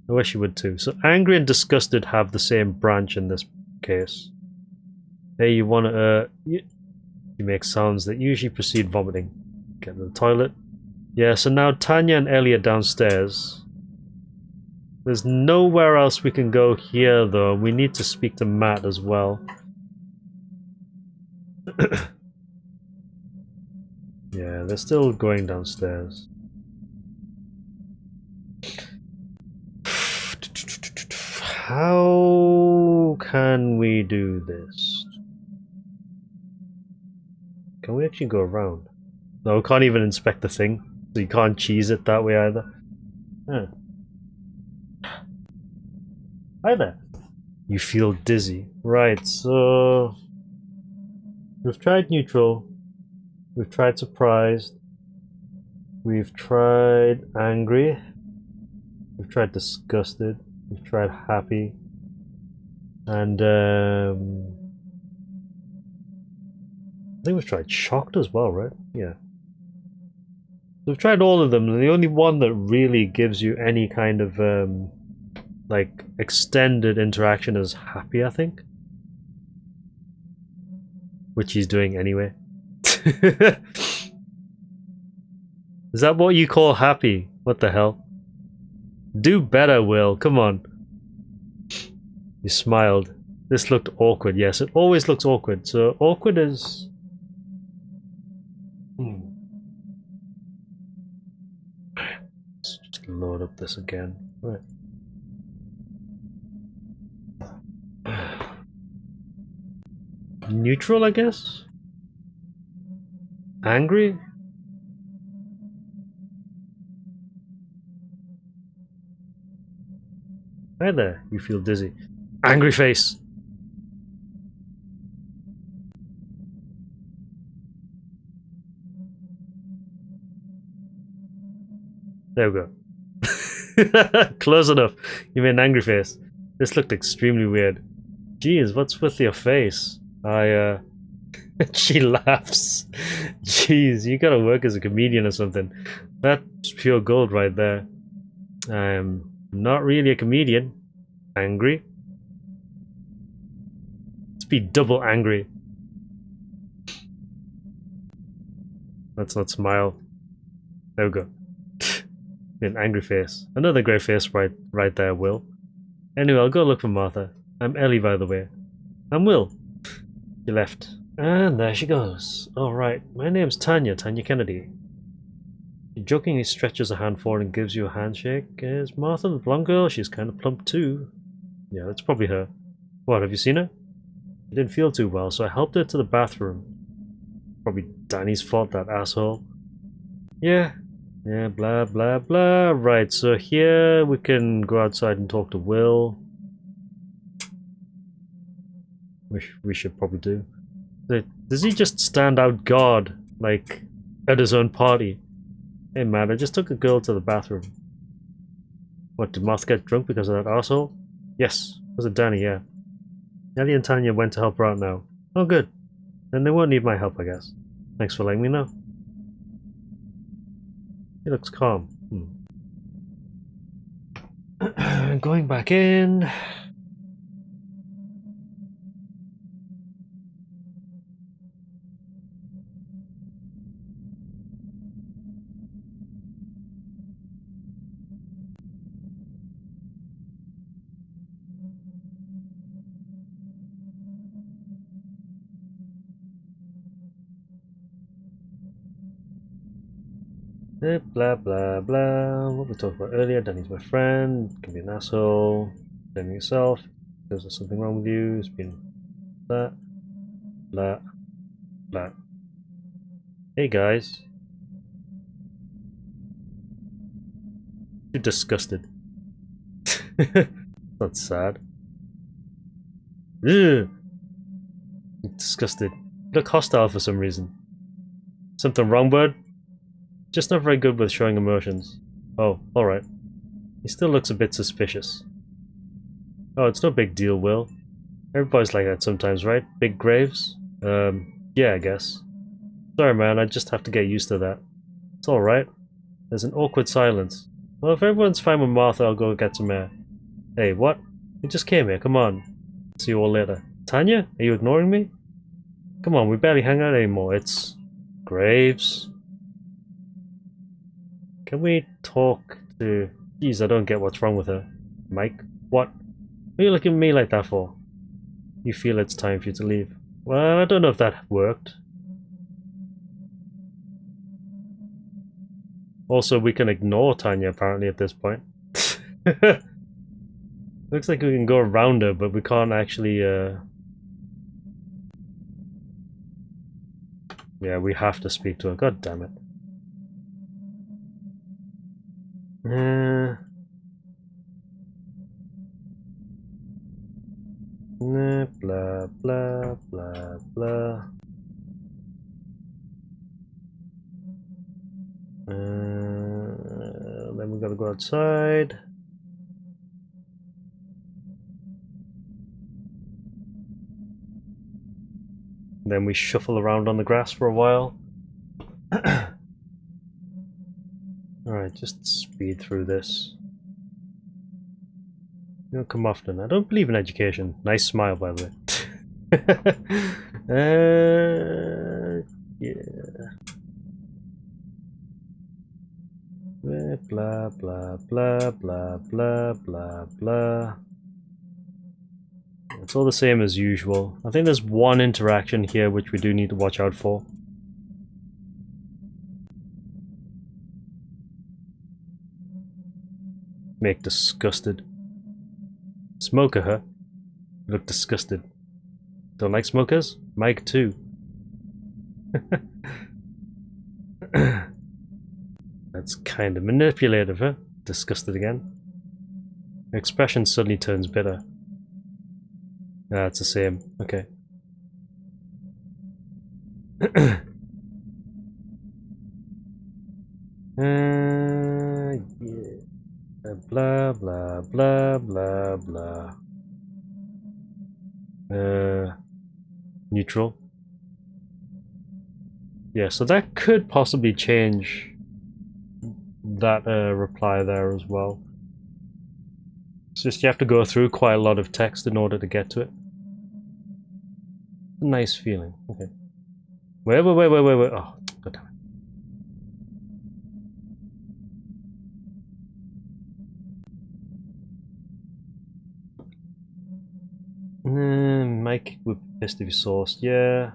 I wish you would too. So angry and disgusted have the same branch in this case. Hey, you wanna, you make sounds that usually precede vomiting. Get to the toilet. Yeah, so now Tanya and Ellie are downstairs. There's nowhere else we can go here, though. We need to speak to Matt as well. Yeah, they're still going downstairs. How can we do this? Can we actually go around? No, we can't even inspect the thing, so you can't cheese it that way either. Huh. Hi there. You feel dizzy. Right, so... We've tried neutral. We've tried surprised. We've tried angry. We've tried disgusted. We've tried happy. And, I think we've tried shocked as well, right? Yeah. We've tried all of them, and the only one that really gives you any kind of, like, extended interaction is happy, I think. Which he's doing anyway. Is that what you call happy? What the hell? Do better, Will. Come on. You smiled. This looked awkward. Yes, it always looks awkward. So awkward is... Let's just load up this again. Right. Neutral, I guess? Angry? Hi there, you feel dizzy. Angry face! There we go. Close enough. You made an angry face. This looked extremely weird. Jeez, what's with your face? She laughs. Jeez, you gotta work as a comedian or something. That's pure gold right there. I'm not really a comedian. Angry? Let's be double angry. Let's not smile. There we go. An angry face. Another great face right there, Will. Anyway, I'll go look for Martha. I'm Ellie, by the way. I'm Will. She left. And there she goes. Alright, my name's Tanya Kennedy. She jokingly stretches a hand forward and gives you a handshake. Is Martha the blonde girl? She's kind of plump too. Yeah, that's probably her. What, have you seen her? She didn't feel too well, so I helped her to the bathroom. Probably Danny's fault, that asshole. Yeah, blah blah blah. Right, so here we can go outside and talk to Will. Which we should probably do. Does he just stand out guard, like, at his own party? Hey man, I just took a girl to the bathroom. What, did Martha get drunk because of that asshole? Yes, was it Danny, yeah. Ellie and Tanya went to help her out now. Oh good. Then they won't need my help, I guess. Thanks for letting me know. He looks calm. Going back in. Blah blah blah. What we talked about earlier. Danny's my friend. Can be an asshole. Blame yourself. Because there's something wrong with you. It's been blah blah blah. Hey guys. You're disgusted. That's sad. Ugh. You're disgusted. You look hostile for some reason. Something wrong, bud? Just not very good with showing emotions. Oh, alright. He still looks a bit suspicious. Oh, it's no big deal, Will. Everybody's like that sometimes, right? Big graves? Yeah, I guess. Sorry, man, I just have to get used to that. It's alright. There's an awkward silence. Well, if everyone's fine with Martha, I'll go get some air. Hey, what? We just came here, come on. See you all later. Tanya? Are you ignoring me? Come on, we barely hang out anymore. It's... Graves. Can we talk to... Jeez, I don't get what's wrong with her. Mike? What? What are you looking at me like that for? You feel it's time for you to leave. Well, I don't know if that worked. Also, we can ignore Tanya apparently at this point. Looks like we can go around her, but we can't actually, Yeah, we have to speak to her. God damn it. Blah, blah, blah, blah. Then we gotta go outside. Then we shuffle around on the grass for a while. Alright, just speed through this. You don't come often. I don't believe in education. Nice smile, by the way. Yeah. Blah, blah, blah, blah, blah, blah, blah. It's all the same as usual. I think there's one interaction here which we do need to watch out for. Make disgusted. Smoker, huh? Look disgusted. Don't like smokers? Mike too. That's kind of manipulative, huh? Disgusted again. Her expression suddenly turns bitter. Ah, it's the same. Okay. Yeah. Blah, blah, blah, blah, blah. Neutral. Yeah, so that could possibly change that reply there as well. It's just you have to go through quite a lot of text in order to get to it. Nice feeling. Okay. Wait. Oh, god damn it. Mike would be pissed if he sourced. Yeah.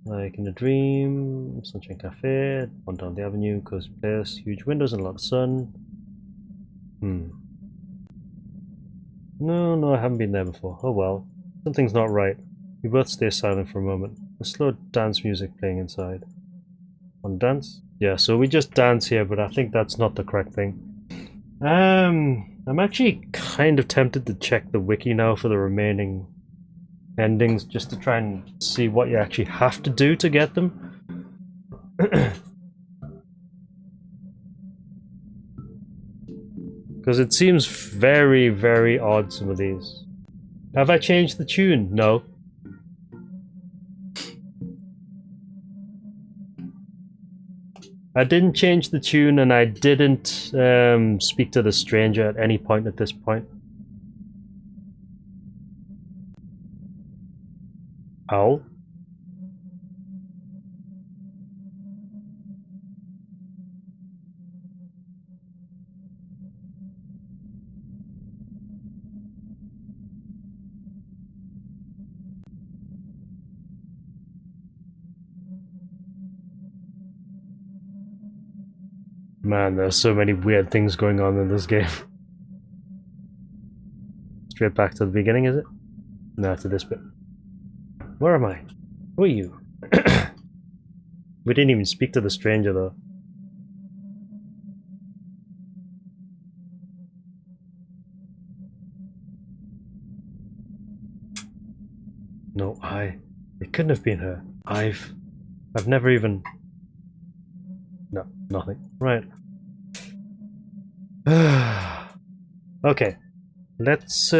Like in a dream. Sunshine Cafe. One down the avenue. Cozy place. Huge windows and a lot of sun. No, I haven't been there before. Oh well. Something's not right. We both stay silent for a moment. A slow dance music playing inside. On dance? Yeah, so we just dance here, but I think that's not the correct thing. I'm actually kind of tempted to check the wiki now for the remaining endings, just to try and see what you actually have to do to get them. Because it seems very, very odd, some of these. Have I changed the tune? No. I didn't change the tune, and I didn't speak to the stranger at any point at this point. Owl? Man, there's so many weird things going on in this game. Straight back to the beginning, is it? No, to this bit. Where am I? Who are you? We didn't even speak to the stranger, though. No, it couldn't have been her. I've never even... No, nothing. Right. Okay. Let's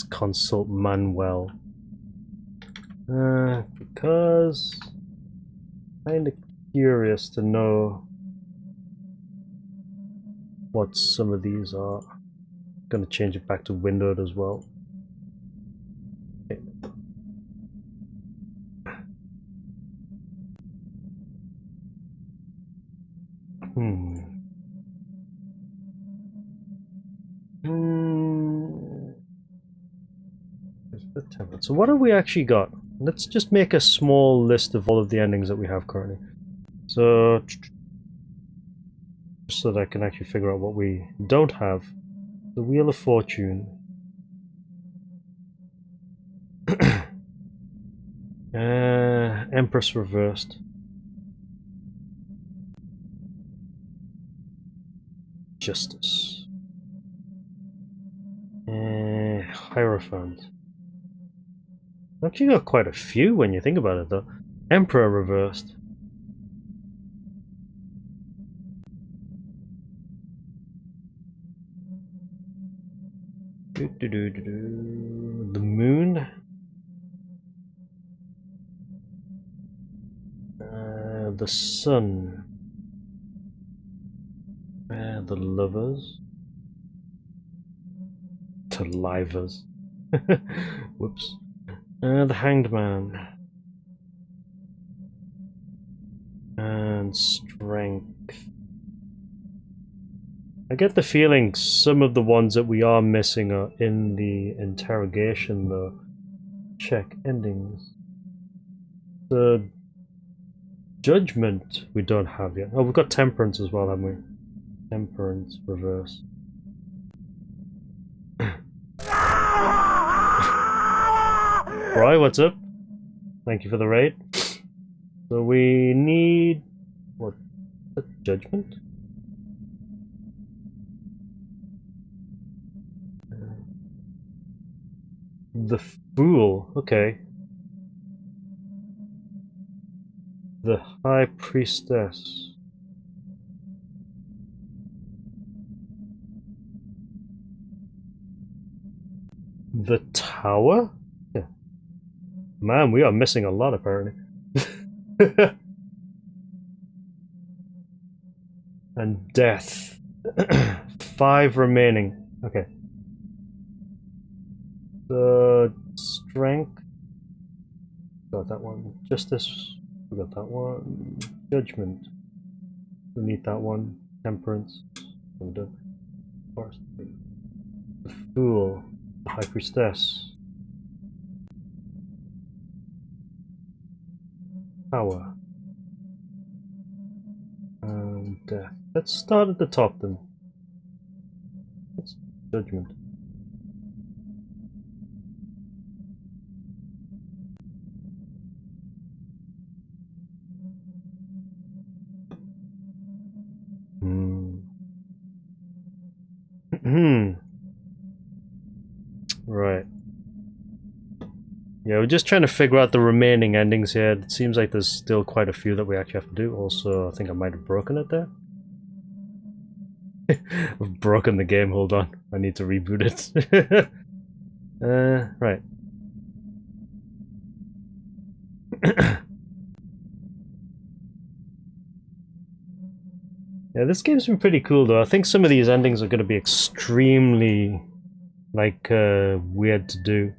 consult Manuel. Because kind of curious to know what some of these are. Going to change it back to windowed as well. Okay. So what have we actually got? Let's just make a small list of all of the endings that we have currently. So, just so that I can actually figure out what we don't have. The Wheel of Fortune. Empress Reversed. Justice. Hierophant. Actually got quite a few when you think about it though. Emperor Reversed. The Moon. The Sun. The Lovers. The Livers. Whoops. The Hanged Man. And Strength. I get the feeling some of the ones that we are missing are in the interrogation though. Check endings. The Judgment we don't have yet. Oh, we've got Temperance as well, haven't we? Temperance Reverse. Right, what's up? Thank you for the raid. So we need... what? Judgment? The Fool, okay. The High Priestess. The Tower? Yeah. Man, we are missing a lot apparently. And Death. 5 remaining. Okay. The Strength. Got that one. Justice. We got that one. Judgment. We need that one. Temperance. We're done. Forest. The Fool. The High Priestess. Power. And Death. Let's start at the top then. That's Judgment. Right. Yeah, we're just trying to figure out the remaining endings here. It seems like there's still quite a few that we actually have to do. Also, I think I might have broken it there. I've broken the game, hold on. I need to reboot it. Right. Yeah, this game's been pretty cool though. I think some of these endings are going to be extremely, like, weird to do.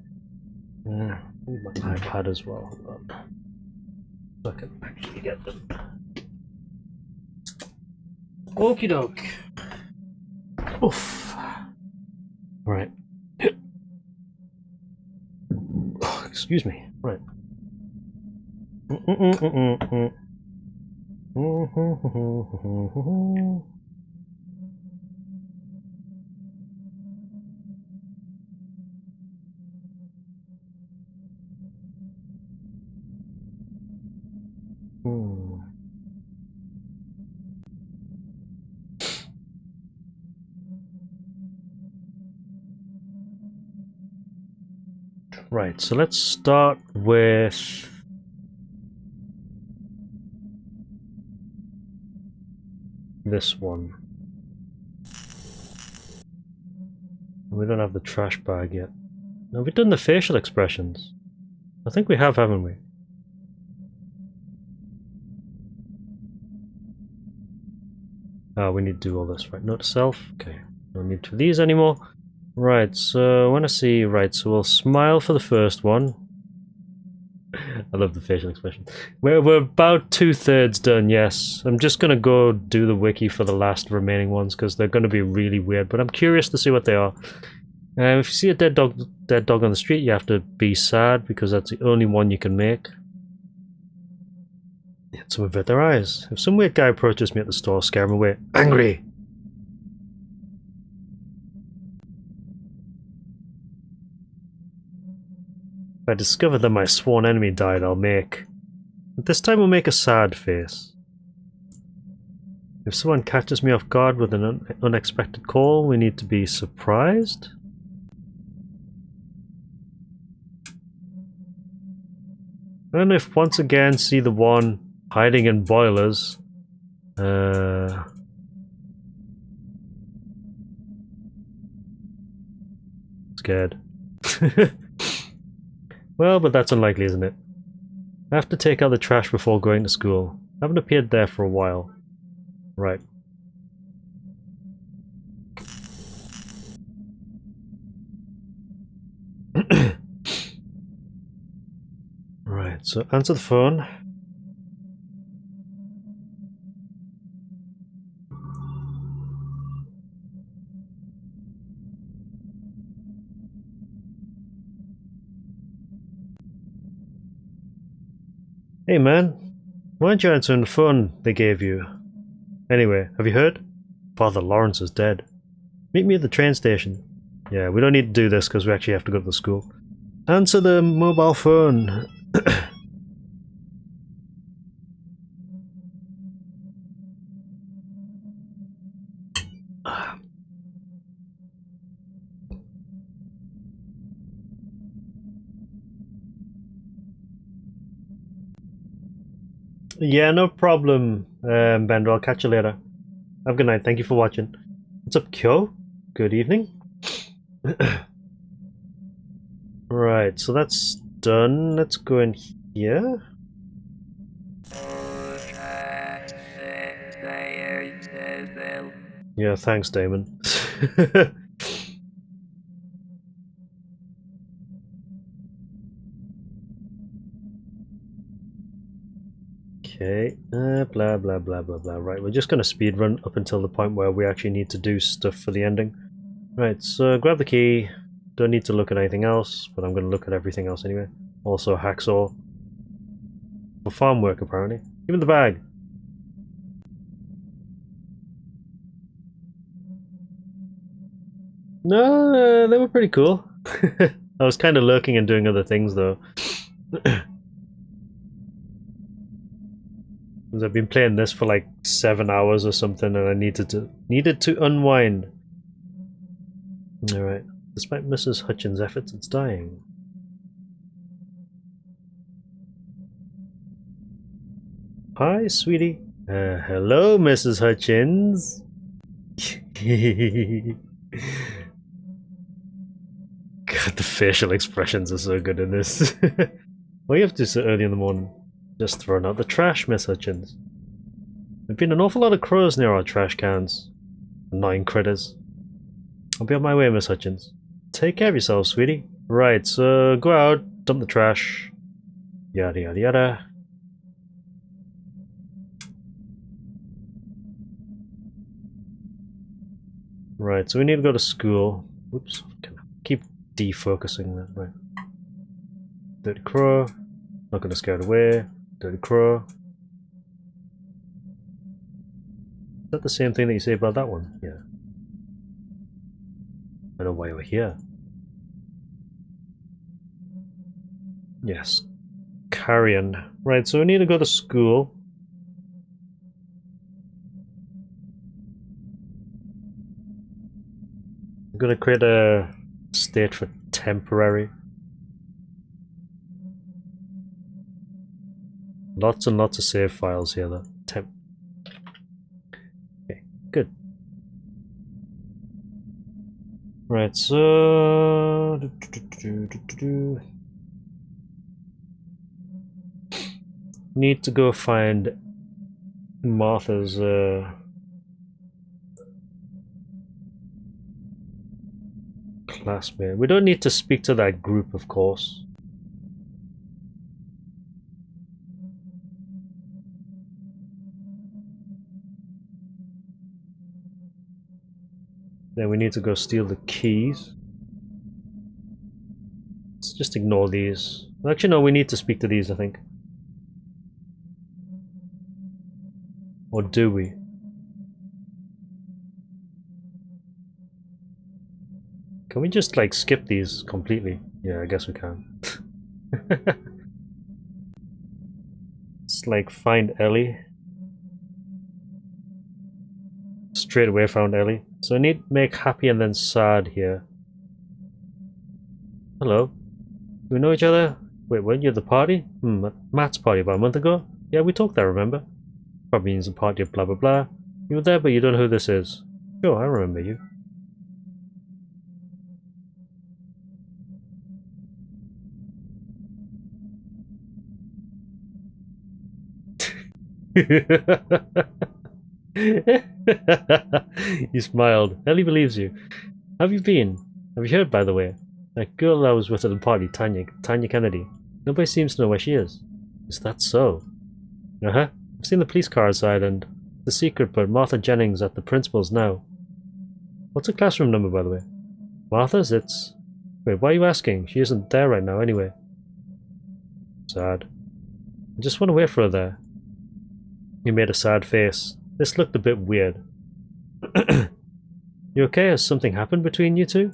I need my iPad as well. Hold on. So I can actually get them. Okie doke. Oof. Right. Oh, excuse me. Right. Right, so let's start with this one. We don't have the trash bag yet. Have we done the facial expressions? I think we have, haven't we? We need to do all this, right? Note to self. Okay. Don't need to do these anymore. Right, so I want to see. Right, so we'll smile for the first one. I love the facial expression. We're about 2/3 done, yes. I'm just going to go do the wiki for the last remaining ones because they're going to be really weird, but I'm curious to see what they are. If you see a dead dog on the street, you have to be sad because that's the only one you can make. Some avert their eyes. If some weird guy approaches me at the store, scare him away. Angry! If I discover that my sworn enemy died, I'll make... This time we'll make a sad face. If someone catches me off guard with an unexpected call, we need to be surprised? And if once again see the one hiding in boilers, scared. Well, but that's unlikely, isn't it? I have to take out the trash before going to school. I haven't appeared there for a while. Right. Right, so answer the phone. Hey man, why aren't you answering the phone they gave you? Anyway, have you heard? Father Lawrence is dead. Meet me at the train station. Yeah, we don't need to do this because we actually have to go to the school. Answer the mobile phone. Yeah, no problem, Bender. I'll catch you later. Have a good night. Thank you for watching. What's up, Kyo? Good evening. Right, so that's done. Let's go in here. Yeah, thanks, Damon. Okay, blah blah blah blah blah. Right, we're just gonna speedrun up until the point where we actually need to do stuff for the ending. Right, so grab the key. Don't need to look at anything else, but I'm gonna look at everything else anyway. Also, hacksaw. For farm work, apparently. Give me the bag. No, they were pretty cool. I was kind of lurking and doing other things though. Because I've been playing this for like 7 hours or something, and I needed to unwind. All right. Despite Mrs. Hutchins' efforts, it's dying. Hi, sweetie. Hello, Mrs. Hutchins. God, the facial expressions are so good in this. What do you have to do so early in the morning? Just throwing out the trash, Miss Hutchins. There've been an awful lot of crows near our trash cans. Annoying critters. I'll be on my way, Miss Hutchins. Take care of yourself, sweetie. Right, so go out, dump the trash. Yada yada yada. Right, so we need to go to school. Whoops, keep defocusing that. Right. Dirty crow. Not gonna scare it away. Dirty crow. Is that the same thing that you say about that one? Yeah. I know why we're here. Yes. Carrion. Right, so we need to go to school. I'm gonna create a state for temporary. Lots and lots of save files here though. Okay, good. Right, so Need to go find Martha's classmate. We don't need to speak to that group, of course. Then we need to go steal the keys. Let's just ignore these. Actually, no, we need to speak to these, I think. Or do we? Can we just, like, skip these completely? Yeah, I guess we can. Let's, like, find Ellie. Straight away found Ellie. So I need to make happy and then sad here. Hello. Do we know each other? Wait, weren't you at the party? Matt's party about a month ago? Yeah, we talked there, remember? Probably means a party of blah blah blah. You were there, but you don't know who this is. Sure, I remember you. You smiled. Ellie believes you. How have you been? Have you heard, by the way? That girl I was with at the party, Tanya Kennedy. Nobody seems to know where she is. Is that so? Uh-huh. I've seen the police car outside and the secret, but Martha Jennings at the principal's now. What's her classroom number, by the way? Martha's? It's... Wait, why are you asking? She isn't there right now, anyway. Sad. I just want to wait for her there. He made a sad face. This looked a bit weird. You okay? Has something happened between you two?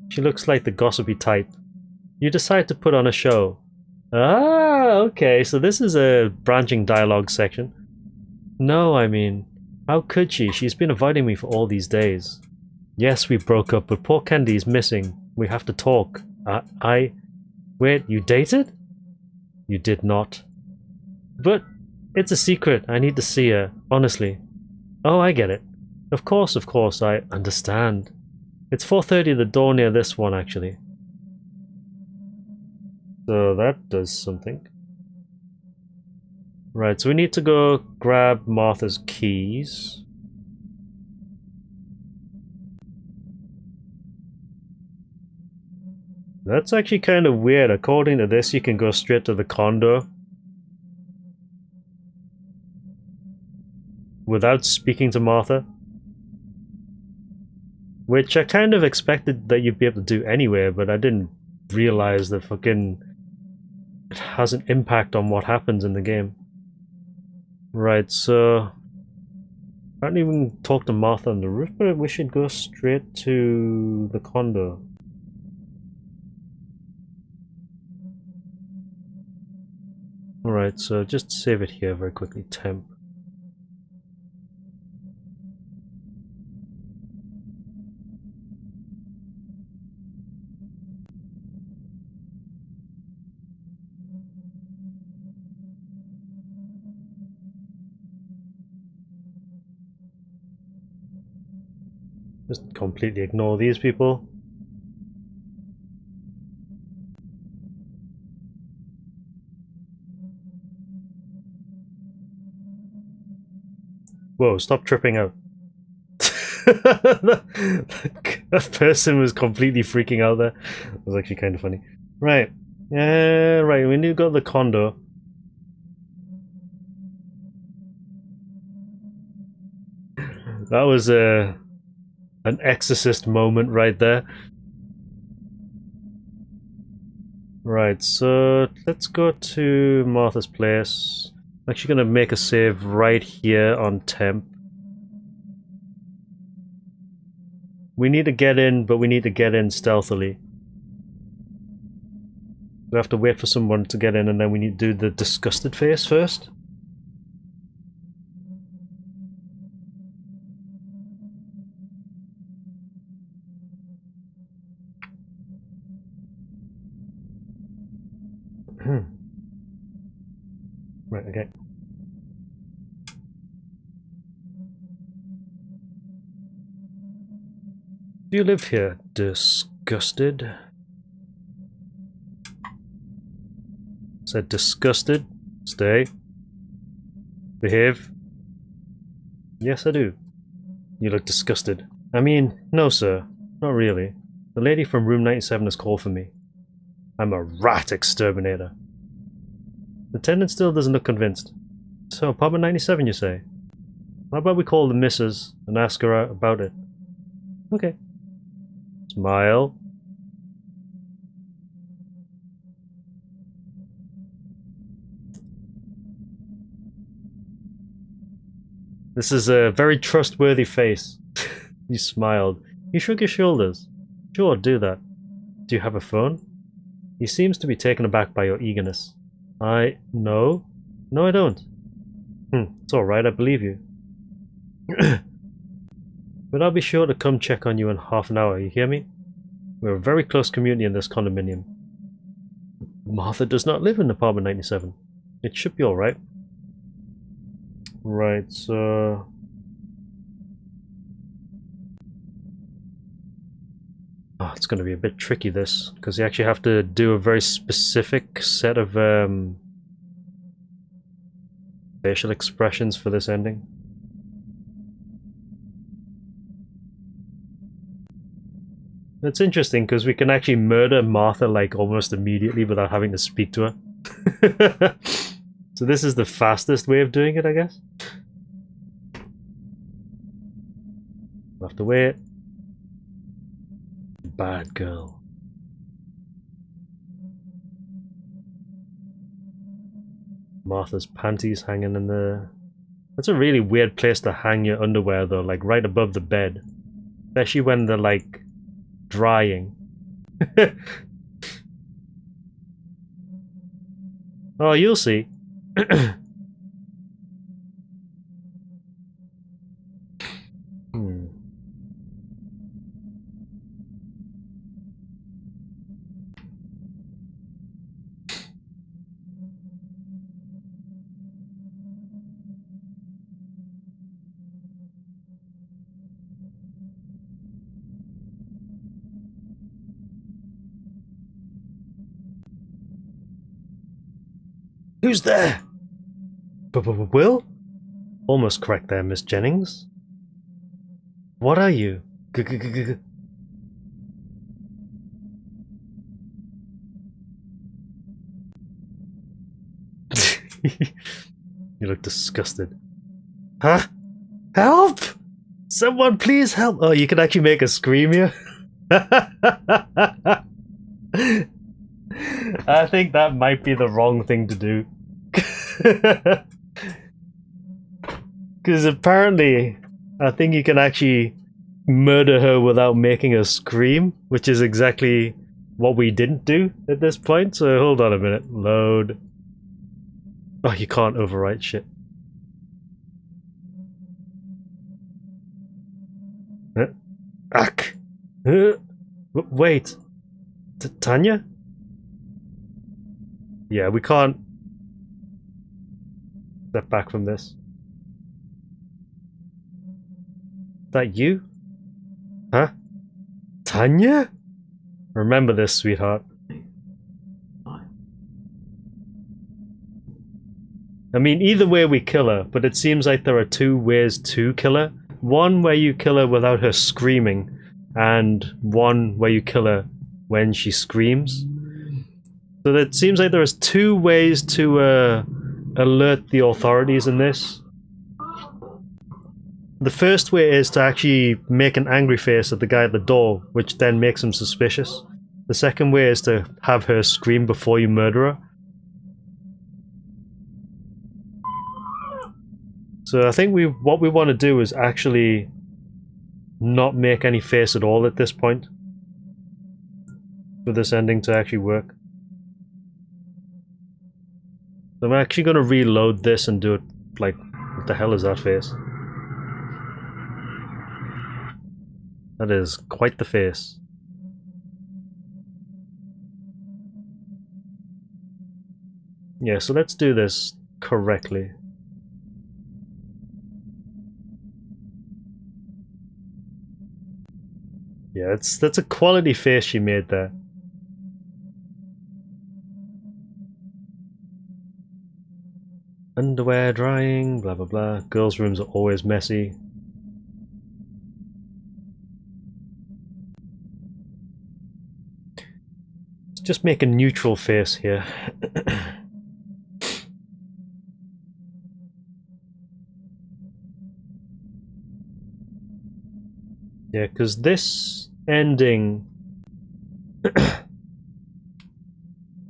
She looks like the gossipy type. You decide to put on a show. Ah, okay, so this is a branching dialogue section. No, I mean, how could she? She's been avoiding me for all these days. Yes, we broke up, but poor Candy's missing. We have to talk. Wait, you dated? You did not. But it's a secret. I need to see her, honestly. Oh, I get it. Of course, I understand. It's 4:30 at the door near this one, actually. So that does something. Right, so we need to go grab Martha's keys. That's actually kind of weird. According to this, you can go straight to the condo without speaking to Martha. Which I kind of expected that you'd be able to do anyway, but I didn't realize that fucking it has an impact on what happens in the game. Right, so I don't even talk to Martha on the roof, but we should go straight to the condo. Alright, so just save it here very quickly. Temp. Just completely ignore these people. Whoa, stop tripping out. That person was completely freaking out there. That was actually kind of funny. Right. Right, we need to go to the condo. That was an exorcist moment right there. Right, so let's go to Martha's place. I'm actually going to make a save right here on temp. We need to get in, but we need to get in stealthily. We have to wait for someone to get in, and then we need to do the disgusted face first. Right, okay. Do you live here, disgusted? Said disgusted. Stay. Behave? Yes, I do. You look disgusted. I mean, no, sir. Not really. The lady from room 97 has called for me. I'm a rat exterminator. The attendant still doesn't look convinced. So, apartment 97, you say? How about we call the missus and ask her out about it? Okay. Smile. This is a very trustworthy face. You smiled. You shook your shoulders. Sure, do that. Do you have a phone? He seems to be taken aback by your eagerness. No. No, I don't. It's alright, I believe you. But I'll be sure to come check on you in half an hour, you hear me? We're a very close community in this condominium. Martha does not live in apartment 97. It should be alright. Right, so... Oh, it's going to be a bit tricky, this, because you actually have to do a very specific set of facial expressions for this ending. It's interesting because we can actually murder Martha like almost immediately without having to speak to her. So this is the fastest way of doing it, I guess. We'll have to wait. Bad girl. Martha's panties hanging in the... That's a really weird place to hang your underwear though, like right above the bed. Especially when they're like drying. Oh, you'll see. Who's there? Will? Almost correct there, Miss Jennings. What are you? You look disgusted. Huh? Help! Someone please help! Oh, you can actually make a scream here? I think that might be the wrong thing to do. Because apparently, I think you can actually murder her without making her scream, which is exactly what we didn't do at this point. So hold on a minute. Load. Oh, you can't overwrite shit. Ack. Wait. Tanya? Yeah, we can't step back from this. That you? Huh? Tanya? Remember this, sweetheart. I mean, either way we kill her, but it seems like there are two ways to kill her. One where you kill her without her screaming, and one where you kill her when she screams. So it seems like there's two ways to alert the authorities in this. The first way is to actually make an angry face at the guy at the door, which then makes him suspicious. The second way is to have her scream before you murder her. So I think what we want to do is actually not make any face at all at this point for this ending to actually work. So I'm actually going to reload this and do it like, what the hell is that face? That is quite the face. Yeah, so let's do this correctly. Yeah, that's a quality face she made there. Underwear drying, blah blah blah. Girls' rooms are always messy. Let's just make a neutral face here. Yeah, because this ending...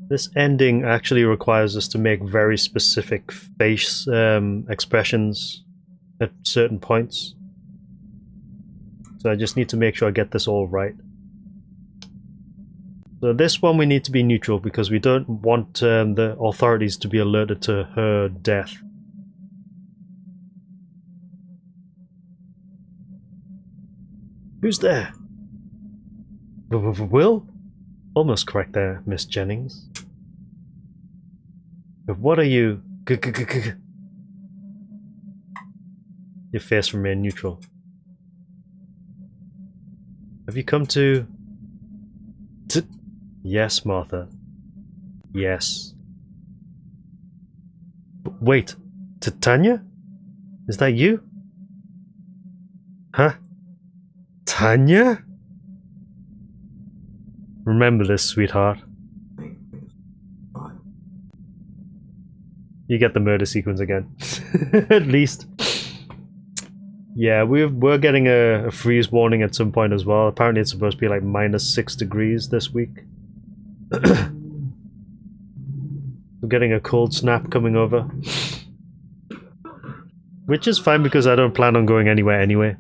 this ending actually requires us to make very specific face expressions at certain points. So I just need to make sure I get this all right. So this one we need to be neutral because we don't want the authorities to be alerted to her death. Who's there? Will? Almost correct there, Miss Jennings. But what are you? Your face remained neutral. Have you come to... Yes, Martha. Yes. Wait, Tanya? Is that you? Huh? Tanya? Remember this, sweetheart. You get the murder sequence again. At least. Yeah, we're getting a freeze warning at some point as well. Apparently it's supposed to be like -6 degrees this week. We're getting a cold snap coming over. Which is fine because I don't plan on going anywhere anyway.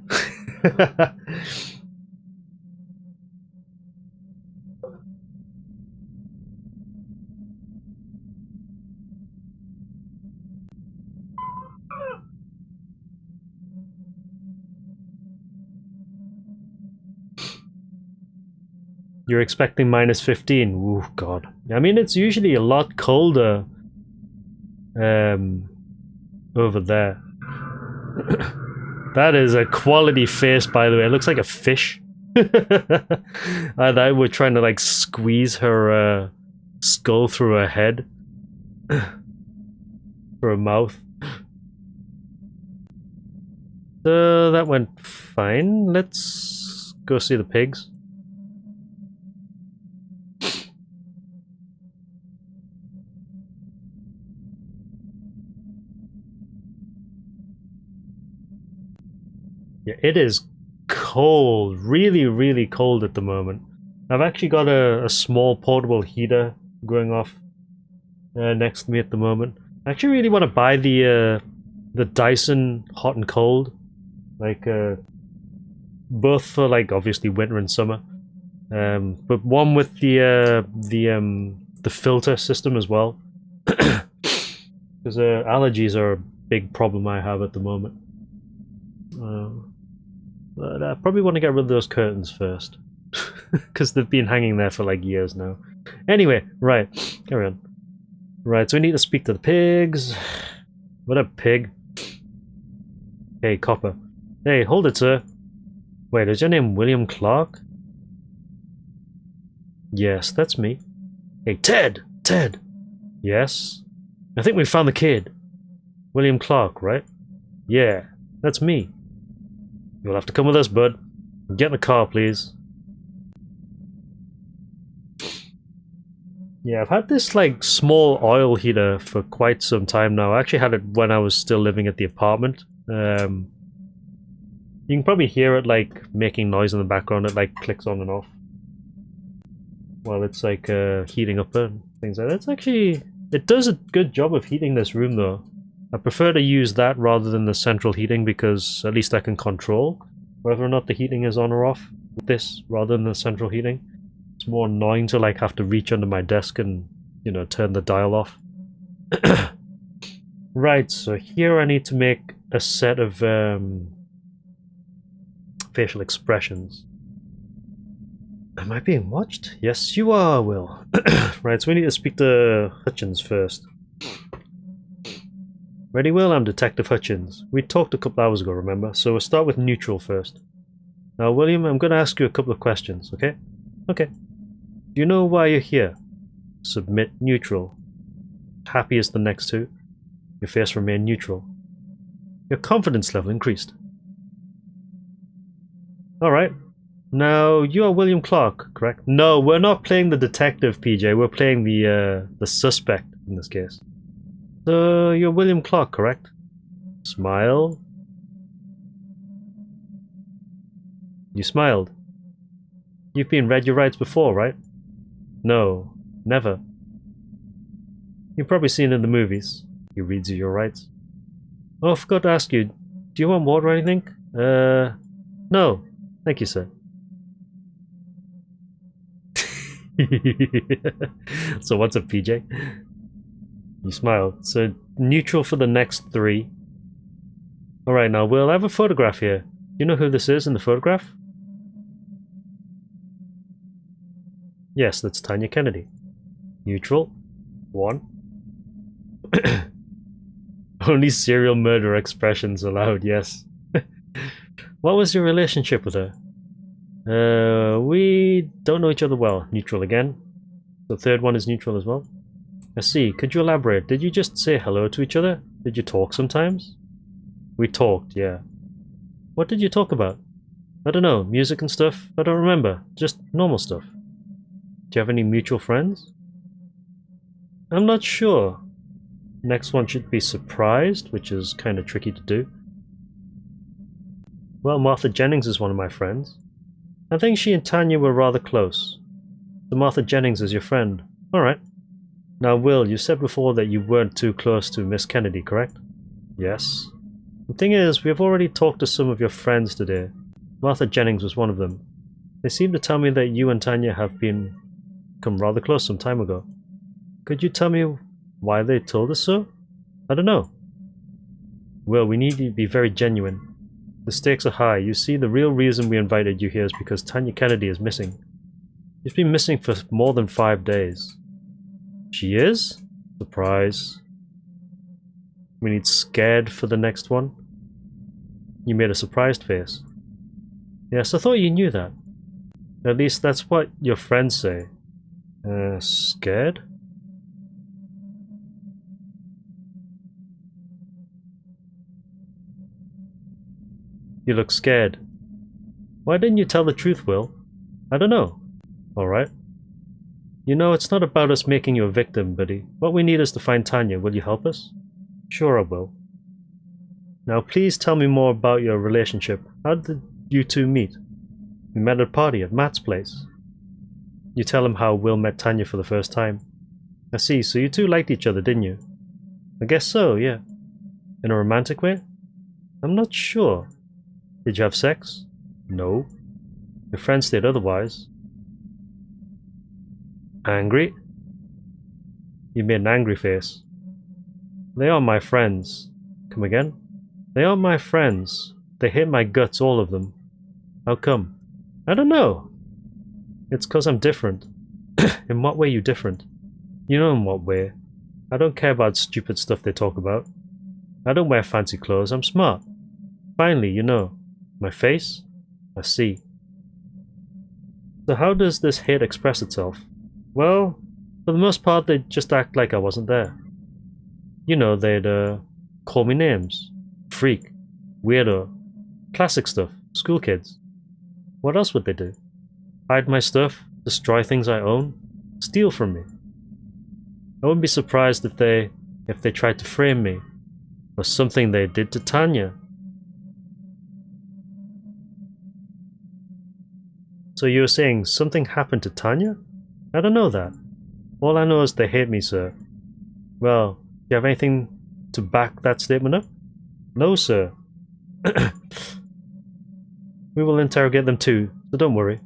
You're expecting -15. Ooh, God. I mean, it's usually a lot colder over there. That is a quality face, by the way. It looks like a fish. I thought we're trying to like squeeze her skull through her head. For her mouth. So that went fine. Let's go see the pigs. Yeah, it is cold, really, really cold at the moment. I've actually got a small portable heater going off next to me at the moment. I actually really want to buy the Dyson Hot and Cold, like both for like obviously winter and summer, but one with the filter system as well, because allergies are a big problem I have at the moment. But I probably want to get rid of those curtains first. Because they've been hanging there for like years now. Anyway, right. Carry on. Right, so we need to speak to the pigs. What up, pig? Hey, Copper. Hey, hold it, sir. Wait, is your name William Clark? Yes, that's me. Hey, Ted! Ted! Yes? I think we found the kid. William Clark, right? Yeah, that's me. You'll have to come with us, bud. Get in the car, please. Yeah, I've had this like small oil heater for quite some time now. I actually had it when I was still living at the apartment. You can probably hear it like making noise in the background. It like clicks on and off while it's like heating up and things like that. It's actually, it does a good job of heating this room though. I prefer to use that rather than the central heating because at least I can control whether or not the heating is on or off with this rather than the central heating. It's more annoying to like have to reach under my desk and, you know, turn the dial off. Right, so here I need to make a set of facial expressions. Am I being watched? Yes, you are, Will. Right, so we need to speak to Hutchins first. Ready, Will? I'm Detective Hutchins. We talked a couple hours ago, remember? So we'll start with neutral first. Now, William, I'm going to ask you a couple of questions, okay? Okay. Do you know why you're here? Submit neutral. Happy is the next two. Your face remained neutral. Your confidence level increased. Alright. Now, you are William Clark, correct? No, we're not playing the detective, PJ. We're playing the suspect in this case. So, you're William Clark, correct? Smile. You smiled. You've been read your rights before, right? No, never. You've probably seen it in the movies. He reads you your rights. Oh, I forgot to ask you, do you want water or anything? No. Thank you, sir. So what's up, PJ? You smiled. So neutral for the next 3. Alright, now we'll have a photograph here. Do you know who this is in the photograph? Yes, that's Tanya Kennedy. Neutral. 1. Only serial murder expressions allowed, yes. What was your relationship with her? We don't know each other well. Neutral again. The third one is neutral as well. I see. Could you elaborate? Did you just say hello to each other? Did you talk sometimes? We talked, yeah. What did you talk about? I don't know. Music and stuff? I don't remember. Just normal stuff. Do you have any mutual friends? I'm not sure. Next one should be surprised, which is kind of tricky to do. Well, Martha Jennings is one of my friends. I think she and Tanya were rather close. So Martha Jennings is your friend. Alright. Now, Will, you said before that you weren't too close to Miss Kennedy, correct? Yes. The thing is, we have already talked to some of your friends today. Martha Jennings was one of them. They seem to tell me that you and Tanya have become rather close some time ago. Could you tell me why they told us so? I don't know. Well, we need to be very genuine. The stakes are high. You see, the real reason we invited you here is because Tanya Kennedy is missing. She's been missing for more than 5 days. She is? Surprise. We need scared for the next one. You made a surprised face. Yes, I thought you knew that. At least that's what your friends say. Scared? You look scared. Why didn't you tell the truth, Will? I don't know. Alright. You know, it's not about us making you a victim, buddy. What we need is to find Tanya. Will you help us? Sure, I will. Now, please tell me more about your relationship. How did you two meet? We met at a party at Matt's place. You tell him how Will met Tanya for the first time. I see, so you two liked each other, didn't you? I guess so, yeah. In a romantic way? I'm not sure. Did you have sex? No. Your friends did otherwise. Angry? You made an angry face. They are my friends. Come again? They aren't my friends. They hate my guts, all of them. How come? I don't know. It's 'cause I'm different. In what way you different? You know in what way. I don't care about stupid stuff they talk about. I don't wear fancy clothes, I'm smart. Finally, you know. My face? I see. So how does this hate express itself? Well, for the most part, they'd just act like I wasn't there. You know, they'd call me names. Freak. Weirdo. Classic stuff. School kids. What else would they do? Hide my stuff? Destroy things I own? Steal from me? I wouldn't be surprised if they tried to frame me. Or something they did to Tanya. So you were saying something happened to Tanya? I don't know that. All I know is they hate me, sir. Well, do you have anything to back that statement up? No, sir. We will interrogate them too, so don't worry.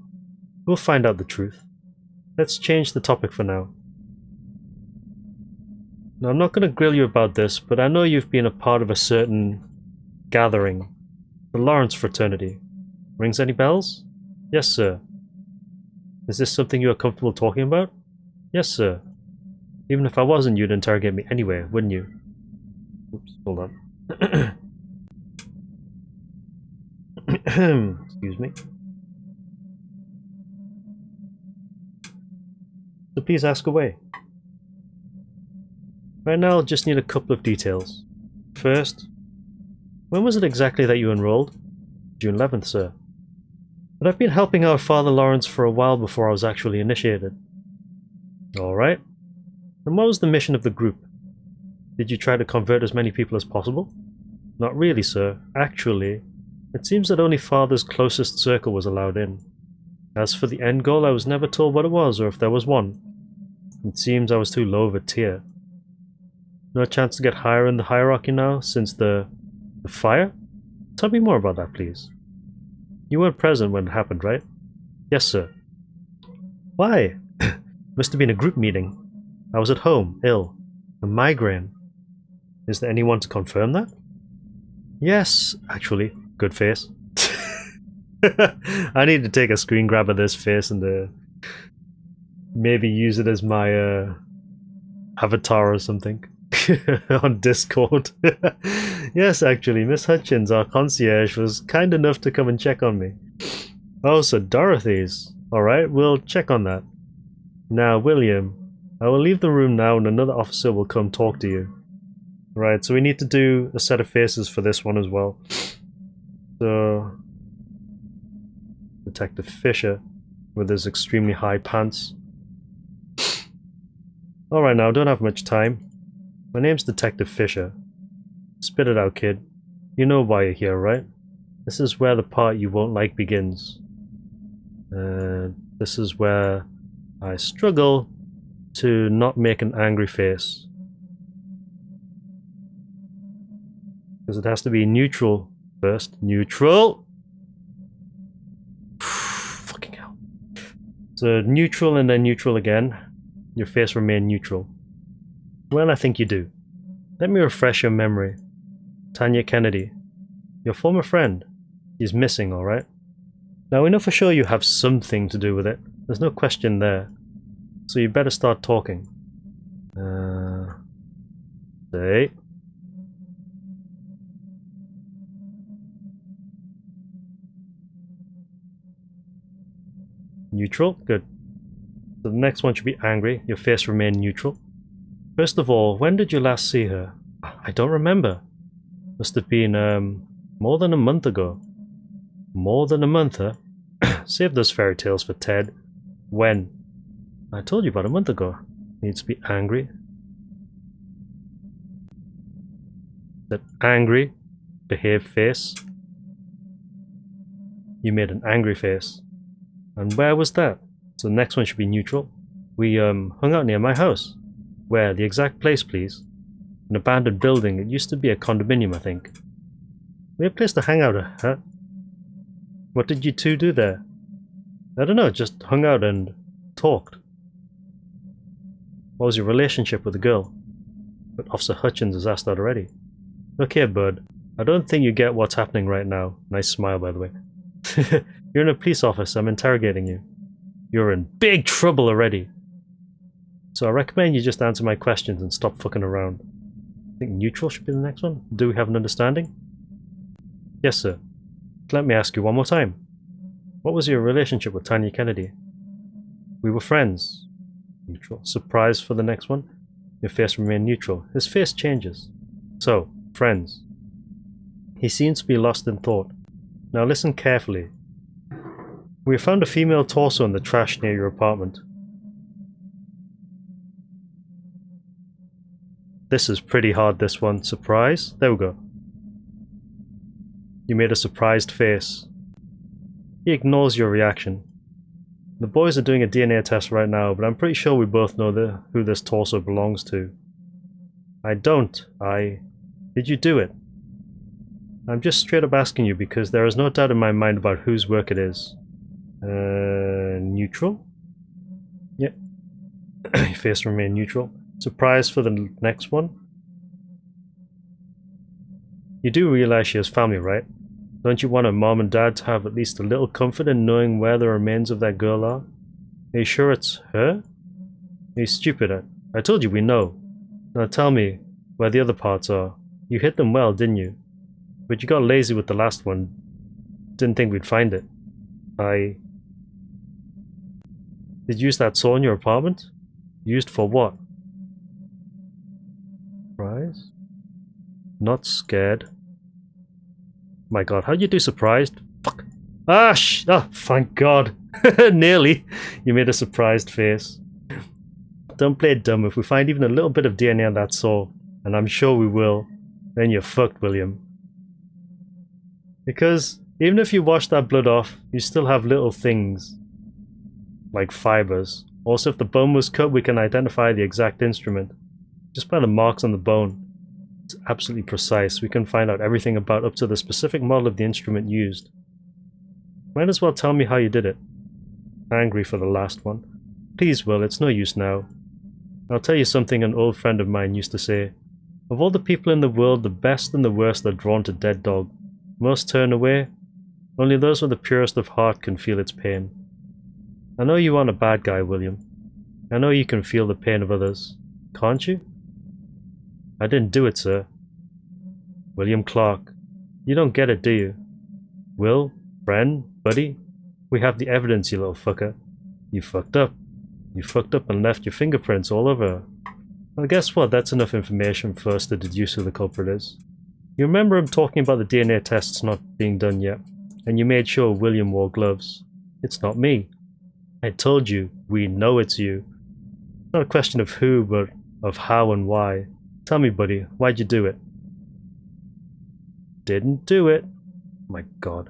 We'll find out the truth. Let's change the topic for now. Now, I'm not going to grill you about this, but I know you've been a part of a certain gathering. The Lawrence fraternity. Rings any bells? Yes, sir. Is this something you are comfortable talking about? Yes, sir. Even if I wasn't, you'd interrogate me anyway, wouldn't you? Oops, hold on. Excuse me. So please ask away. Right now I'll just need a couple of details. First, when was it exactly that you enrolled? June 11th, sir. But I've been helping our Father Lawrence for a while before I was actually initiated. Alright. And what was the mission of the group? Did you try to convert as many people as possible? Not really, sir. Actually, it seems that only Father's closest circle was allowed in. As for the end goal, I was never told what it was or if there was one. It seems I was too low of a tier. No chance to get higher in the hierarchy now, since the fire? Tell me more about that, please. You weren't present when it happened, right? Yes, sir. Why? Must have been a group meeting. I was at home, ill. A migraine. Is there anyone to confirm that? Yes, actually. Good face. I need to take a screen grab of this face and maybe use it as my avatar or something on Discord. Yes, actually, Miss Hutchins, our concierge, was kind enough to come and check on me. Oh, so Dorothy's. Alright, we'll check on that. Now, William, I will leave the room now and another officer will come talk to you. Right, so we need to do a set of faces for this one as well. So, Detective Fisher with his extremely high pants. Alright now, don't have much time. My name's Detective Fisher. Spit it out, kid. You know why you're here, right? This is where the part you won't like begins. This is where I struggle to not make an angry face. Because it has to be neutral first. Neutral! Fucking hell. So neutral and then neutral again. Your face remain neutral. Well, I think you do. Let me refresh your memory. Tanya Kennedy. Your former friend. She's missing, alright? Now we know for sure you have something to do with it. There's no question there. So you better start talking. Say. Neutral? Good. So the next one should be angry. Your face remain neutral. First of all, when did you last see her? I don't remember. Must have been, more than a month ago. More than a month, huh? Save those fairy tales for Ted. When? I told you about a month ago. Needs to be angry. That angry, behave face. You made an angry face. And where was that? So the next one should be neutral. We, hung out near my house. Where? The exact place, please. An abandoned building. It used to be a condominium, I think. We had a place to hang out, huh? What did you two do there? I don't know, just hung out and talked. What was your relationship with the girl? But Officer Hutchins has asked that already. Look here, bud. I don't think you get what's happening right now. Nice smile, by the way. You're in a police office. I'm interrogating you. You're in big trouble already. So I recommend you just answer my questions and stop fucking around. I think neutral should be the next one. Do we have an understanding? Yes, sir. Let me ask you one more time. What was your relationship with Tanya Kennedy? We were friends. Neutral. Surprise for the next one. Your face remained neutral. His face changes. So, friends. He seems to be lost in thought. Now listen carefully. We found a female torso in the trash near your apartment. This is pretty hard, this one. Surprise? There we go. You made a surprised face. He ignores your reaction. The boys are doing a DNA test right now, but I'm pretty sure we both know who this torso belongs to. I don't. Did you do it? I'm just straight up asking you because there is no doubt in my mind about whose work it is. Neutral? Yep. Your face remain neutral. Surprise for the next one. You do realize she has family, right? Don't you want her mom and dad to have at least a little comfort in knowing where the remains of that girl are? Are you sure it's her? Are you stupid? I told you we know. Now tell me where the other parts are. You hit them well, didn't you? But you got lazy with the last one. Didn't think we'd find it. Did you use that saw in your apartment? Used for what? Not scared. My god, how'd you do surprised? Fuck. Ah, oh, thank god. Nearly. You made a surprised face. Don't play it dumb. If we find even a little bit of DNA on that saw, and I'm sure we will, then you're fucked, William. Because even if you wash that blood off, you still have little things like fibers. Also, if the bone was cut, we can identify the exact instrument just by the marks on the bone. It's absolutely precise. We can find out everything about up to the specific model of the instrument used. Might as well tell me how you did it. Angry for the last one. Please, Will, it's no use now. I'll tell you something an old friend of mine used to say. Of all the people in the world, the best and the worst are drawn to dead dog. Most turn away. Only those with the purest of heart can feel its pain. I know you aren't a bad guy, William. I know you can feel the pain of others. Can't you? I didn't do it, sir. William Clark. You don't get it, do you? Will? Friend? Buddy? We have the evidence, you little fucker. You fucked up. You fucked up and left your fingerprints all over. Well, guess what? That's enough information for us to deduce who the culprit is. You remember him talking about the DNA tests not being done yet, and you made sure William wore gloves. It's not me. I told you, we know it's you. Not a question of who, but of how and why. Tell me, buddy, why'd you do it? Didn't do it. My god.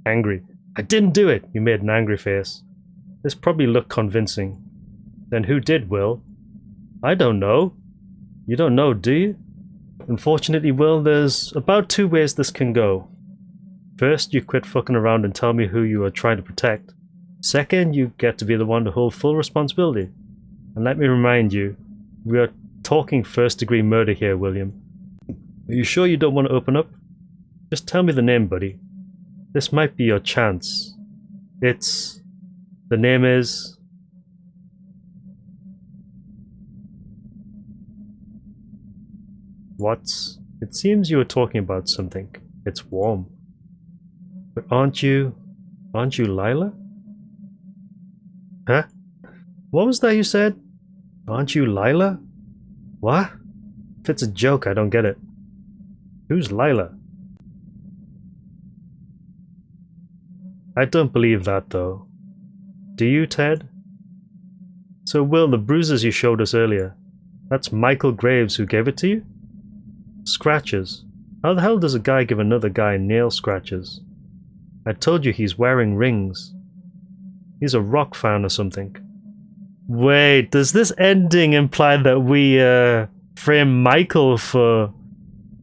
Angry. I didn't do it! You made an angry face. This probably looked convincing. Then who did, Will? I don't know. You don't know, do you? Unfortunately, Will, there's about 2 ways this can go. First, you quit fucking around and tell me who you are trying to protect. Second, you get to be the one to hold full responsibility. And let me remind you, we are talking first-degree murder here, William. Are you sure you don't want to open up? Just tell me the name, buddy. This might be your chance. The name is... What? It seems you were talking about something. It's warm. But aren't you Lila? Huh? What was that you said? Aren't you Lila? What? If it's a joke, I don't get it. Who's Lila? I don't believe that, though. Do you, Ted? So, Will, the bruises you showed us earlier, that's Michael Graves who gave it to you? Scratches? How the hell does a guy give another guy nail scratches? I told you he's wearing rings. He's a rock fan or something. Wait, does this ending imply that we frame Michael for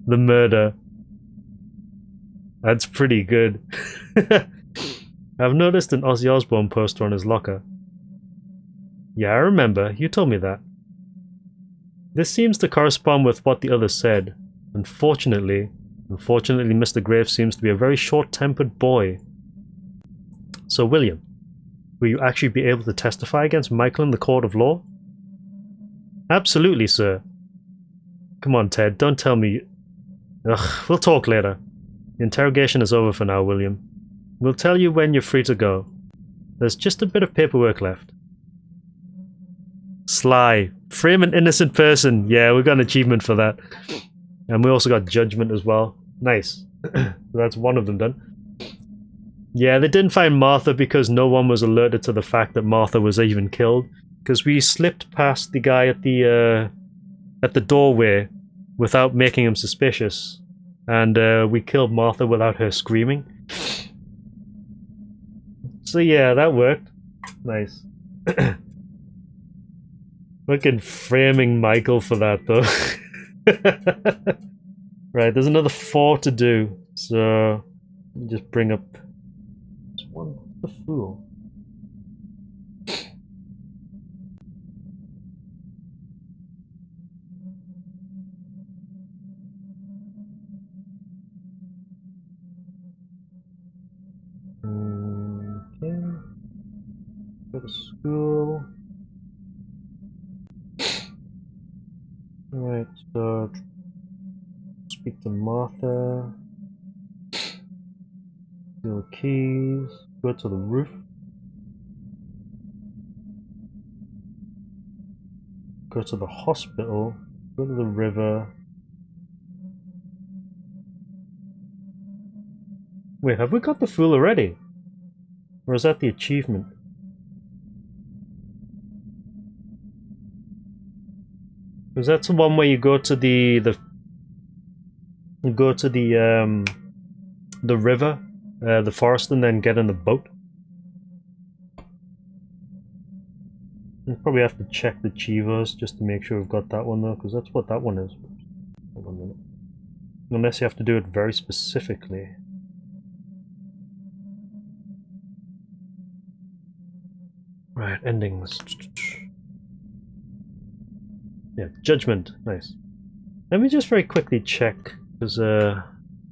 the murder? That's pretty good. I've noticed an Ozzy Osbourne poster on his locker. Yeah, I remember. You told me that. This seems to correspond with what the others said. Unfortunately, Mr. Graves seems to be a very short-tempered boy. So, William, will you actually be able to testify against Michael in the court of law? Absolutely, sir. Come on, Ted, don't tell me... Ugh, we'll talk later. The interrogation is over for now, William. We'll tell you when you're free to go. There's just a bit of paperwork left. Sly. Frame an innocent person. Yeah, we got an achievement for that. And we also got judgment as well. Nice. That's one of them done. Yeah, they didn't find Martha because no one was alerted to the fact that Martha was even killed. Because we slipped past the guy at the doorway without making him suspicious. And we killed Martha without her screaming. So yeah, that worked. Nice. Fucking framing Michael for that, though. Right, there's another 4 to do. So, let me just bring up this one. The fool. Okay. Go to school. Alright, so speak to Martha. Steal the keys. Go to the roof. Go to the hospital. Go to the river. Wait, have we got the fool already? Or is that the achievement? Because that's the one where you go to the river, the forest, and then get in the boat. We'll probably have to check the Chivos just to make sure we've got that one though, because that's what that one is. Hold on a minute. Unless you have to do it very specifically. Right, endings. Yeah, judgment. Nice. Let me just very quickly check, because I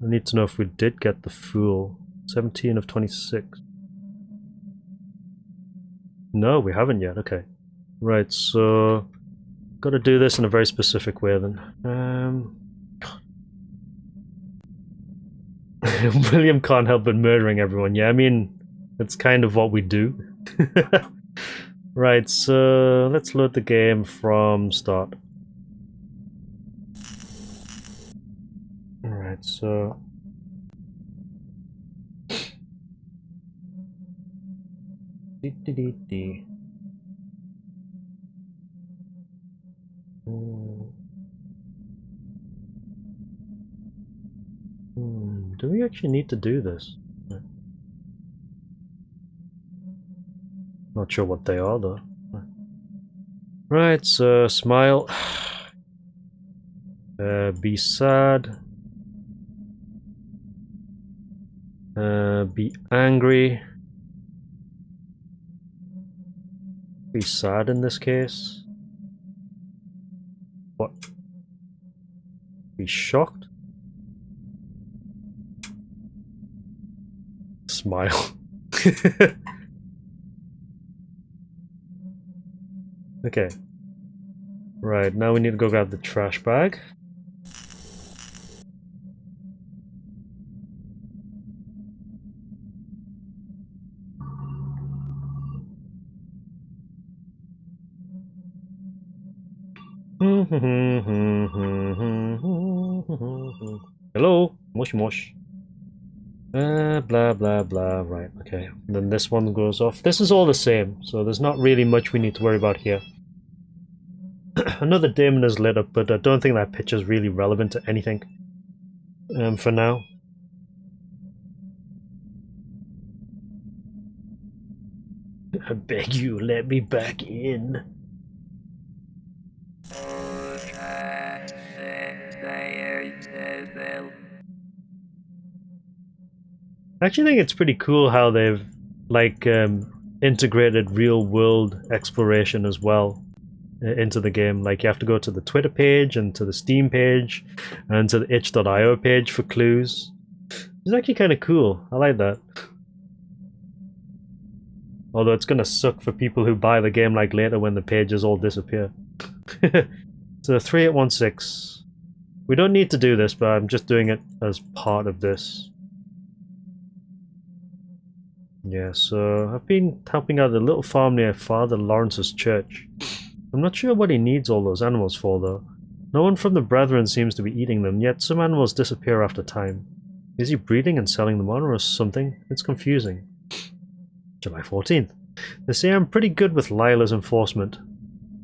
need to know if we did get the fool. 17 of 26. No, we haven't yet. Okay. Right, so got to do this in a very specific way then. William can't help but murdering everyone. Yeah, I mean, that's kind of what we do. Right, so let's load the game from start. Alright, so... Do we actually need to do this? Not sure what they are though. Right, so smile. Be sad. Be angry. Be sad in this case. What? Be shocked. Smile. Okay. Right, now we need to go grab the trash bag. Hello? Mosh mosh. Blah blah blah. Right, okay. And then this one goes off. This is all the same, so there's not really much we need to worry about here. Another daemon is lit up, but I don't think that picture is really relevant to anything. For now. I beg you, let me back in. I actually think it's pretty cool how they've like integrated real world exploration as well into the game. Like you have to go to the Twitter page and to the Steam page and to the itch.io page for clues. It's actually kind of cool. I like that. Although it's gonna suck for people who buy the game like later when the pages all disappear. So 3816. We don't need to do this, but I'm just doing it as part of this. Yeah, so I've been helping out a little farm near Father Lawrence's church. I'm not sure what he needs all those animals for, though. No one from the Brethren seems to be eating them, yet some animals disappear after time. Is he breeding and selling them on, or something? It's confusing. July 14th. They say I'm pretty good with Lila's enforcement.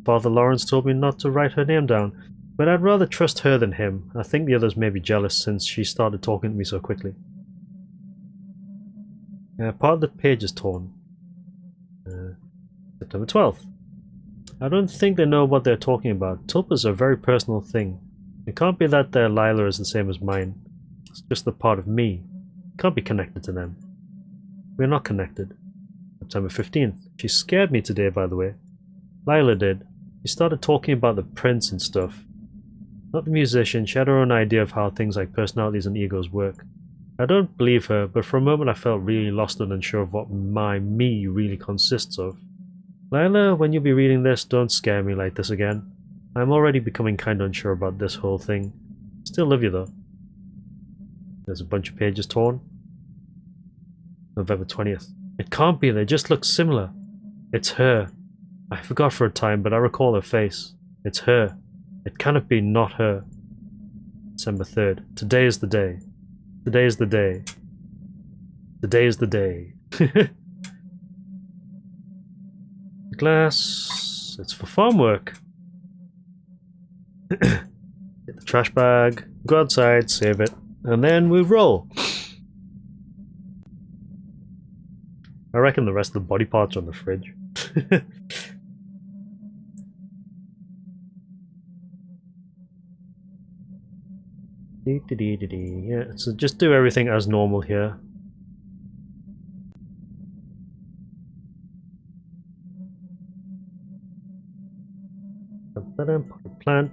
Father Lawrence told me not to write her name down, but I'd rather trust her than him. I think the others may be jealous since she started talking to me so quickly. Part of the page is torn. September 12th. I don't think they know what they're talking about. Tulpas are a very personal thing. It can't be that their Lila is the same as mine. It's just a part of me. It can't be connected to them. We're not connected. September 15th. She scared me today, by the way. Lila did. She started talking about the prince and stuff. Not the musician, she had her own idea of how things like personalities and egos work. I don't believe her, but for a moment I felt really lost and unsure of what my me really consists of. Lila, when you'll be reading this, don't scare me like this again. I'm already becoming kinda unsure about this whole thing. Still love you though. There's a bunch of pages torn. November 20th. It can't be, they just look similar. It's her. I forgot for a time, but I recall her face. It's her. It cannot be not her. December 3rd. Today is the day. Today is the day. Today is the day. Glass. It's for farm work. Get the trash bag. Go outside, save it. And then we roll. I reckon the rest of the body parts are on the fridge. Yeah, so just do everything as normal here. Plant.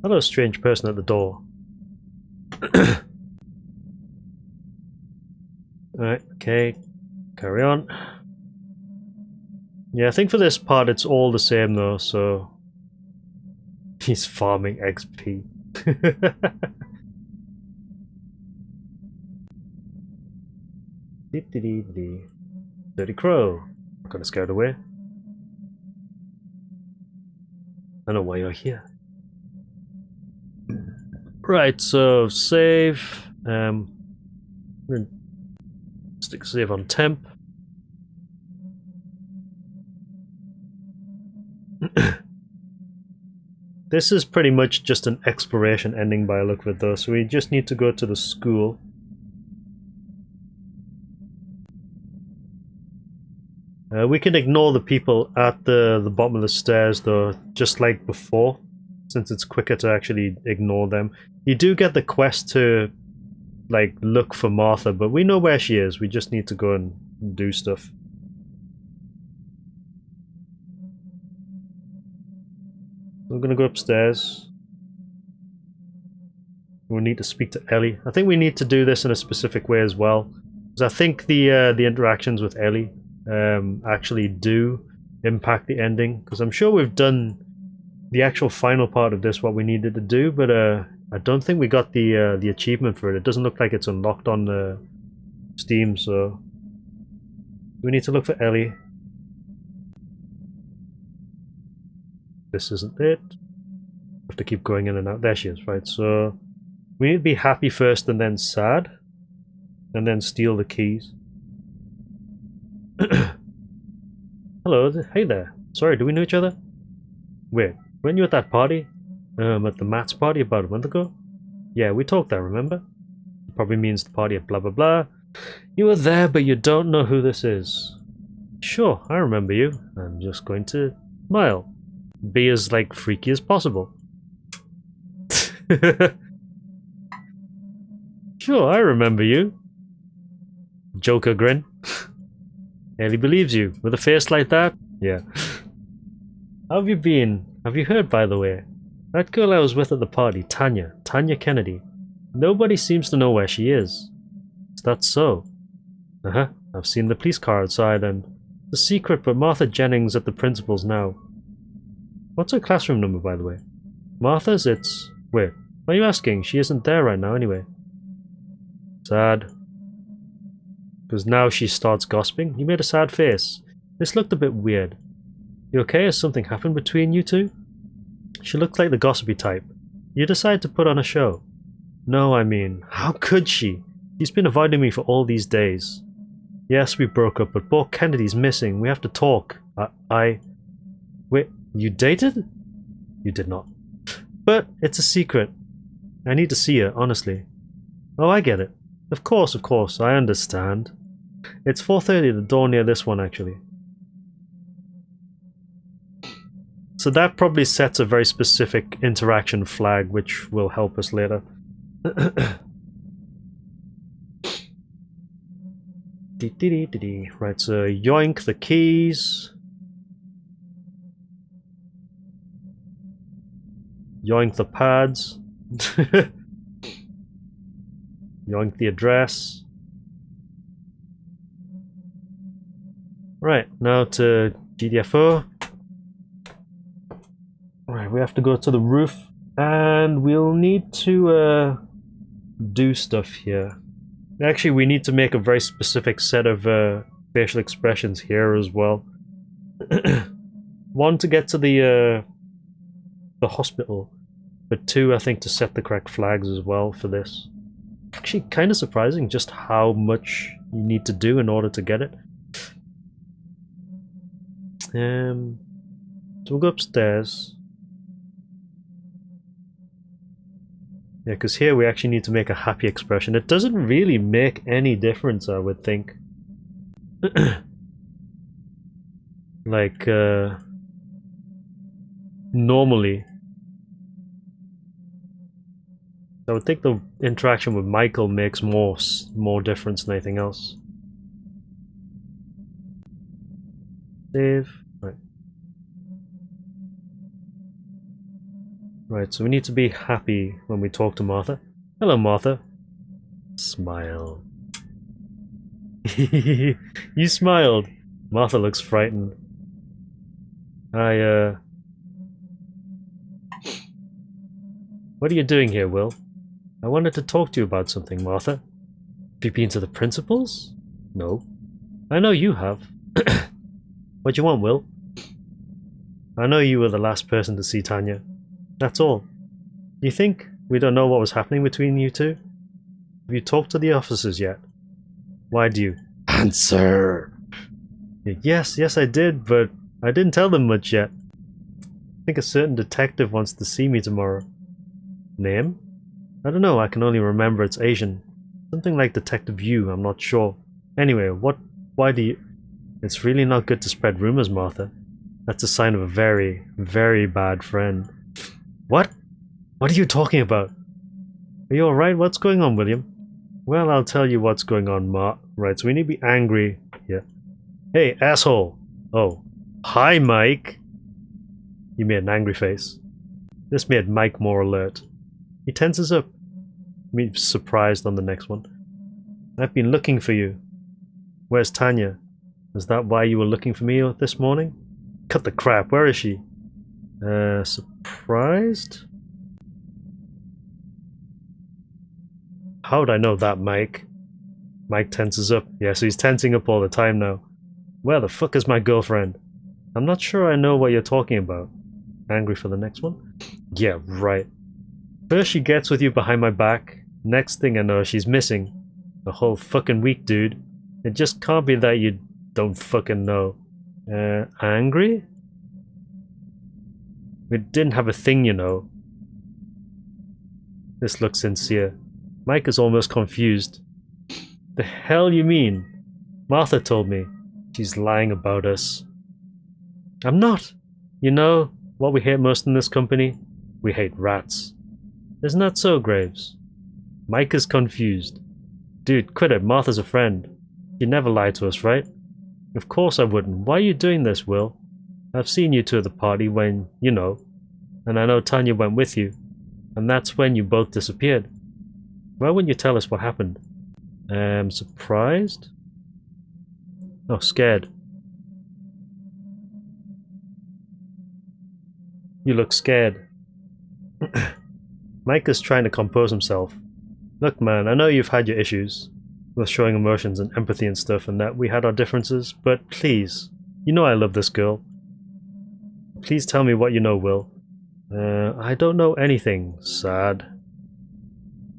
Hello, strange person at the door. Alright, okay. Carry on. Yeah, I think for this part it's all the same though, so... He's farming XP. Dirty crow. I'm gonna scare it away. I know why you're here. Right, so save. Stick save on temp. This is pretty much just an exploration ending by the look of it though, so we just need to go to the school. We can ignore the people at the bottom of the stairs though, just like before, since it's quicker to actually ignore them. You do get the quest to like look for Martha, but we know where she is, we just need to go and do stuff. I'm gonna go upstairs. We'll need to speak to Ellie. I think we need to do this in a specific way as well, because I think the interactions with Ellie actually do impact the ending, because I'm sure we've done the actual final part of this, what we needed to do, but I don't think we got the achievement for it. It doesn't look like it's unlocked on Steam, so we need to look for Ellie. This isn't it. Have to keep going in and out. There she is, right? So we need to be happy first and then sad, and then steal the keys. Hello, hey there. Sorry, do we know each other? Wait, weren't you at that party? At the Matt's party about a month ago? Yeah, we talked there, remember? Probably means the party at blah blah blah. You were there, but you don't know who this is. Sure, I remember you. I'm just going to smile. Be as, like, freaky as possible. Sure, I remember you. Joker grin. Ellie believes you. With a face like that? Yeah. How have you been? Have you heard, by the way? That girl I was with at the party, Tanya Kennedy. Nobody seems to know where she is. Is that so? Uh-huh. I've seen the police car outside and... The secret, but Martha Jennings at the principal's now. What's her classroom number, by the way? Martha's? It's... Wait, why are you asking? She isn't there right now anyway. Sad. Because now she starts gossiping. You made a sad face. This looked a bit weird. You okay? Has something happened between you two? She looked like the gossipy type. You decided to put on a show. No, I mean, how could she? She's been avoiding me for all these days. Yes, we broke up, but poor Kennedy's missing. We have to talk. Wait, you dated? You did not. But it's a secret. I need to see her, honestly. Oh, I get it. Of course, I understand. It's 4:30 at the door near this one, actually. So that probably sets a very specific interaction flag, which will help us later. Right, so yoink the keys. Yoink the pads. Yoink the address. Right, now to GDFO. Right, we have to go to the roof, and we'll need to do stuff here. Actually, we need to make a very specific set of facial expressions here as well. One, to get to the hospital, but two, I think, to set the correct flags as well for this. Actually, kind of surprising just how much you need to do in order to get it. So we'll go upstairs. Yeah, because here we actually need to make a happy expression. It doesn't really make any difference, I would think. Like, normally. I would think the interaction with Michael makes more difference than anything else. Save. Right. Right, so we need to be happy when we talk to Martha. Hello, Martha. Smile. You smiled. Martha looks frightened. What are you doing here, Will? I wanted to talk to you about something, Martha. Have you been to the principal's? No. I know you have. What do you want, Will? I know you were the last person to see Tanya. That's all. You think we don't know what was happening between you two? Have you talked to the officers yet? Why do you answer? Yes, I did, but I didn't tell them much yet. I think a certain detective wants to see me tomorrow. Name? I don't know, I can only remember it's Asian. Something like Detective Yu, I'm not sure. Anyway, why do you... It's really not good to spread rumors, Martha. That's a sign of a very, very bad friend. What? What are you talking about? Are you alright? What's going on, William? Well, I'll tell you what's going on, Ma. Right, so we need to be angry. Yeah. Hey, asshole! Oh. Hi, Mike! You made an angry face. This made Mike more alert. He tenses up. He's surprised on the next one. I've been looking for you. Where's Tanya? Is that why you were looking for me this morning? Cut the crap, where is she? Surprised? How'd I know that, Mike? Mike tenses up. Yeah, so he's tensing up all the time now. Where the fuck is my girlfriend? I'm not sure I know what you're talking about. Angry for the next one? Yeah, right. First she gets with you behind my back. Next thing I know, she's missing. The whole fucking week, dude. It just can't be that you don't fucking know. Angry? We didn't have a thing, you know. This looks sincere. Mike is almost confused. The hell you mean? Martha told me. She's lying about us. I'm not. You know what we hate most in this company? We hate rats. Isn't that so, Graves? Mike is confused. Dude, quit it. Martha's a friend. You never lie to us, right? Of course I wouldn't. Why are you doing this, Will? I've seen you two at the party when, you know, and I know Tanya went with you, and that's when you both disappeared. Why wouldn't you tell us what happened? Surprised? Oh, scared. You look scared. Mike is trying to compose himself. Look, man, I know you've had your issues with showing emotions and empathy and stuff, and that we had our differences, but please, you know I love this girl. Please tell me what you know, Will. I don't know anything. Sad.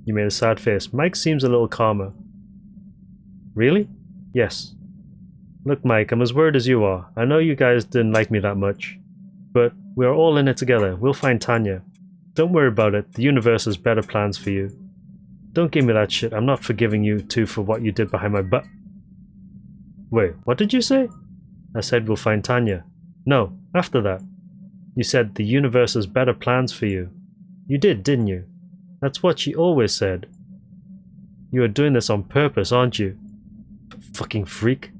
You made a sad face. Mike seems a little calmer. Really? Yes. Look, Mike, I'm as worried as you are. I know you guys didn't like me that much, but we're all in it together. We'll find Tanya. Don't worry about it. The universe has better plans for you. Don't give me that shit. I'm not forgiving you two for what you did behind my butt. Wait, what did you say? I said we'll find Tanya. No, after that. You said the universe has better plans for you. You did, didn't you? That's what she always said. You are doing this on purpose, aren't you? Fucking freak.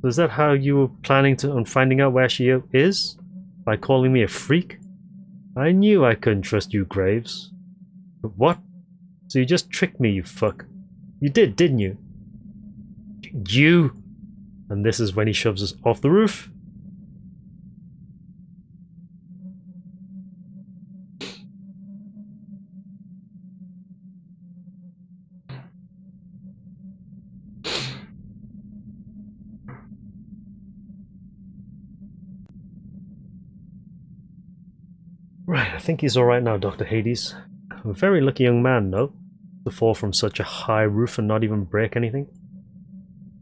Was that how you were planning on finding out where she is? By calling me a freak? I knew I couldn't trust you, Graves. But what? So you just tricked me, you fuck. You did, didn't you? You! And this is when he shoves us off the roof. Right, I think he's alright now, Dr. Hades. A very lucky young man, no? To fall from such a high roof and not even break anything.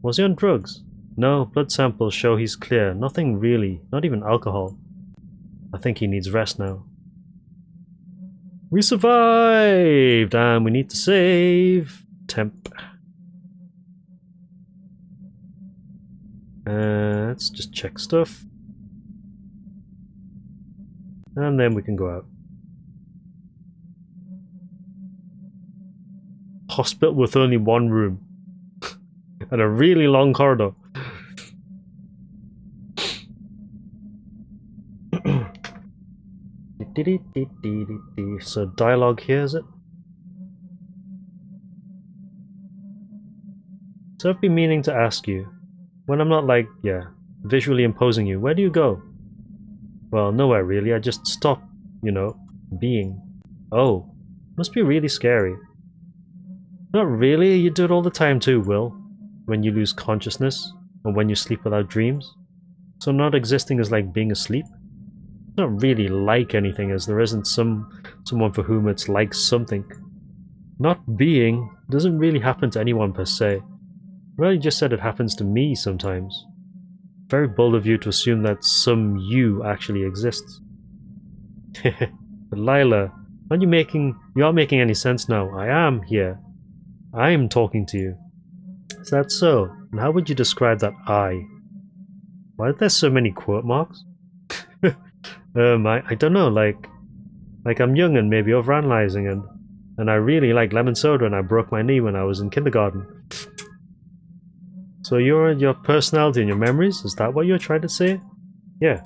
Was he on drugs? No, blood samples show he's clear. Nothing really, not even alcohol. I think he needs rest now. We survived! And we need to save temp. Let's just check stuff. And then we can go out. Hospital with only one room. And a really long corridor. So dialogue here, is it? So I've been meaning to ask you, when I'm not like, visually imposing you, where do you go? Well, nowhere really, I just stop, being. Oh, must be really scary. Not really, you do it all the time too, Will. When you lose consciousness, or when you sleep without dreams. So not existing is like being asleep? It's not really like anything, as there isn't someone for whom it's like something. Not being doesn't really happen to anyone per se. Well, you just said it happens to me sometimes. Very bold of you to assume that some you actually exists. But Lila, you aren't making any sense now. I am here. I am talking to you. Is that so? And how would you describe that I? Why are there so many quote marks? I don't know, like I'm young and maybe overanalyzing and I really like lemon soda and I broke my knee when I was in kindergarten. So your personality and your memories, is that what you're trying to say? Yeah.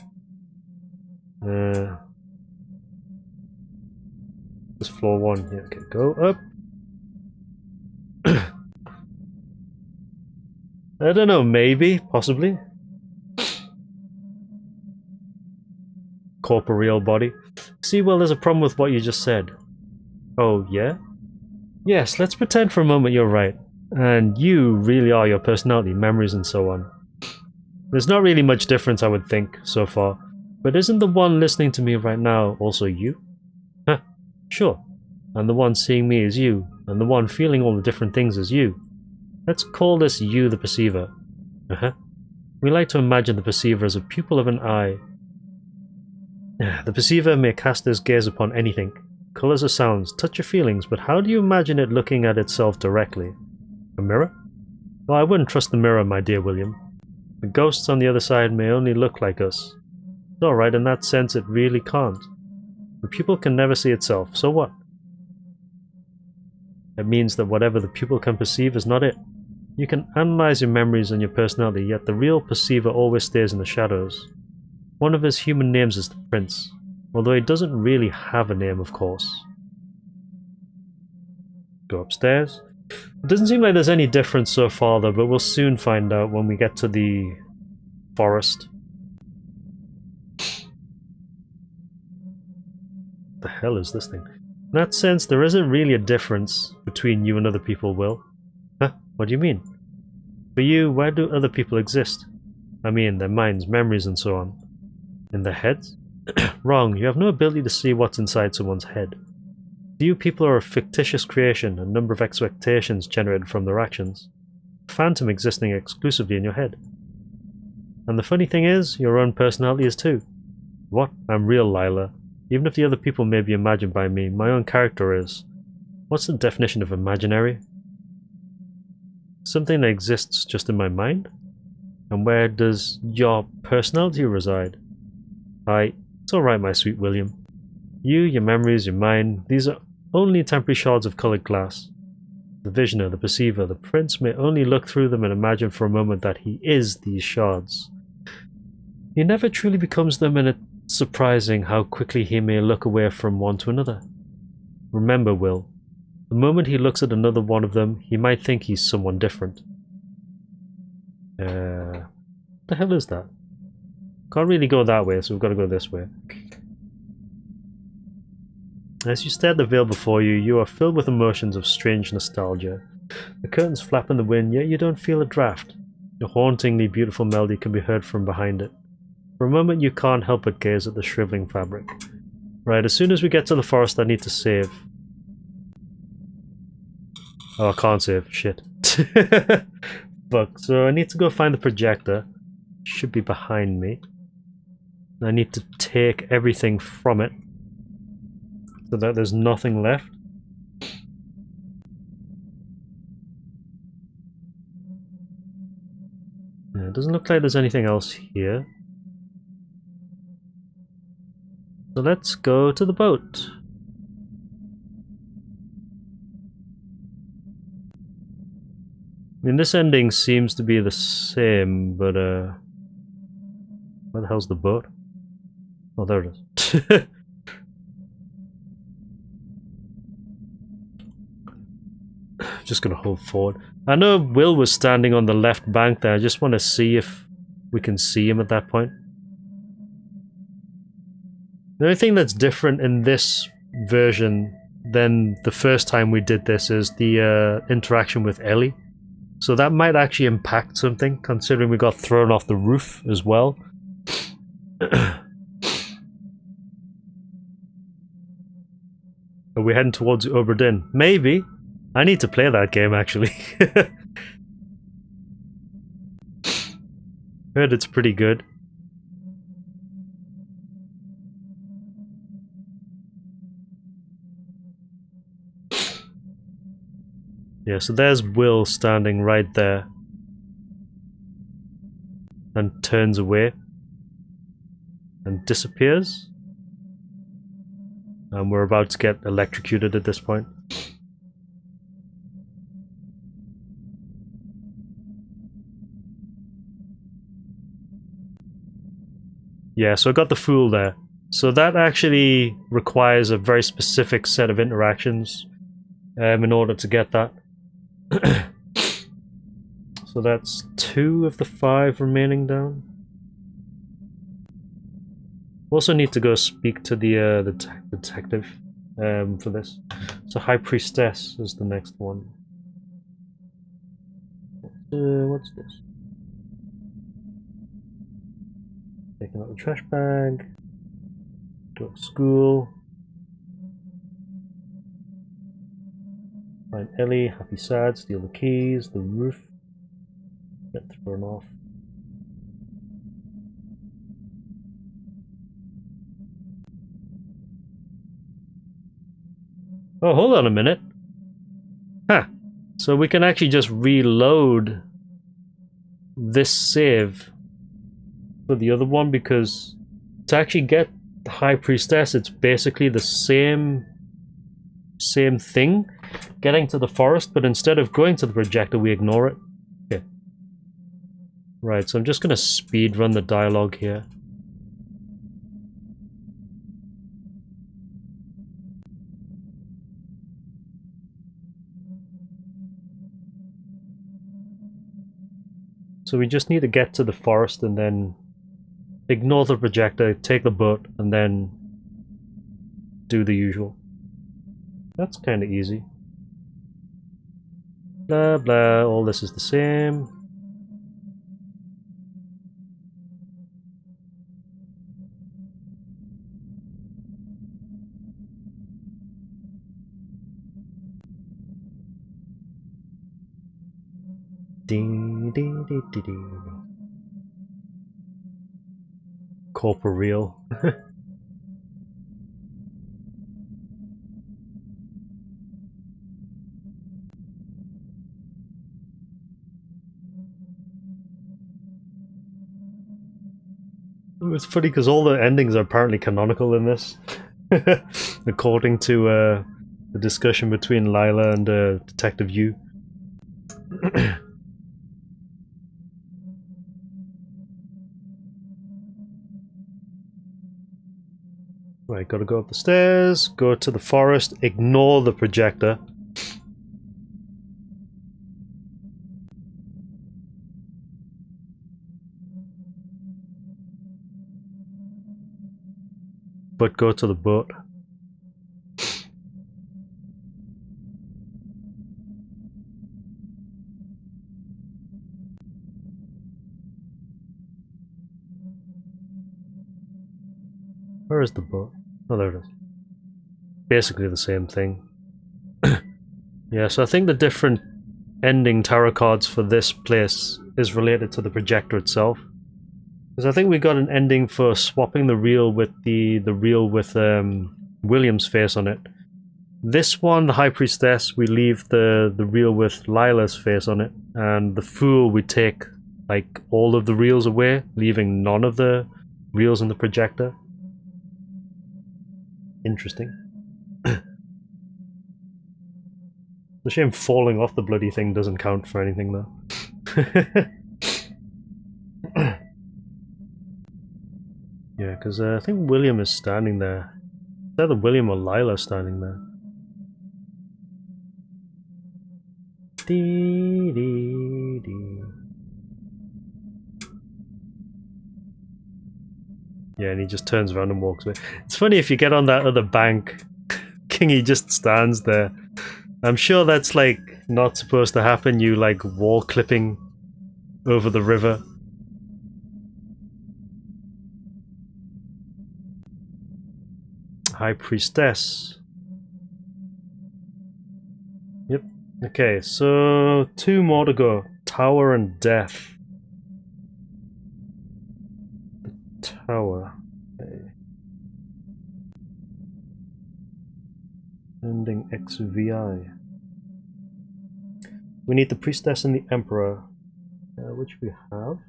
This floor 1, yeah, okay, go up. I don't know, maybe, possibly. Corporeal body. See, well, there's a problem with what you just said. Oh, yeah? Yes, let's pretend for a moment you're right. And you really are your personality, memories and so on. There's not really much difference, I would think, so far. But isn't the one listening to me right now also you? Huh, sure. And the one seeing me is you, and the one feeling all the different things is you. Let's call this you the perceiver. We like to imagine the perceiver as a pupil of an eye. The perceiver may cast his gaze upon anything, colours or sounds, touch or feelings, but how do you imagine it looking at itself directly? A mirror? Well, I wouldn't trust the mirror, my dear William. The ghosts on the other side may only look like us. It's alright, in that sense it really can't. The pupil can never see itself, so what? It means that whatever the pupil can perceive is not it. You can analyze your memories and your personality, yet the real perceiver always stays in the shadows. One of his human names is the Prince, although he doesn't really have a name, of course. Go upstairs. It doesn't seem like there's any difference so far though, but we'll soon find out when we get to the forest. What the hell is this thing? In that sense, there isn't really a difference between you and other people, Will. Huh? What do you mean? For you, where do other people exist? I mean, their minds, memories and so on. In their heads? Wrong, you have no ability to see what's inside someone's head. You people are a fictitious creation, a number of expectations generated from their actions. A phantom existing exclusively in your head. And the funny thing is, your own personality is too. What? I'm real, Lila. Even if the other people may be imagined by me, my own character is. What's the definition of imaginary? Something that exists just in my mind? And where does your personality reside? It's alright, my sweet William. You, your memories, your mind, these are only temporary shards of coloured glass. The visioner, the perceiver, the prince may only look through them and imagine for a moment that he is these shards. He never truly becomes them, and it's surprising how quickly he may look away from one to another. Remember, Will, the moment he looks at another one of them, he might think he's someone different. What the hell is that? Can't really go that way, so we've got to go this way. As you stare at the veil before you, you are filled with emotions of strange nostalgia. The curtains flap in the wind, yet you don't feel a draft. A hauntingly beautiful melody can be heard from behind it. For a moment you can't help but gaze at the shriveling fabric. Right, as soon as we get to the forest, I need to save. Oh, I can't save. Shit. Fuck. So I need to go find the projector. Should be behind me. I need to take everything from it so that there's nothing left. Yeah, it doesn't look like there's anything else here. So let's go to the boat. I mean, this ending seems to be the same, but where the hell's the boat? Oh, there it is. Just gonna hold forward. I know Will was standing on the left bank there. I just want to see if we can see him at that point. The only thing that's different in this version than the first time we did this is the interaction with Ellie. So that might actually impact something, considering we got thrown off the roof as well. Are we heading towards Oberdin? Maybe. I need to play that game, actually. Heard it's pretty good. Yeah, so there's Will standing right there. And turns away. And disappears. And we're about to get electrocuted at this point. Yeah, so I got the fool there. So that actually requires a very specific set of interactions in order to get that. So that's 2 of the 5 remaining down. Also need to go speak to the detective for this. So High Priestess is the next one. What's this? Taking out the trash bag. Go to school. Find Ellie, happy sad, steal the keys, the roof. Get thrown off. Oh, hold on a minute. Huh. So we can actually just reload this save for the other one, because to actually get the High Priestess, it's basically the same thing, getting to the forest, but instead of going to the projector, we ignore it. Okay. Right, so I'm just gonna speed run the dialogue here. So we just need to get to the forest and then ignore the projector, take the boat, and then do the usual. That's kind of easy. Blah blah, all this is the same. Ding ding ding ding ding. Corporeal. It's funny because all the endings are apparently canonical in this, according to the discussion between Lila and Detective Yu. Right, gotta go up the stairs, go to the forest, ignore the projector. But go to the boat. Where is the boat? Oh, there it is. Basically the same thing. Yeah, so I think the different ending tarot cards for this place is related to the projector itself. Because I think we got an ending for swapping the reel with the reel with William's face on it. This one, the High Priestess, we leave the reel with Lila's face on it, and the Fool we take like all of the reels away, leaving none of the reels in the projector. Interesting. It's a shame falling off the bloody thing doesn't count for anything though. Yeah, because I think William is standing there. It's either William or Lila standing there. Dee, dee, dee. Yeah, and he just turns around and walks away. It's funny if you get on that other bank, Kingy just stands there. I'm sure that's like not supposed to happen, you like wall clipping over the river. High Priestess. Yep. Okay, so 2 more to go. Tower and Death. The Tower. Okay. Ending XVI. We need the Priestess and the Emperor, which we have.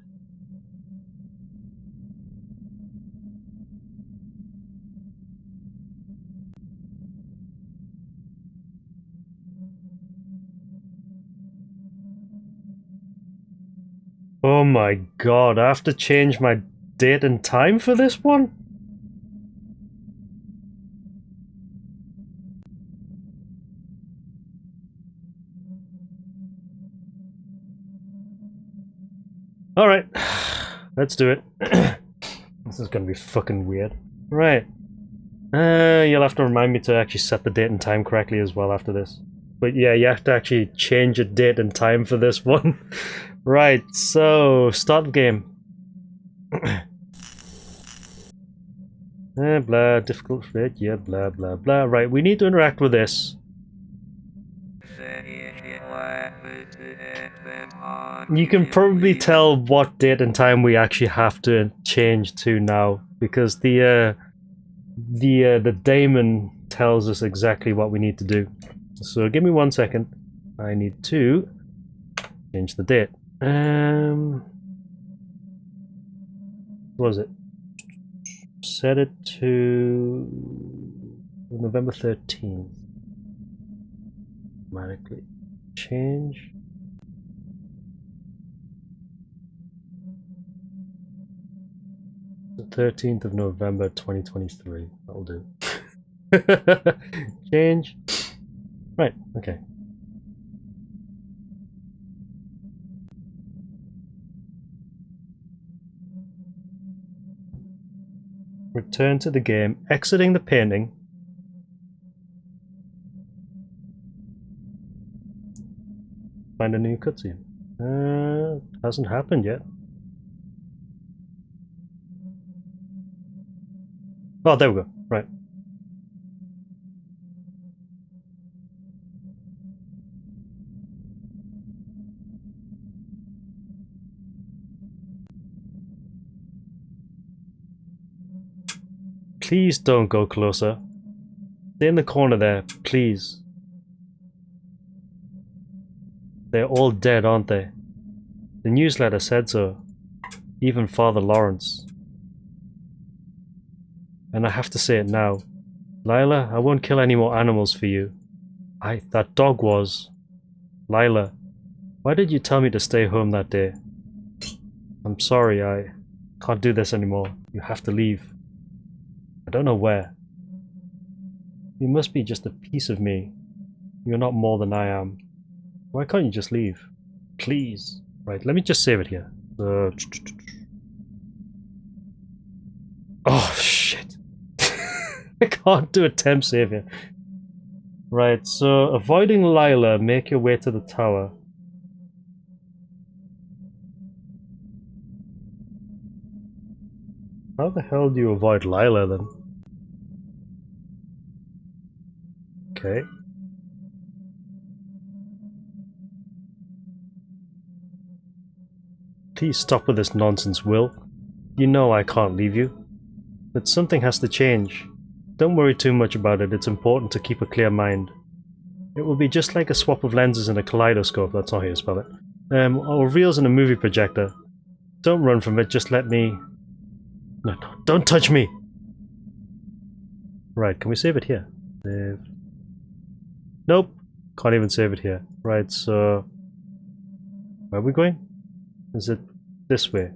Oh my god, I have to change my date and time for this one? Alright, let's do it. This is gonna be fucking weird. Right. You'll have to remind me to actually set the date and time correctly as well after this. But yeah, you have to actually change a date and time for this one. Right, so start the game. Blah, difficult fit, yeah, blah, blah, blah. Right, we need to interact with this. You can probably tell what date and time we actually have to change to now, because the daemon tells us exactly what we need to do. So give me 1 second. I need to change the date. What was it? Set it to November 13th. Automatically change. The 13th of November 2023. That'll do. Change. Right, okay. Return to the game, exiting the painting. Find a new cutscene. Hasn't happened yet. Oh, there we go. Right. Please don't go closer. Stay in the corner there, please. They're all dead, aren't they? The newsletter said so. Even Father Lawrence. And I have to say it now. Lila, I won't kill any more animals for you. That dog was. Lila, why did you tell me to stay home that day? I'm sorry, I can't do this anymore. You have to leave. I don't know where. You must be just a piece of me. You're not more than I am. Why can't you just leave? Please. Right, let me just save it here. Oh, shit. I can't do a temp save here. Right, so avoiding Lila, make your way to the tower. How the hell do you avoid Lila then? Okay. Please stop with this nonsense, Will. You know I can't leave you. But something has to change. Don't worry too much about it, it's important to keep a clear mind. It will be just like a swap of lenses in a kaleidoscope, that's not how you spell it. Or reels in a movie projector. Don't run from it, just let me... No, don't touch me! Right, can we save it here? Save. Nope! Can't even save it here. Right, so... Where are we going? Is it this way?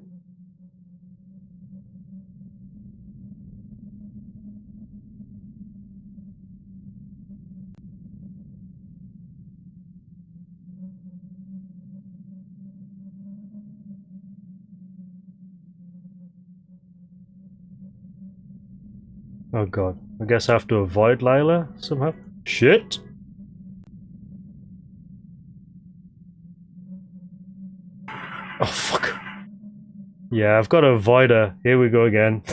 Oh god. I guess I have to avoid Lila somehow? Shit! Oh fuck. Yeah, I've got to avoid her. Here we go again.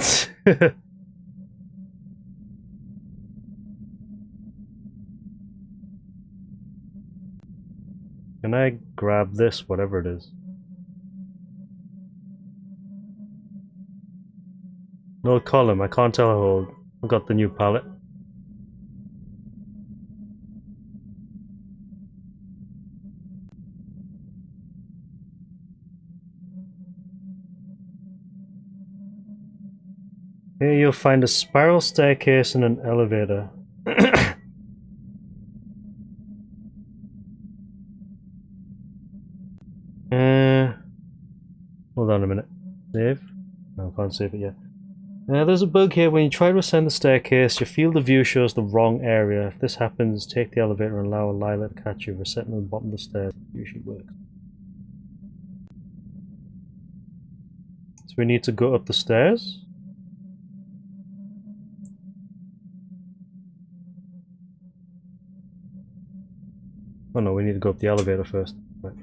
Can I grab this, whatever it is? No column, I can't tell how old. I've got the new palette. Here you'll find a spiral staircase and an elevator. Hold on a minute. Save? No, I can't save it yet. There's a bug here. When you try to ascend the staircase, your field of view shows the wrong area. If this happens, take the elevator and allow Lila to catch you. Resetting at the bottom of the stairs usually works. So we need to go up the stairs? Oh no, we need to go up the elevator first. Right.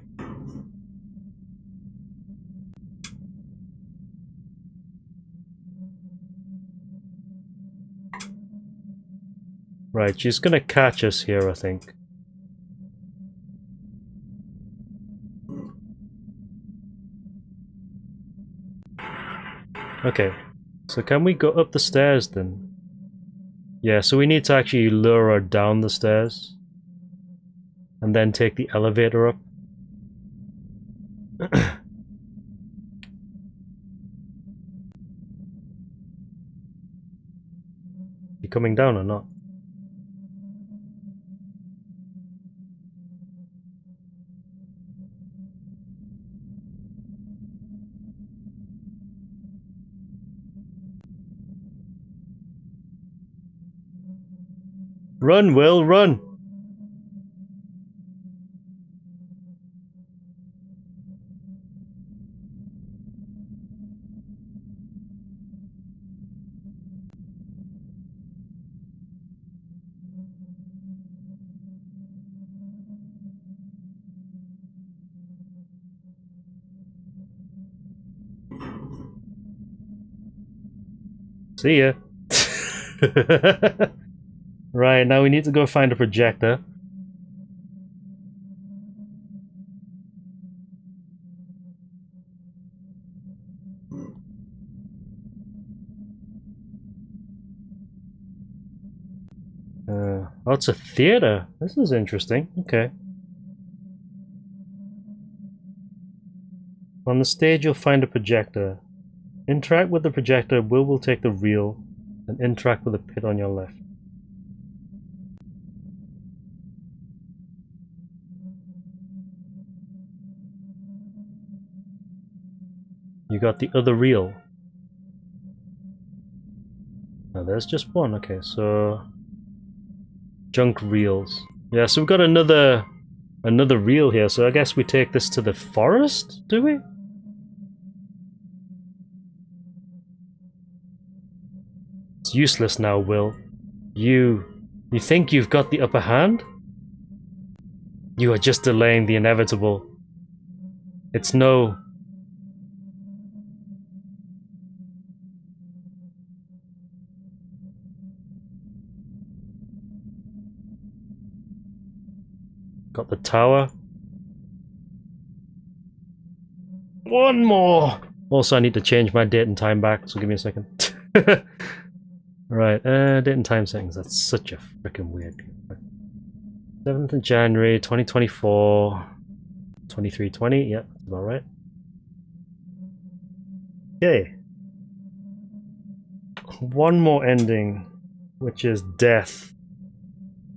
Right, she's gonna catch us here, I think. Okay, so can we go up the stairs then? Yeah, so we need to actually lure her down the stairs. And then take the elevator up. You coming down or not? Run, Will, run! See ya. Right, now we need to go find a projector. Oh, it's a theater. This is interesting. Okay. On the stage, you'll find a projector. Interact with the projector. Will take the reel and interact with the pit on your left. You got the other reel. Oh, there's just one. Okay, so junk reels. Yeah, so we've got another reel here. So I guess we take this to the forest, do we? It's useless now, Will. You think you've got the upper hand? You are just delaying the inevitable. It's no... Got the tower. One more! Also, I need to change my date and time back, so give me a second. Right, date and time settings. That's such a freaking weird. 7th of January 2024. 2320, yeah, that's about right. Okay. One more ending, which is death.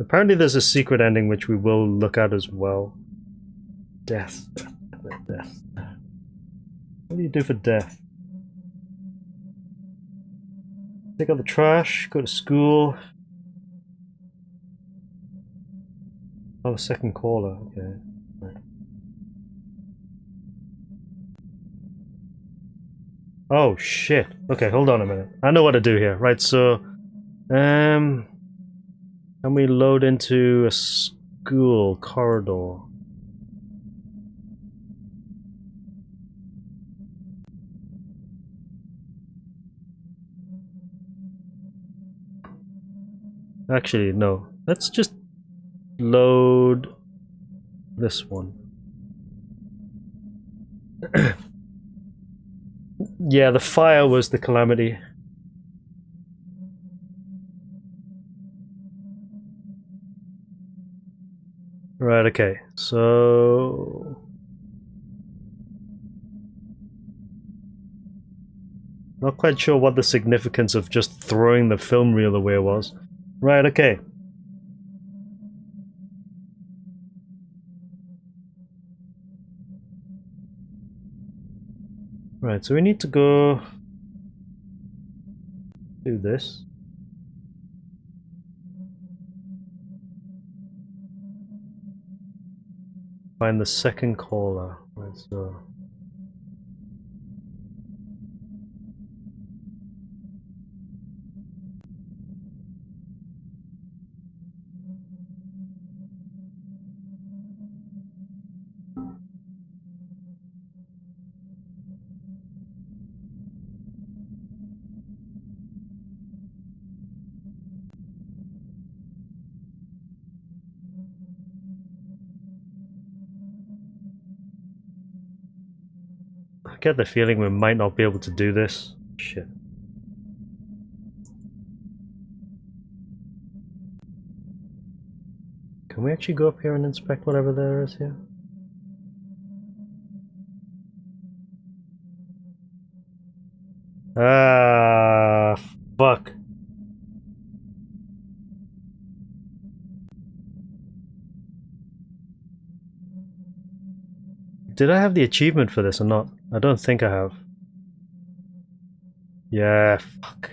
Apparently there's a secret ending which we will look at as well. Death. Death. What do you do for death? Take out the trash, go to school. Oh, second caller, okay. Right. Oh shit. Okay, hold on a minute. I know what to do here. Right, so can we load into a school corridor? Actually, no. Let's just load this one. Yeah, the fire was the calamity. Right, okay. So not quite sure what the significance of just throwing the film reel away was. Right, okay. Right, so we need to go do this. Find the second caller. Right, so I get the feeling we might not be able to do this. Shit. Can we actually go up here and inspect whatever there is here? Ah, fuck. Did I have the achievement for this or not? I don't think I have. Yeah, fuck.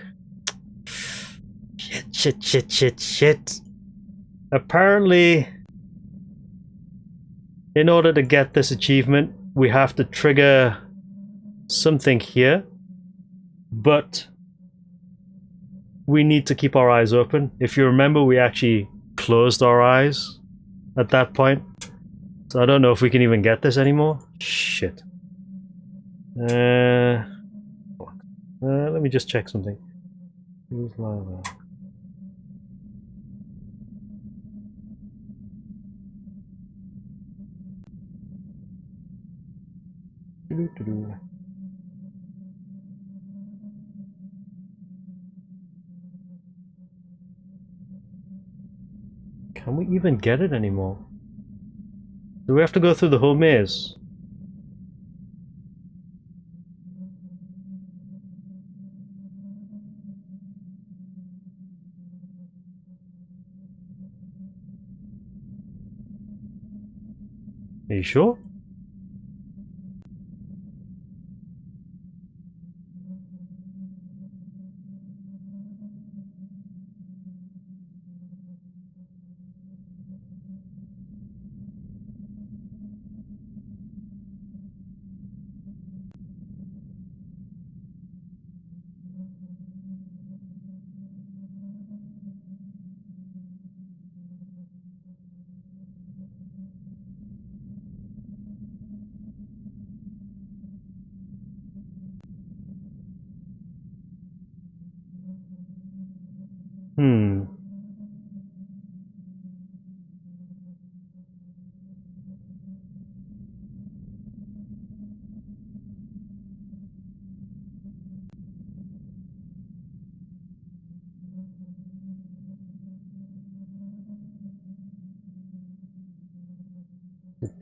Shit. Apparently, in order to get this achievement, we have to trigger something here, but we need to keep our eyes open. If you remember, we actually closed our eyes at that point, so I don't know if we can even get this anymore. Shit. Let me just check something. Who's Lila? Can we even get it anymore? Do we have to go through the whole maze? Are you sure?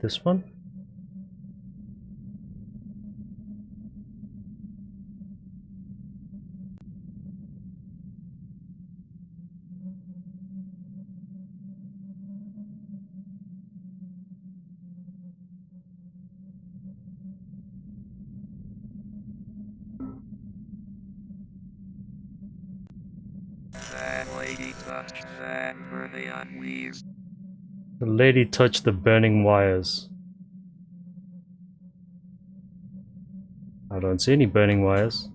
this one? That lady touched that really unweird. The lady touched the burning wires. I don't see any burning wires.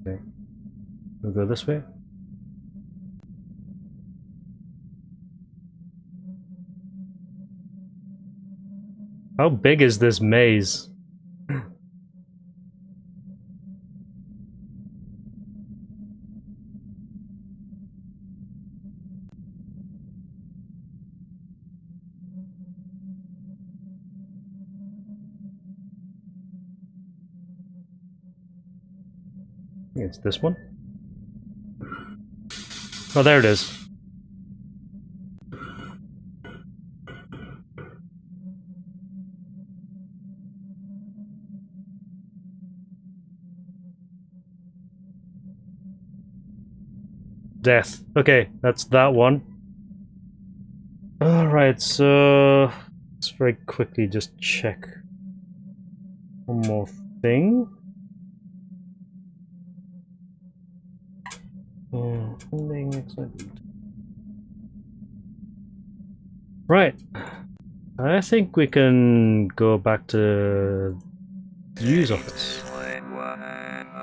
Okay. We'll go this way. How big is this maze? It's this one. Oh, there it is. Death. Okay, that's that one. Alright, so let's very quickly just check one more thing. Right. I think we can go back to the news office.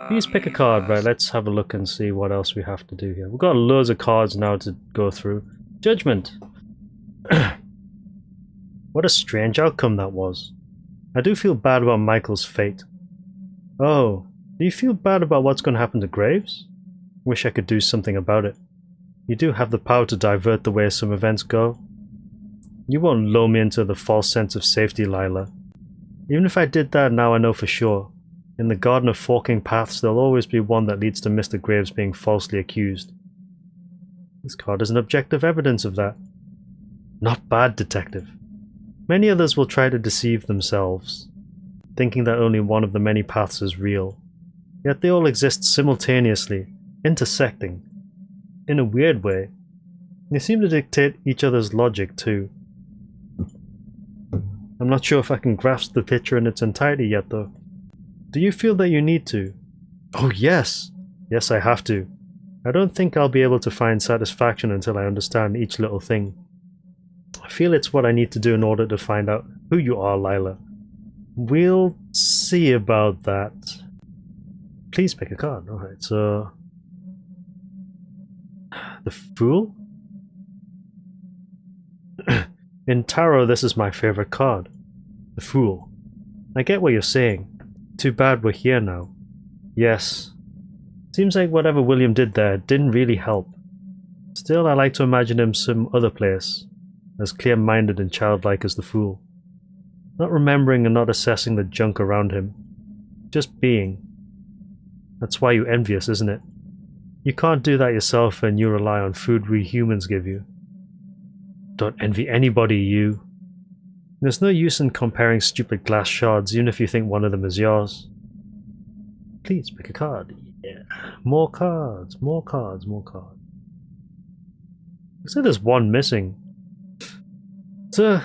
Please pick a card. Right, let's have a look and see what else we have to do here. We've got loads of cards now to go through. Judgment. What a strange outcome that was. I do feel bad about Michael's fate. Oh, do you feel bad about what's going to happen to Graves? Wish I could do something about it. You do have the power to divert the way some events go. You won't lull me into the false sense of safety, Lila. Even if I did that, now I know for sure. In the garden of forking paths, there'll always be one that leads to Mr. Graves being falsely accused. This card is an objective evidence of that. Not bad, Detective. Many others will try to deceive themselves, thinking that only one of the many paths is real. Yet they all exist simultaneously, intersecting. In a weird way. They seem to dictate each other's logic, too. I'm not sure if I can grasp the picture in its entirety yet, though. Do you feel that you need to? Oh, yes! Yes, I have to. I don't think I'll be able to find satisfaction until I understand each little thing. I feel it's what I need to do in order to find out who you are, Lila. We'll see about that. Please pick a card. Alright, so... The Fool? In tarot, this is my favorite card. The Fool. I get what you're saying. Too bad we're here now. Yes. Seems like whatever William did there didn't really help. Still, I like to imagine him some other place, as clear-minded and childlike as the Fool. Not remembering and not assessing the junk around him. Just being. That's why you're envious, isn't it? You can't do that yourself and you rely on food we humans give you. Don't envy anybody, you. There's no use in comparing stupid glass shards, even if you think one of them is yours. Please pick a card. Yeah. More cards, more cards, more cards. Looks like there's one missing. So,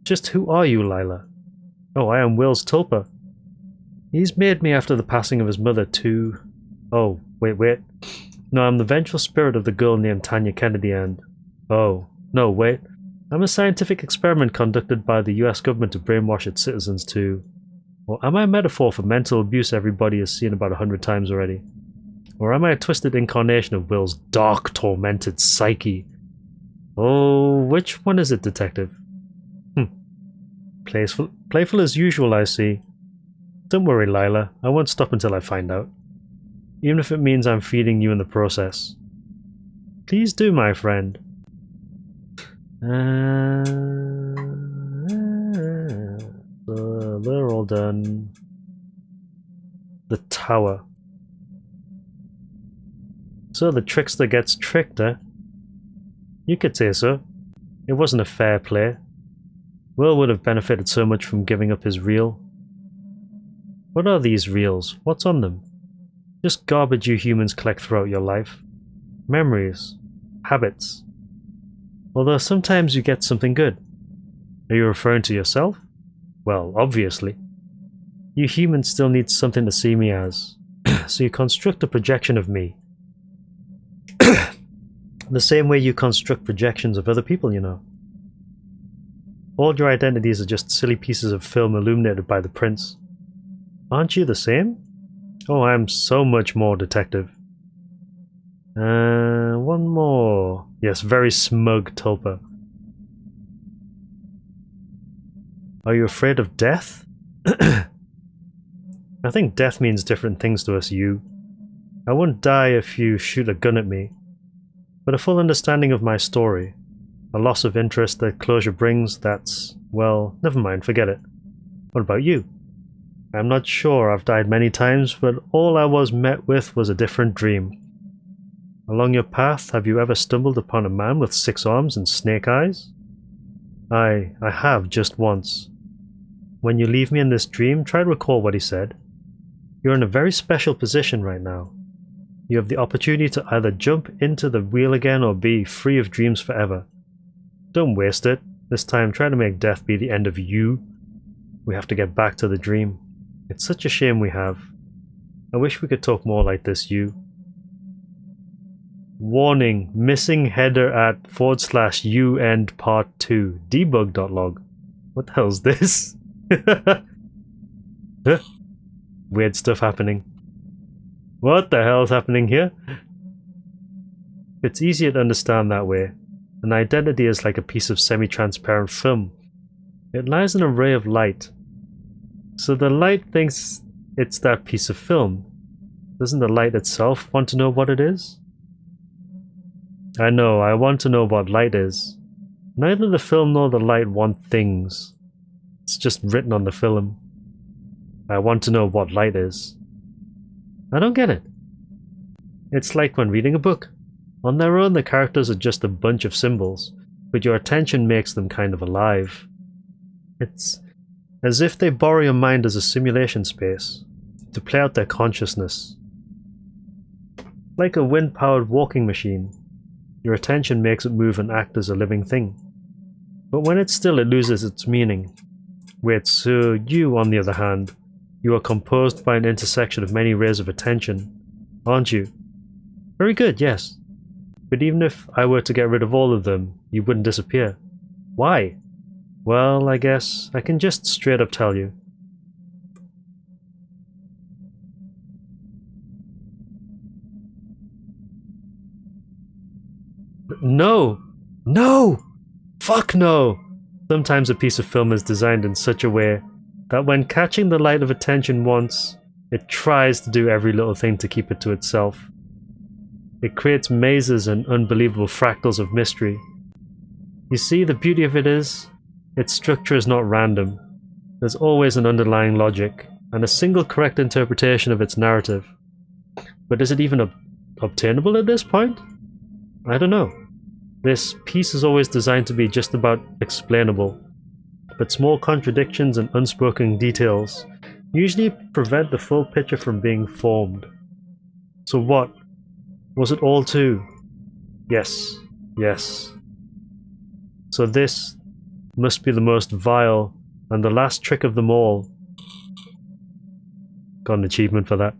just who are you, Lila? Oh, I am Will's tulpa. He's made me after the passing of his mother too. Oh, wait. No, I'm the vengeful spirit of the girl named Tanya Kennedy and... Oh, no, wait. I'm a scientific experiment conducted by the US government to brainwash its citizens to... Or am I a metaphor for mental abuse everybody has seen about 100 times already? Or am I a twisted incarnation of Will's dark, tormented psyche? Oh, which one is it, Detective? Playful as usual, I see. Don't worry, Lila. I won't stop until I find out. Even if it means I'm feeding you in the process. Please do, my friend. So they're all done. The tower. So the trickster gets tricked, eh? You could say so. It wasn't a fair play. Will would have benefited so much from giving up his reel. What are these reels? What's on them? Just garbage you humans collect throughout your life. Memories. Habits. Although sometimes you get something good. Are you referring to yourself? Well, obviously. You humans still need something to see me as, so you construct a projection of me. The same way you construct projections of other people, you know. All your identities are just silly pieces of film illuminated by the prince. Aren't you the same? Oh, I'm so much more detective. One more. Yes, very smug Tulpa. Are you afraid of death? I think death means different things to us, you. I wouldn't die if you shoot a gun at me. But a full understanding of my story, a loss of interest that closure brings, that's... well, never mind, forget it. What about you? I'm not sure, I've died many times, but all I was met with was a different dream. Along your path, have you ever stumbled upon a man with 6 arms and snake eyes? I have, just once. When you leave me in this dream, try to recall what he said. You're in a very special position right now. You have the opportunity to either jump into the wheel again or be free of dreams forever. Don't waste it. This time, try to make death be the end of you. We have to get back to the dream. It's such a shame we have. I wish we could talk more like this, you. Warning, missing header at /u end part 2, debug.log. What the hell's this? Huh? Weird stuff happening. What the hell's happening here? It's easier to understand that way. An identity is like a piece of semi-transparent film. It lies in a ray of light. So the light thinks it's that piece of film. Doesn't the light itself want to know what it is? I know, I want to know what light is. Neither the film nor the light want things. It's just written on the film. I want to know what light is. I don't get it. It's like when reading a book. On their own, the characters are just a bunch of symbols, but your attention makes them kind of alive. It's as if they borrow your mind as a simulation space, to play out their consciousness. Like a wind-powered walking machine, your attention makes it move and act as a living thing. But when it's still, it loses its meaning. Wait, so you, on the other hand, you are composed by an intersection of many rays of attention, aren't you? Very good, yes. But even if I were to get rid of all of them, you wouldn't disappear. Why? Well, I guess I can just straight up tell you. No! No! Fuck no! Sometimes a piece of film is designed in such a way that when catching the light of attention once, it tries to do every little thing to keep it to itself. It creates mazes and unbelievable fractals of mystery. You see, the beauty of it is, its structure is not random. There's always an underlying logic, and a single correct interpretation of its narrative. But is it even obtainable at this point? I don't know. This piece is always designed to be just about explainable, but small contradictions and unspoken details usually prevent the full picture from being formed. So what? Was it all too? Yes, yes. So this must be the most vile and the last trick of them all. Got an achievement for that.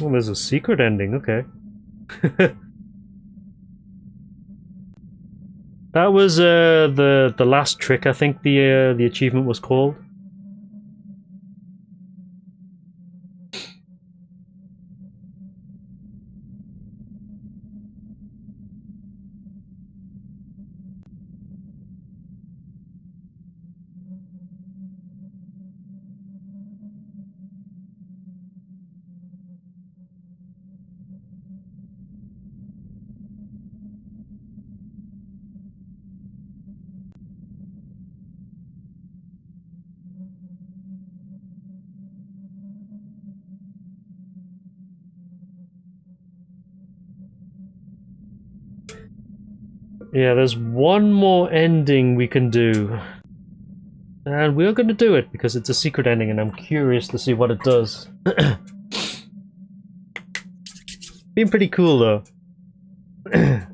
Well, there's a secret ending, okay. That was the last trick, I think the achievement was called. Yeah, there's one more ending we can do. And we're going to do it because it's a secret ending and I'm curious to see what it does. Been pretty cool though.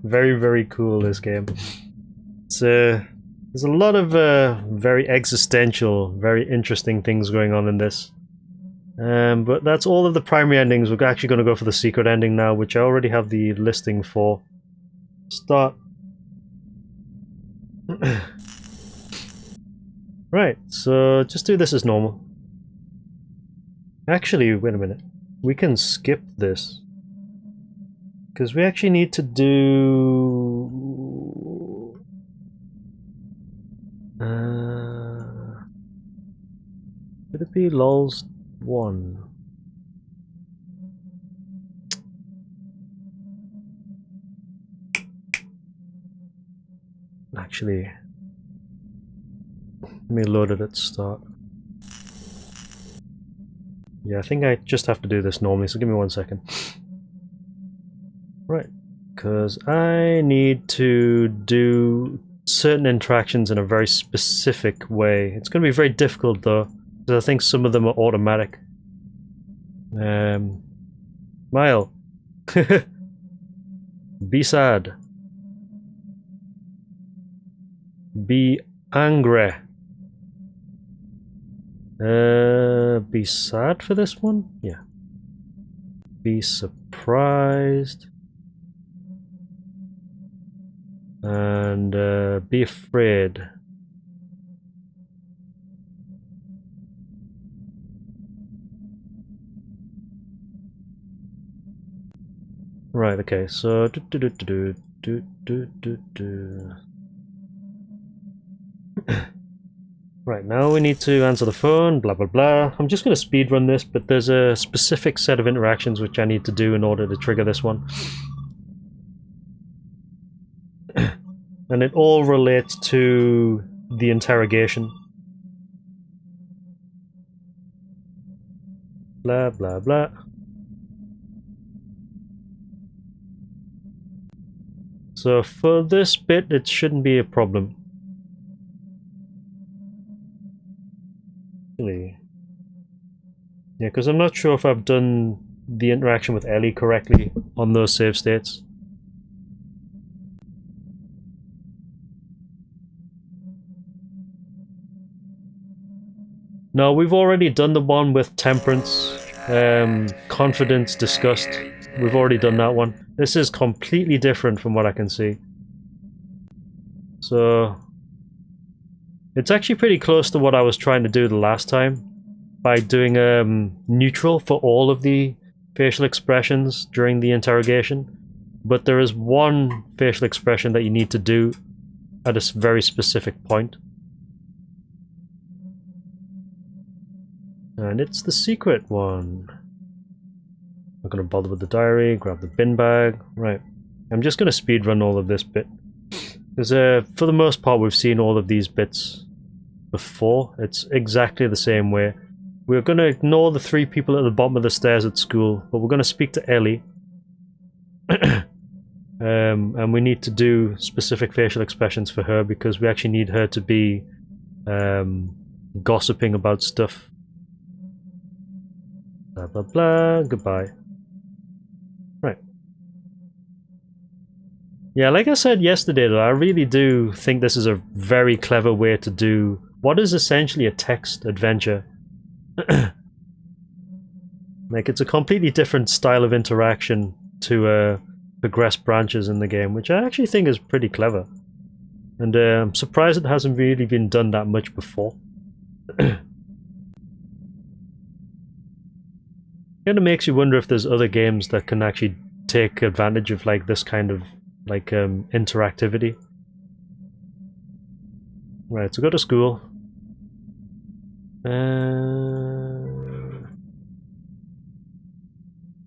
Very, very cool, this game. It's there's a lot of very existential, very interesting things going on in this. But that's all of the primary endings. We're actually going to go for the secret ending now, which I already have the listing for. Start. Right, so just do this as normal. Actually, wait a minute. We can skip this. Because we actually need to do... Could it be LOL's 1? Actually... Let me load it at start. Yeah, I think I just have to do this normally, so give me 1 second. Right, because I need to do certain interactions in a very specific way. It's going to be very difficult though, because I think some of them are automatic. Mile. Be sad. Be angry. Be sad for this one? Yeah. Be surprised. And be afraid. Right, okay, so Right, now we need to answer the phone, blah blah blah. I'm just going to speedrun this, but there's a specific set of interactions which I need to do in order to trigger this one. And it all relates to the interrogation. Blah blah blah. So for this bit, it shouldn't be a problem. Yeah, because I'm not sure if I've done the interaction with Ellie correctly on those save states. No, we've already done the one with temperance, confidence, disgust. We've already done that one. This is completely different from what I can see. So it's actually pretty close to what I was trying to do the last time by doing neutral for all of the facial expressions during the interrogation. But there is one facial expression that you need to do at a very specific point. And it's the secret one. Not gonna bother with the diary, grab the bin bag. Right. I'm just gonna speedrun all of this bit. Because for the most part we've seen all of these bits before. It's exactly the same way. We're gonna ignore the 3 people at the bottom of the stairs at school, but we're gonna speak to Ellie. And we need to do specific facial expressions for her because we actually need her to be gossiping about stuff. Blah blah blah, goodbye. Right. Yeah, like I said yesterday though, I really do think this is a very clever way to do what is essentially a text adventure. Like, it's a completely different style of interaction to progress branches in the game, which I actually think is pretty clever. And I'm surprised it hasn't really been done that much before. Kind of makes you wonder if there's other games that can actually take advantage of like this kind of like interactivity. Right, so go to school.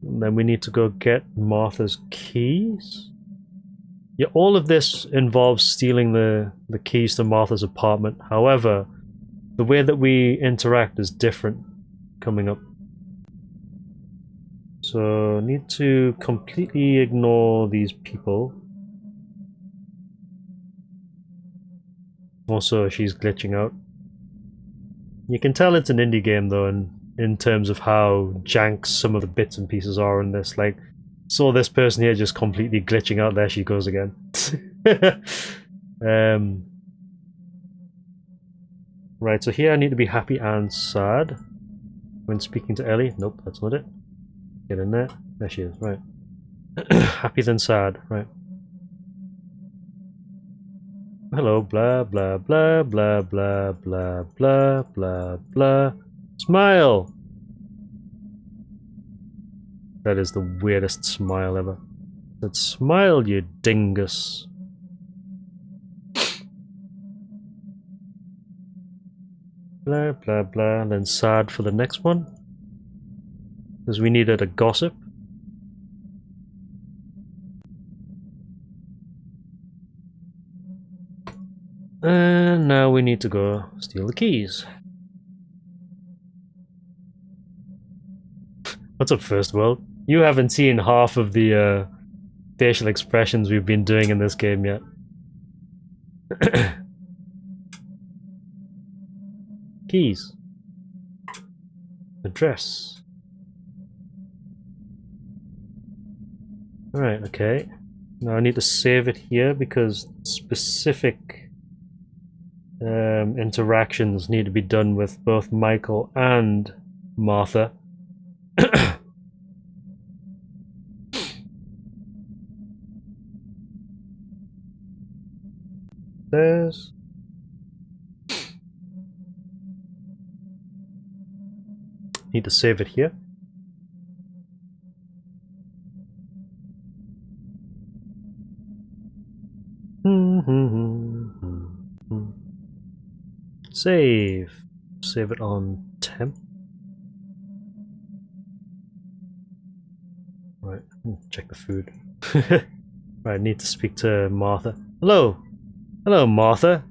Then we need to go get Martha's keys. Yeah, all of this involves stealing the keys to Martha's apartment. However, the way that we interact is different coming up. So, need to completely ignore these people. Also, she's glitching out. You can tell it's an indie game though, in terms of how jank some of the bits and pieces are in this. Like, saw this person here just completely glitching out. There she goes again. Right, so here I need to be happy and sad when speaking to Ellie. Nope, that's not it. Get in there. There she is. Right. Happy then sad. Right. Hello, blah blah blah blah blah blah blah blah blah. Smile! That is the weirdest smile ever. That smile, you dingus. Blah blah blah, and then sad for the next one. Because we needed a gossip. And now we need to go steal the keys. What's up, First World? You haven't seen half of the facial expressions we've been doing in this game yet. Keys. Address. Alright, okay. Now I need to save it here because specific interactions need to be done with both Michael and Martha. There's... Need to save it here. Save. Save it on temp. Right, check the food. Right, need to speak to Martha. Hello! Hello, Martha!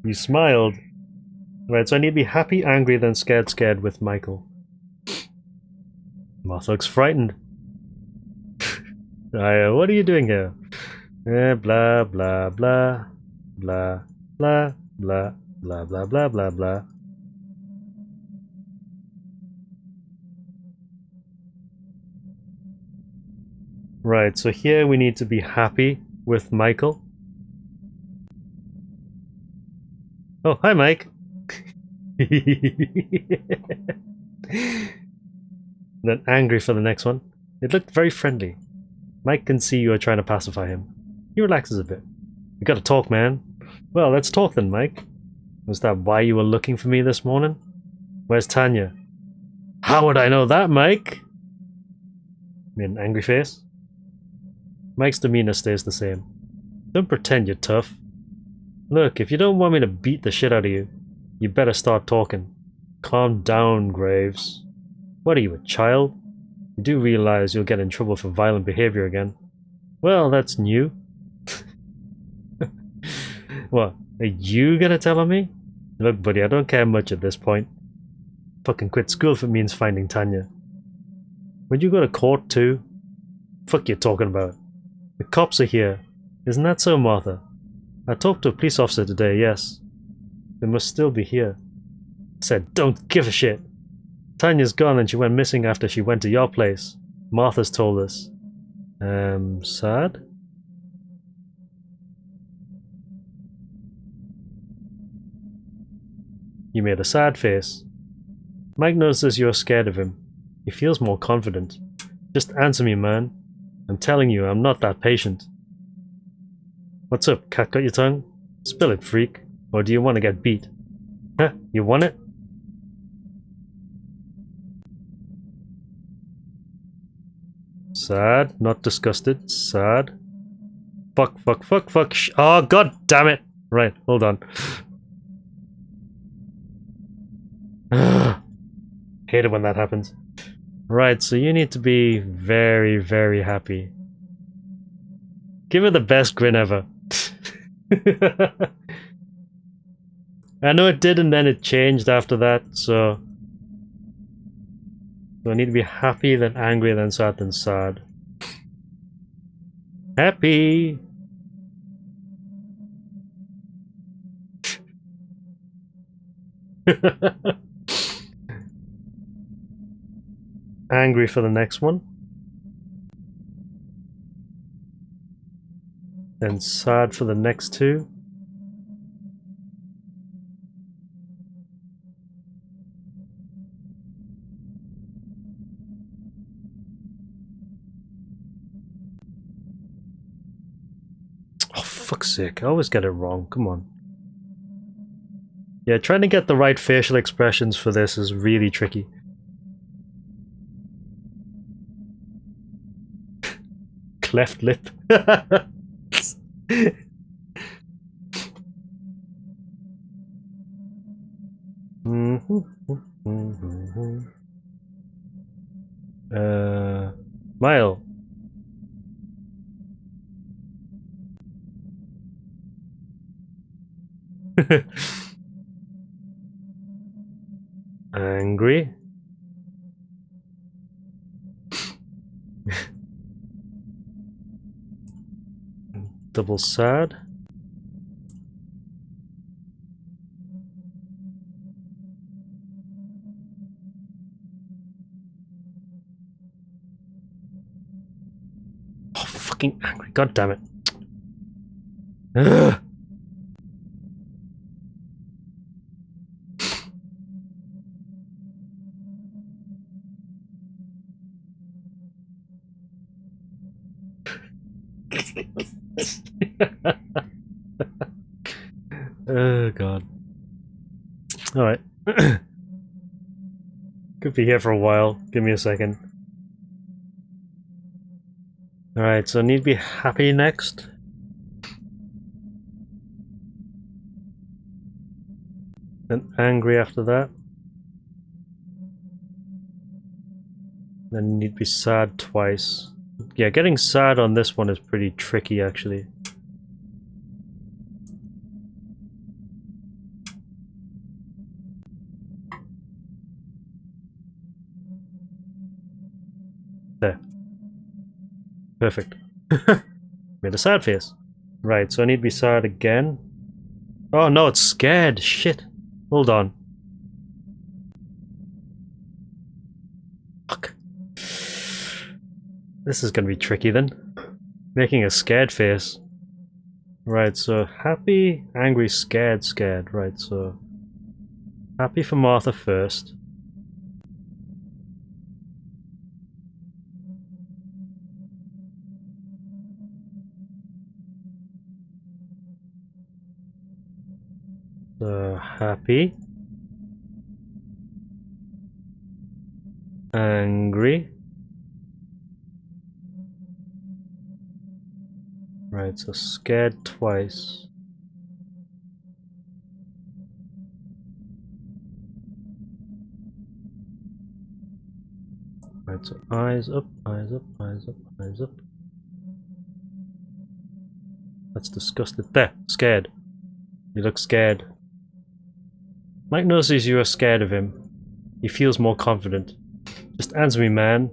You smiled. Right, so I need to be happy, angry, then scared, scared with Michael. Martha looks frightened. What are you doing here? Blah, blah, blah. Blah, blah, blah, blah, blah, blah, blah, blah. Right, so here we need to be happy with Michael. Oh, hi, Mike. Then angry for the next one. It looked very friendly. Mike can see you are trying to pacify him. He relaxes a bit. We gotta talk, man. Well, let's talk then, Mike. Was that why you were looking for me this morning? Where's Tanya? How would I know that, Mike? Made an angry face. Mike's demeanor stays the same. Don't pretend you're tough. Look, if you don't want me to beat the shit out of you, you better start talking. Calm down, Graves. What are you, a child? You do realize you'll get in trouble for violent behavior again. Well, that's new. What, are you gonna tell on me? Look, buddy, I don't care much at this point. Fucking quit school if it means finding Tanya. Would you go to court too? Fuck you talking about? The cops are here. Isn't that so, Martha? I talked to a police officer today, yes. They must still be here. I said, don't give a shit. Tanya's gone and she went missing after she went to your place. Martha's told us. Sad? You made a sad face. Mike notices you're scared of him. He feels more confident. Just answer me, man. I'm telling you, I'm not that patient. What's up, cat got your tongue? Spill it, freak. Or do you want to get beat? Huh? You want it? Sad, not disgusted. Sad. Fuck, fuck, fuck, fuck. Oh, god damn it. Right, hold on. Hate it when that happens. Right, so you need to be very, very happy. Give her the best grin ever. I know it did and then it changed after that, so I need to be happy, then angry, then sad, then sad. Happy. Angry for the next one. Then sad for the next two. Oh, fuck's sake. I always get it wrong. Come on. Yeah, trying to get the right facial expressions for this is really tricky. Cleft lip. Smile. Angry. Double sad. Oh, fucking angry. God damn it. Ugh. Oh god. Alright. Could be here for a while. Give me a second. Alright, so I need to be happy next. Then angry after that. Then need to be sad twice. Yeah, getting sad on this one is pretty tricky actually. There. Perfect. Made a sad face. Right, so I need to be sad again. Oh no, it's scared. Shit. Hold on. Fuck. This is gonna be tricky then. Making a scared face. Right, so happy, angry, scared, scared. Right, so happy for Martha first. So happy. Angry. Right, so scared twice. Right, so eyes up, eyes up, eyes up, eyes up. That's disgusted. There, scared. You look scared. Mike notices you are scared of him. He feels more confident. Just answer me, man.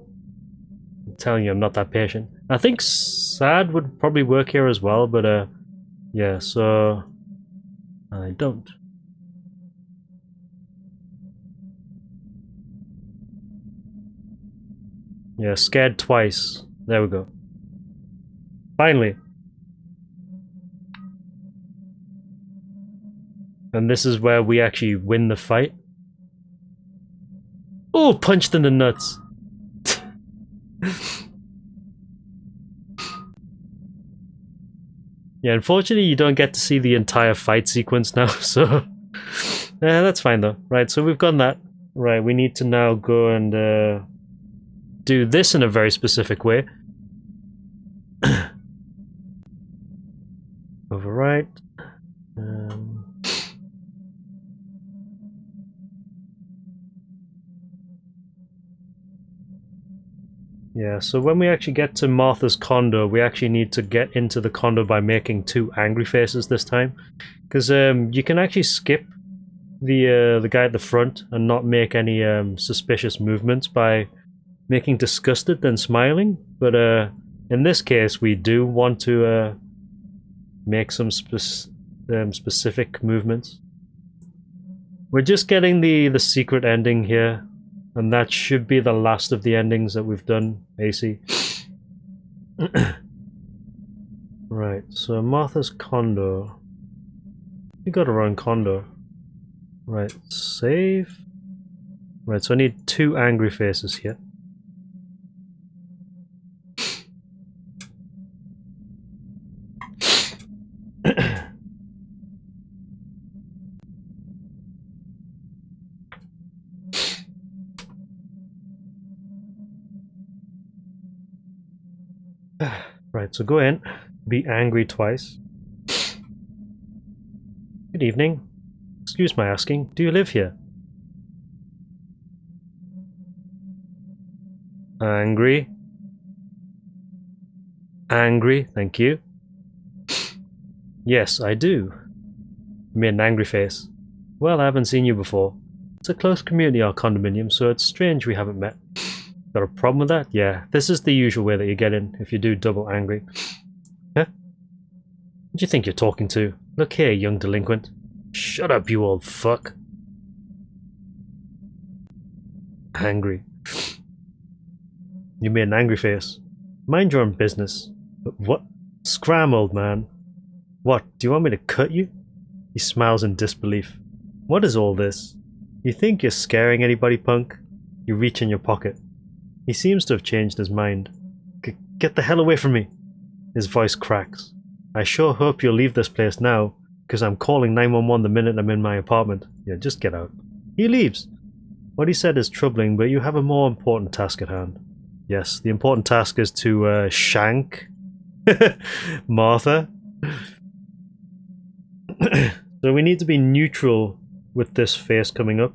I'm telling you, I'm not that patient. I think sad would probably work here as well, but yeah, so I don't. Yeah, scared twice. There we go. Finally. And this is where we actually win the fight. Oh, punched in the nuts. Yeah, unfortunately you don't get to see the entire fight sequence now, so... yeah, that's fine though. Right, so we've done that. Right, we need to now go and do this in a very specific way. Overwrite. Yeah, so when we actually get to Martha's condo, we actually need to get into the condo by making 2 angry faces this time. Because you can actually skip the guy at the front and not make any suspicious movements by making disgusted then smiling. But In this case, we do want to make some specific movements. We're just getting the secret ending here, and that should be the last of the endings that we've done, AC. Right, so Martha's condo. We got her own condo. Right, save. Right, so I need 2 angry faces here. Right, so go in, be angry twice. Good evening. Excuse my asking, do you live here? Angry. Angry, thank you. Yes, I do. You made an angry face. Well, I haven't seen you before. It's a close community, our condominium, so it's strange we haven't met. Got a problem with that? Yeah, this is the usual way that you get in if you do double angry. Huh? Who do you think you're talking to? Look here, young delinquent. Shut up, you old fuck. Angry. You made an angry face. Mind your own business. But what? Scram, old man. What, do you want me to cut you? He smiles in disbelief. What is all this? You think you're scaring anybody, punk? You reach in your pocket. He seems to have changed his mind. Get the hell away from me! His voice cracks. I sure hope you'll leave this place now, because I'm calling 911 the minute I'm in my apartment. Yeah, just get out. He leaves. What he said is troubling, but you have a more important task at hand. Yes, the important task is to shank Martha. So we need to be neutral with this face coming up.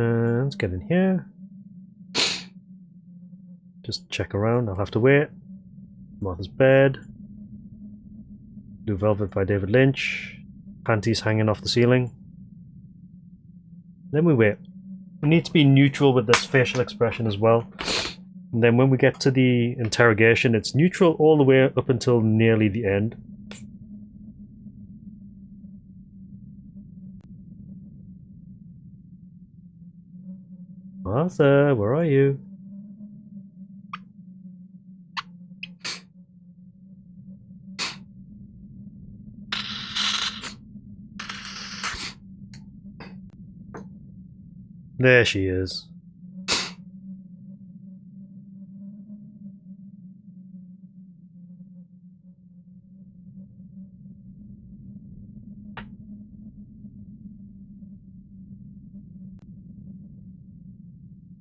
Let's get in here. Just check around, I'll have to wait. Martha's bed. Blue Velvet by David Lynch. Panties hanging off the ceiling. Then we wait. We need to be neutral with this facial expression as well. And then when we get to the interrogation, it's neutral all the way up until nearly the end. Martha, where are you? There she is.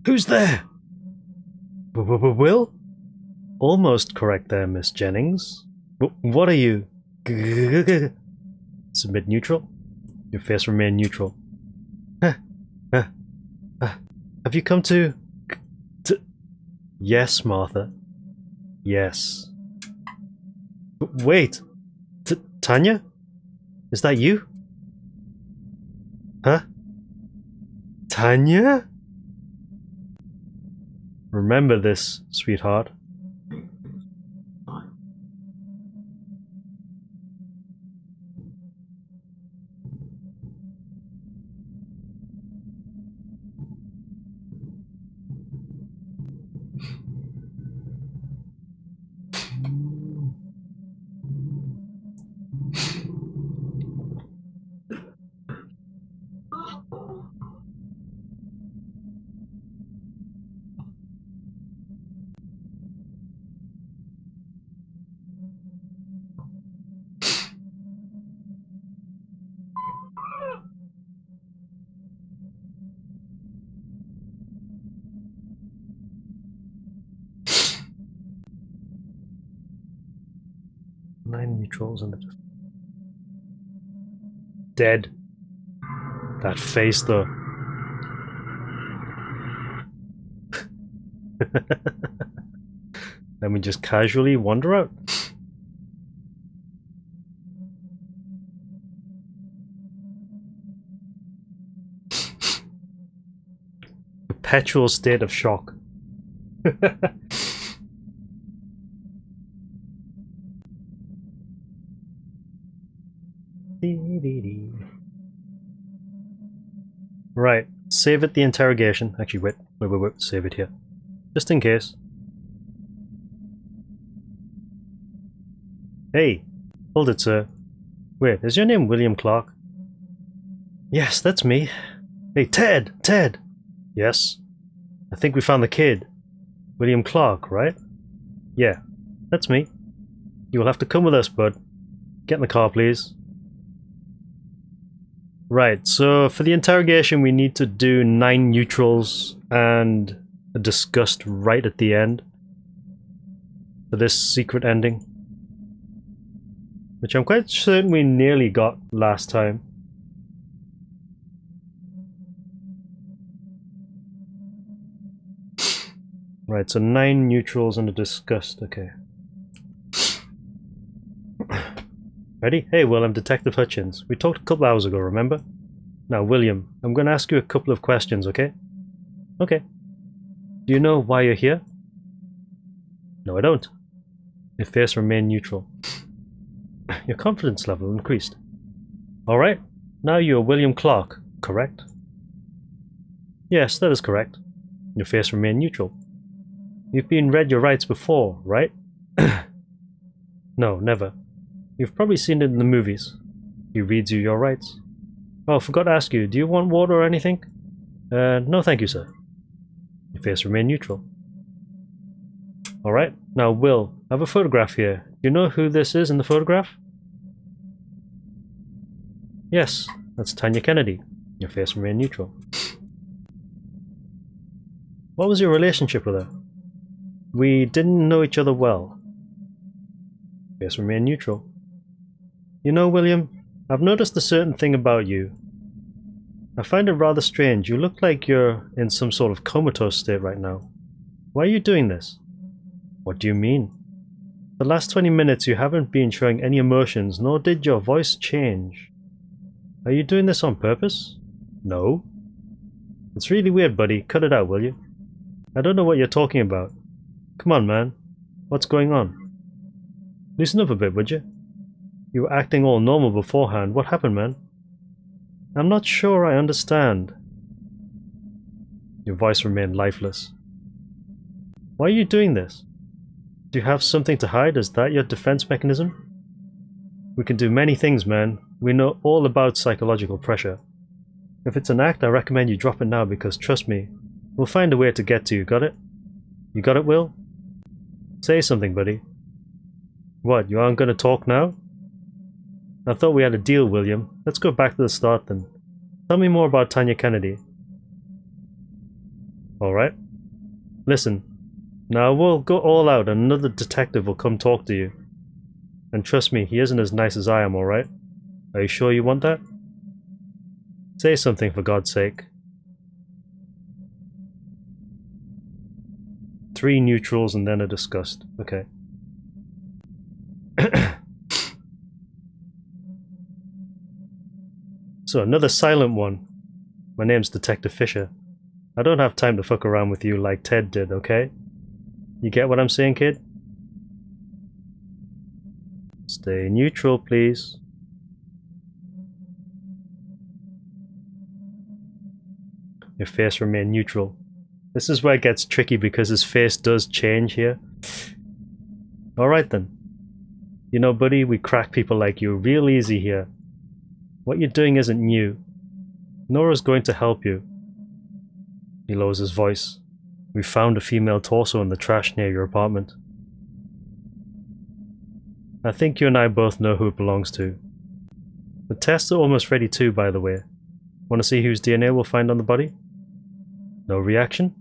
Who's there? Will? Almost correct there, Miss Jennings. What are you? Submit neutral? Your face remain neutral. Have you come to... Yes, Martha. Yes. Wait. Tanya? Is that you? Huh? Tanya? Remember this, sweetheart. Nine neutrals and dead. That face, though. Then we just casually wander out. perpetual state of shock. Right, save it the interrogation. Actually, wait, save it here. Just in case. Hey, hold it, sir. Wait, is your name William Clark? Yes, that's me. Hey, Ted! Yes? I think we found the kid. William Clark, right? Yeah, that's me. You will have to come with us, bud. Get in the car, please. Right, so for the interrogation we need to do 9 neutrals and a disgust right at the end for this secret ending, which I'm quite certain we nearly got last time. Right, so 9 neutrals and a disgust, okay. Ready? Hey, Will, I'm Detective Hutchins. We talked a couple hours ago, remember? Now, William, I'm going to ask you a couple of questions, okay? Okay. Do you know why you're here? No, I don't. Your face remained neutral. Your confidence level increased. Alright, now you're William Clark, correct? Yes, that is correct. Your face remained neutral. You've been read your rights before, right? No, never. You've probably seen it in the movies. He reads you your rights. Oh, forgot to ask you, do you want water or anything? No thank you, sir. Your face remained neutral. Alright, now Will, I have a photograph here. Do you know who this is in the photograph? Yes, that's Tanya Kennedy. Your face remained neutral. What was your relationship with her? We didn't know each other well. Face remained neutral. You know, William, I've noticed a certain thing about you. I find it rather strange. You look like you're in some sort of comatose state right now. Why are you doing this? What do you mean? The last 20 minutes you haven't been showing any emotions, nor did your voice change. Are you doing this on purpose? No. It's really weird, buddy. Cut it out, will you? I don't know what you're talking about. Come on, man. What's going on? Loosen up a bit, would you? You were acting all normal beforehand. What happened, man? I'm not sure I understand. Your voice remained lifeless. Why are you doing this? Do you have something to hide? Is that your defense mechanism? We can do many things, man. We know all about psychological pressure. If it's an act, I recommend you drop it now because, trust me, we'll find a way to get to you. Got it? You got it, Will? Say something, buddy. What, you aren't going to talk now? I thought we had a deal, William. Let's go back to the start then. Tell me more about Tanya Kennedy. Alright. Listen. Now we'll go all out and another detective will come talk to you. And trust me, he isn't as nice as I am, alright? Are you sure you want that? Say something for God's sake. 3 neutrals and then a disgust. Okay. So, another silent one. My name's Detective Fisher. I don't have time to fuck around with you like Ted did, okay? You get what I'm saying, kid? Stay neutral, please. Your face remained neutral. This is where it gets tricky because his face does change here. Alright then. You know, buddy, we crack people like you real easy here. What you're doing isn't new. Nora's going to help you. He lowers his voice. We found a female torso in the trash near your apartment. I think you and I both know who it belongs to. The tests are almost ready too, by the way. Want to see whose DNA we'll find on the body? No reaction?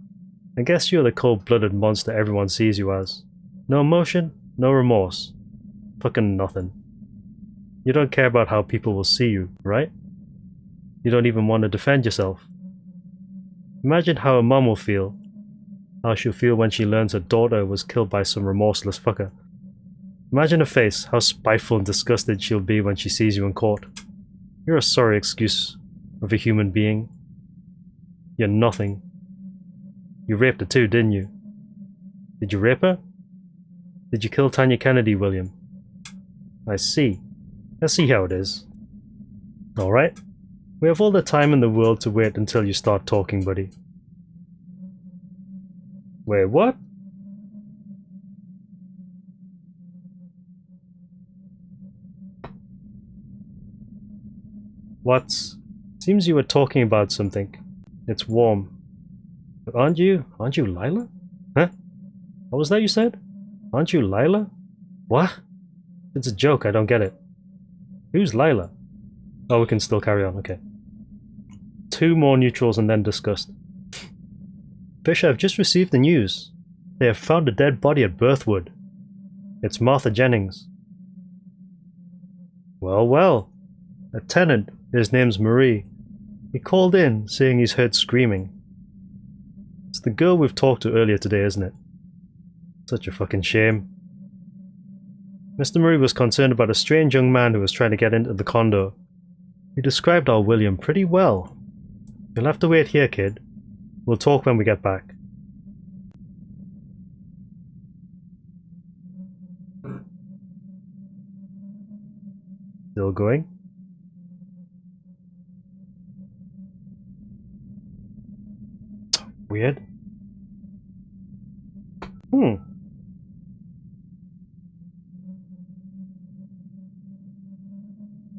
I guess you're the cold-blooded monster everyone sees you as. No emotion, no remorse. Fucking nothing. You don't care about how people will see you, right? You don't even want to defend yourself. Imagine how a mom will feel. How she'll feel when she learns her daughter was killed by some remorseless fucker. Imagine her face, how spiteful and disgusted she'll be when she sees you in court. You're a sorry excuse of a human being. You're nothing. You raped her too, didn't you? Did you rape her? Did you kill Tanya Kennedy, William? I see. I see how it is. Alright. We have all the time in the world to wait until you start talking, buddy. Wait, what? What's... Seems you were talking about something. It's warm. But aren't you Lila? Huh? What was that you said? Aren't you Lila? What? It's a joke, I don't get it. Who's Lila? Oh, we can still carry on, okay. 2 more neutrals and then discussed. Fisher, I've just received the news. They have found a dead body at Birthwood. It's Martha Jennings. Well, well. A tenant, his name's Marie. He called in, saying he's heard screaming. It's the girl we've talked to earlier today, isn't it? Such a fucking shame. Mr. Murray was concerned about a strange young man who was trying to get into the condo. He described our William pretty well. You'll have to wait here, kid. We'll talk when we get back. Still going? Weird.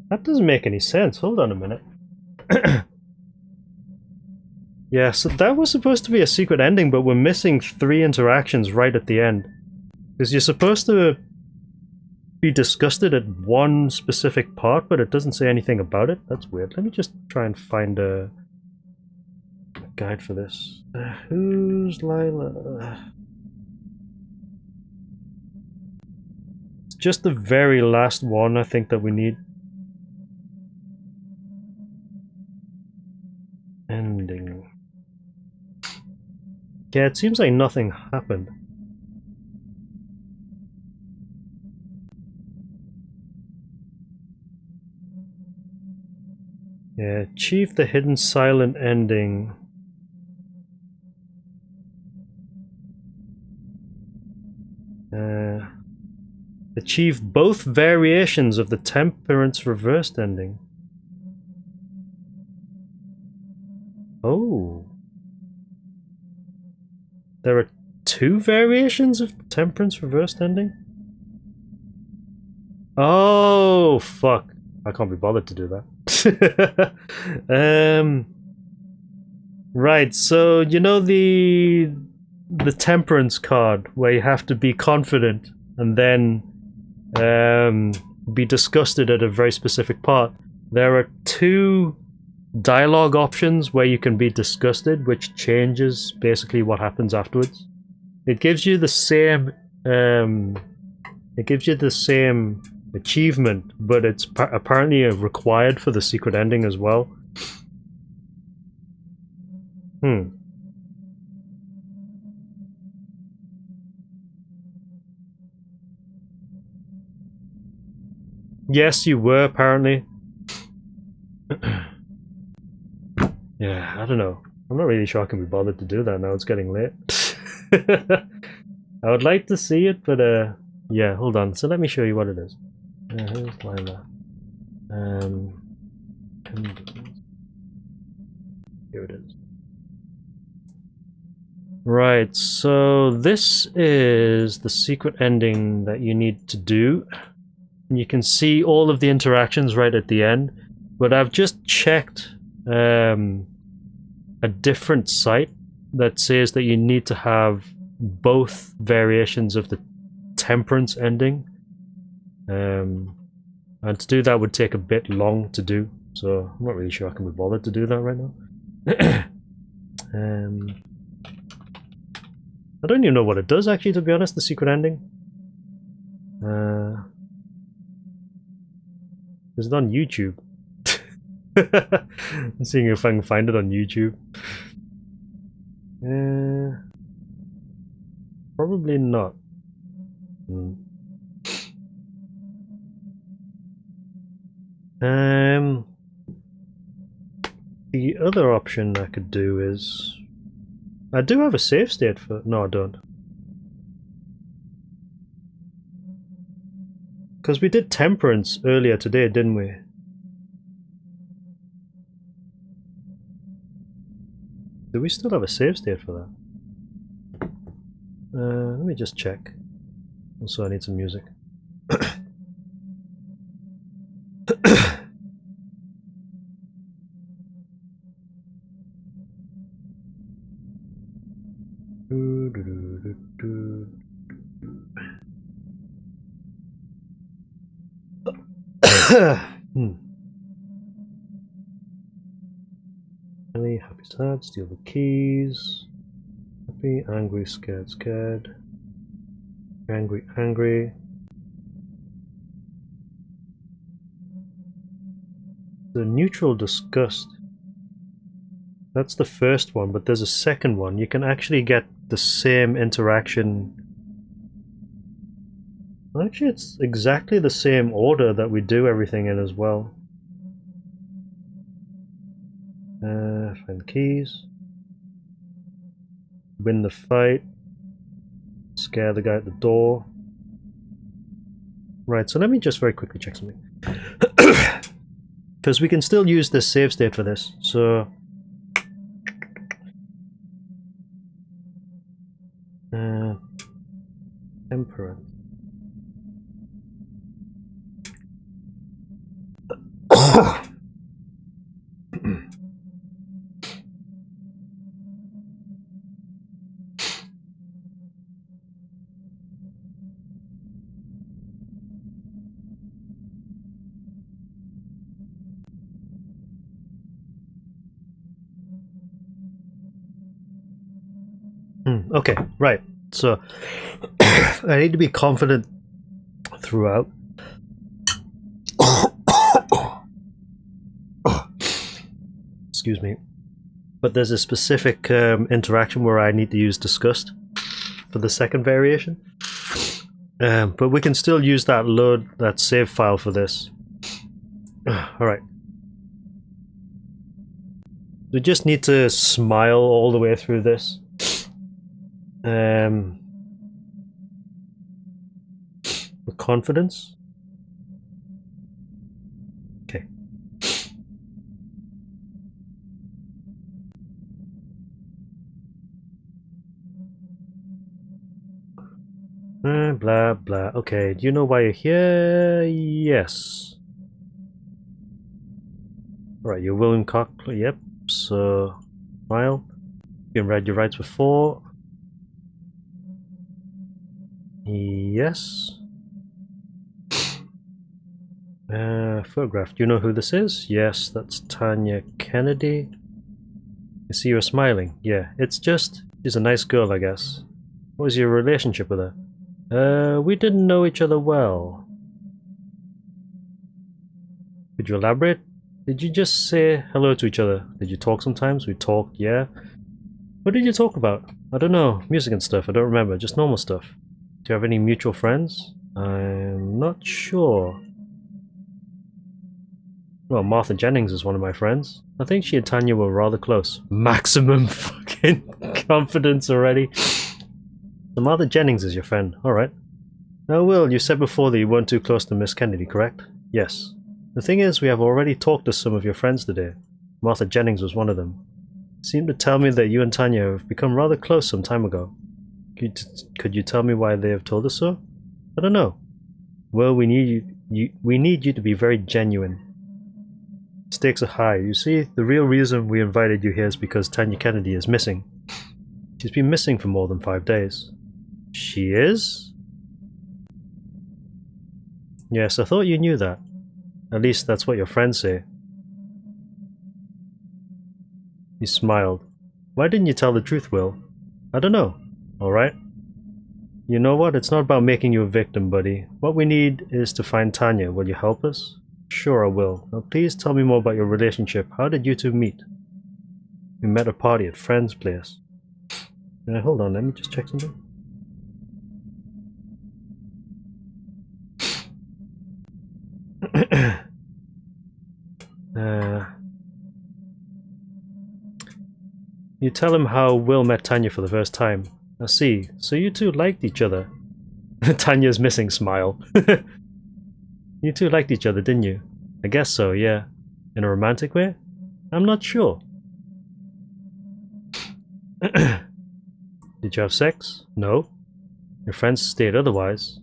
That doesn't make any sense. Hold on a minute. Yeah, so that was supposed to be a secret ending, but we're missing 3 interactions right at the end. Because you're supposed to be disgusted at one specific part, but it doesn't say anything about it. That's weird. Let me just try and find a guide for this. Who's Lila? It's just the very last one, I think, that we need. Ending. Yeah, it seems like nothing happened. Yeah, achieve the hidden silent ending. Achieve both variations of the temperance reversed ending. Oh. There are 2 variations of temperance reversed ending? Oh, fuck. I can't be bothered to do that. Right, so you know the temperance card where you have to be confident and then be disgusted at a very specific part. There are 2 dialogue options where you can be disgusted, which changes basically what happens afterwards. It gives you the same achievement, but it's apparently required for the secret ending as well. Yes, you were, apparently. Yeah, I don't know. I'm not really sure I can be bothered to do that now. It's getting late. I would like to see it, but yeah, hold on. So let me show you what it is. Here's Lila. Here it is. Right, so this is the secret ending that you need to do. You can see all of the interactions right at the end, but I've just checked a different site that says that you need to have both variations of the temperance ending, and to do that would take a bit long to do, so I'm not really sure I can be bothered to do that right now. I don't even know what it does, actually, to be honest, the secret ending. Is it on YouTube? I'm seeing if I can find it on YouTube. Probably not. The other option I could do is I do have a save state for... No, I don't. Because we did temperance earlier today, didn't we? Do we still have a save state for that? Let me just check. Also, I need some music. Really happy, sad, steal the keys. Happy, angry, scared, scared. Angry, angry. The neutral, disgust. That's the first one, but there's a second one. You can actually get the same interaction. Actually, it's exactly the same order that we do everything in as well. Find the keys. Win the fight. Scare the guy at the door. Right, so let me just very quickly check something. Because we can still use this save state for this, so... Temperance. Okay, right. So I need to be confident throughout. Excuse me. But there's a specific interaction where I need to use disgust for the second variation. But we can still use that save file for this. Alright. We just need to smile all the way through this. With confidence. Okay. Blah blah. Okay, do you know why you're here? Yes. Right, you're William Cochran. Yep. So, smile. You can read your rights before. Yes. Photograph. Do you know who this is? Yes, that's Tanya Kennedy. I see you're smiling. Yeah, it's just... she's a nice girl, I guess. What was your relationship with her? We didn't know each other well. Could you elaborate? Did you just say hello to each other? Did you talk sometimes? We talked, yeah. What did you talk about? I don't know. Music and stuff. I don't remember. Just normal stuff. Do you have any mutual friends? I'm not sure. Well, Martha Jennings is one of my friends. I think she and Tanya were rather close. Maximum fucking confidence already. So Martha Jennings is your friend. Alright. Now, Will, you said before that you weren't too close to Miss Kennedy, correct? Yes. The thing is, we have already talked to some of your friends today. Martha Jennings was one of them. You seemed to tell me that you and Tanya have become rather close some time ago. Could you tell me why they have told us so? I don't know. Well, we need you to be very genuine. Stakes are high. You see, the real reason we invited you here is because Tanya Kennedy is missing. She's been missing for more than 5 days. She is? Yes, I thought you knew that. At least that's what your friends say. He smiled. Why didn't you tell the truth, Will? I don't know. Alright. You know what? It's not about making you a victim, buddy. What we need is to find Tanya. Will you help us? Sure, I will. Now please tell me more about your relationship. How did you two meet? We met at a party at friend's place. Hold on, let me just check something. You tell him how Will met Tanya for the first time. I see. So you two liked each other. Tanya's missing smile. You two liked each other, didn't you? I guess so, yeah. In a romantic way? I'm not sure. Did you have sex? No. Your friends stated otherwise.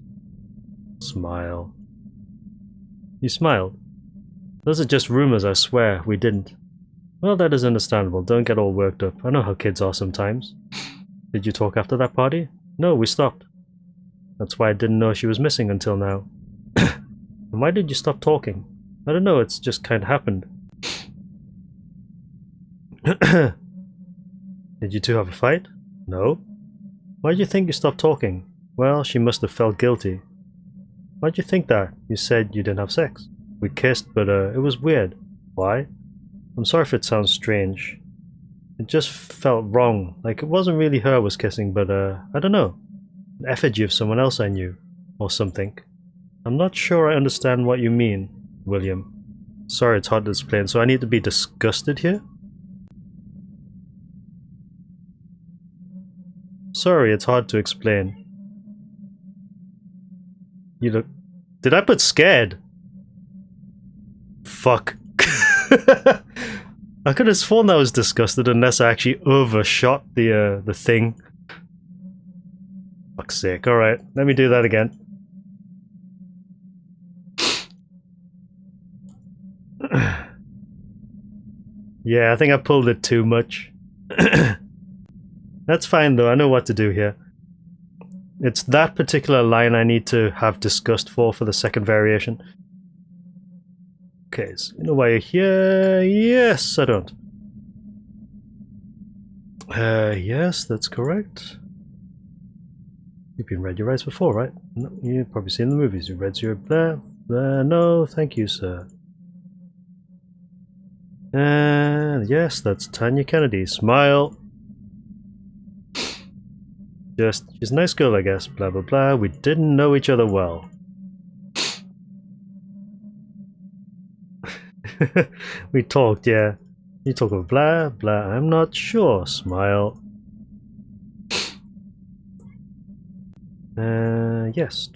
Smile. You smiled. Those are just rumors, I swear. We didn't. Well, that is understandable. Don't get all worked up. I know how kids are sometimes. Did you talk after that party? No, we stopped. That's why I didn't know she was missing until now. And why did you stop talking? I don't know, it's just kind of happened. Did you two have a fight? No. Why do you think you stopped talking? Well, she must have felt guilty. Why'd you think that? You said you didn't have sex. We kissed, but it was weird. Why? I'm sorry if it sounds strange. It just felt wrong. Like it wasn't really her I was kissing, but I don't know. An effigy of someone else I knew. Or something. I'm not sure I understand what you mean, William. Sorry, it's hard to explain. So I need to be disgusted here? Sorry, it's hard to explain. You look... Did I put scared? Fuck. I could have sworn that was disgusted unless I actually overshot the thing. Fuck's sake. Alright, let me do that again. Yeah, I think I pulled it too much. That's fine though, I know what to do here. It's that particular line I need to have disgust for the second variation. Okay, so you know why you're here? Yes, I don't. Yes, that's correct. You've been read your rights before, right? No, you've probably seen the movies. You've read your blah, blah. No, thank you, sir. And yes, that's Tanya Kennedy. Smile. She's a nice girl, I guess. Blah, blah, blah. We didn't know each other well. We talked, yeah. You talk about blah, blah. I'm not sure. Smile. Yes.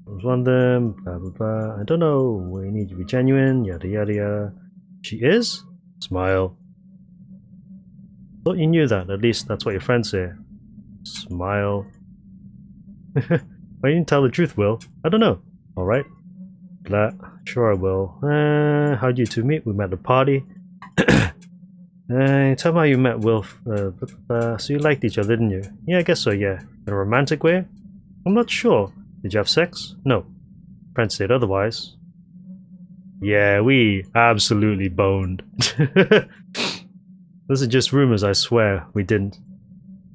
I was one of them. Blah, blah, blah. I don't know. We need to be genuine. Yada, yada, yada. She is? Smile. Thought you knew that. At least that's what your friends say. Smile. Why didn't you tell the truth, Will? I don't know. Alright. Blah. Sure I will. How'd you two meet? We met at a party. Tell me how you met Will. So you liked each other, didn't you? Yeah, I guess so, yeah. In a romantic way? I'm not sure. Did you have sex? No. Friends said otherwise. Yeah, we absolutely boned. Those are just rumors, I swear. We didn't.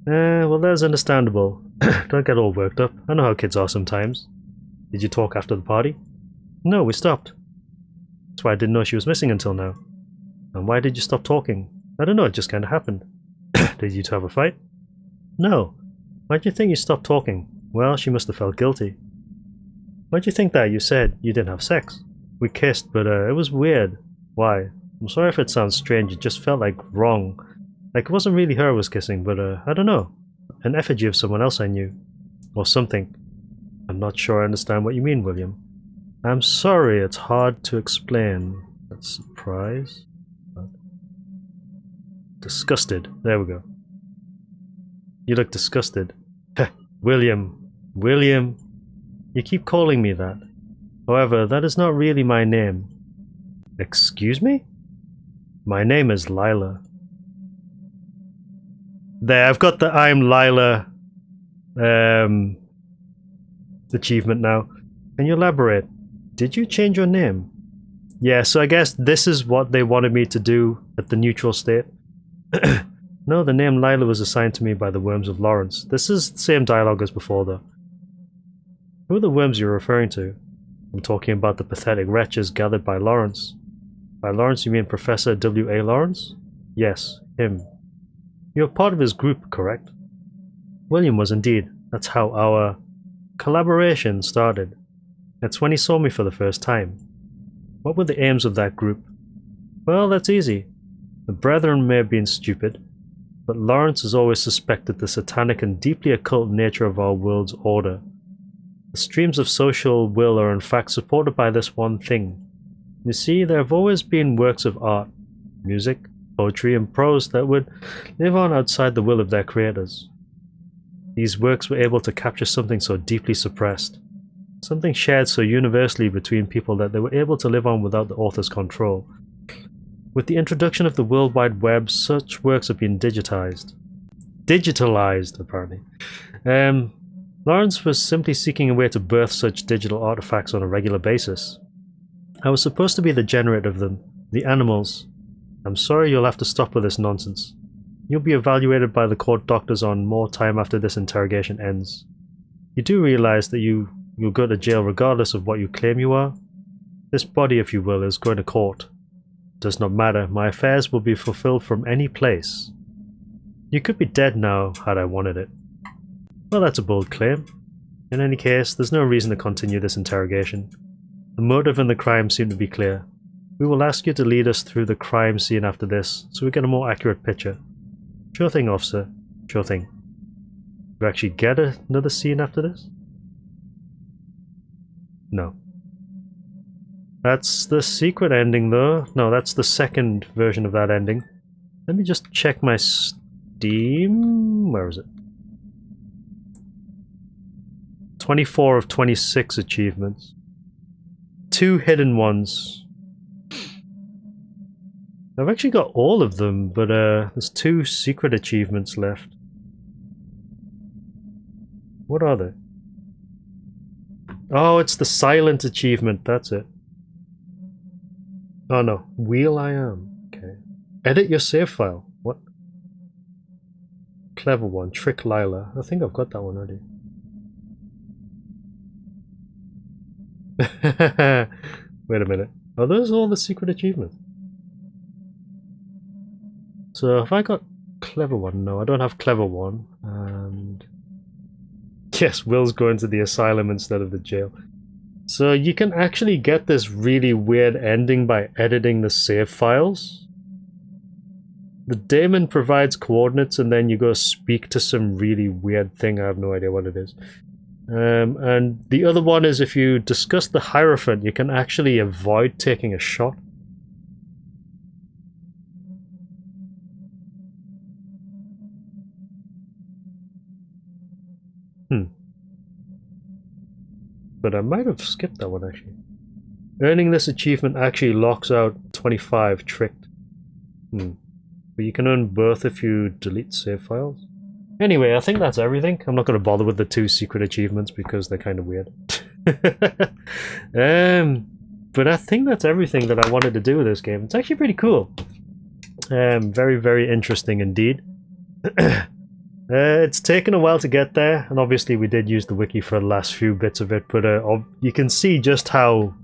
Well, that's understandable. Don't get all worked up. I know how kids are sometimes. Did you talk after the party? No, we stopped. That's why I didn't know she was missing until now. And why did you stop talking? I don't know, it just kind of happened. Did you two have a fight? No. Why'd you think you stopped talking? Well, she must have felt guilty. Why'd you think that? You said you didn't have sex. We kissed, but it was weird. Why? I'm sorry if it sounds strange, it just felt like wrong. Like it wasn't really her I was kissing, but I don't know. An effigy of someone else I knew. Or something. I'm not sure I understand what you mean, William. I'm sorry, it's hard to explain. That's surprise. Disgusted. There we go. You look disgusted. William. William. You keep calling me that. However, that is not really my name. Excuse me? My name is Lila. There, I've got the I'm Lila achievement now. Can you elaborate? Did you change your name? Yeah, so I guess this is what they wanted me to do at the neutral state. No, the name Lila was assigned to me by the Worms of Lawrence. This is the same dialogue as before, though. Who are the worms you're referring to? I'm talking about the pathetic wretches gathered by Lawrence. By Lawrence, you mean Professor W.A. Lawrence? Yes, him. You're part of his group, correct? William was indeed. That's how our collaboration started. That's when he saw me for the first time. What were the aims of that group? Well, that's easy. The brethren may have been stupid, but Lawrence has always suspected the satanic and deeply occult nature of our world's order. The streams of social will are in fact supported by this one thing. You see, there have always been works of art, music, poetry, and prose that would live on outside the will of their creators. These works were able to capture something so deeply suppressed, something shared so universally between people that they were able to live on without the author's control. With the introduction of the World Wide Web, such works have been digitalized. Digitalized, apparently. Lawrence was simply seeking a way to birth such digital artifacts on a regular basis. I was supposed to be the generator of them, the animals. I'm sorry you'll have to stop with this nonsense. You'll be evaluated by the court doctors on more time after this interrogation ends. You do realize that you'll go to jail regardless of what you claim you are? This body, if you will, is going to court. Does not matter, my affairs will be fulfilled from any place. You could be dead now, had I wanted it. Well, that's a bold claim. In any case, there's no reason to continue this interrogation. The motive and the crime seem to be clear. We will ask you to lead us through the crime scene after this, so we get a more accurate picture. Sure thing, officer. Sure thing. Do we actually get another scene after this? No. That's the secret ending, though. No, that's the second version of that ending. Let me just check my Steam. Where is it? 24 of 26 achievements. 2 hidden ones. I've actually got all of them, but there's 2 secret achievements left. What are they? Oh, it's the silent achievement, that's it. Oh no, Wheel I Am. Okay. Edit your save file. What? Clever one. Trick Lila. I think I've got that one already. Wait a minute. Are those all the secret achievements? So have I got Clever One? No, I don't have Clever One. And yes, Will's going to the asylum instead of the jail. So you can actually get this really weird ending by editing the save files. The daemon provides coordinates and then you go speak to some really weird thing. I have no idea what it is. And the other one is if you discuss the Hierophant, you can actually avoid taking a shot. But I might have skipped that one actually. Earning this achievement actually locks out 25 tricked. But you can earn both if you delete save files. Anyway, I think that's everything. I'm not going to bother with the 2 secret achievements because they're kind of weird. But I think that's everything that I wanted to do with this game. It's actually pretty cool. Very, very interesting indeed. It's taken a while to get there, and obviously we did use the wiki for the last few bits of it, but you can see just how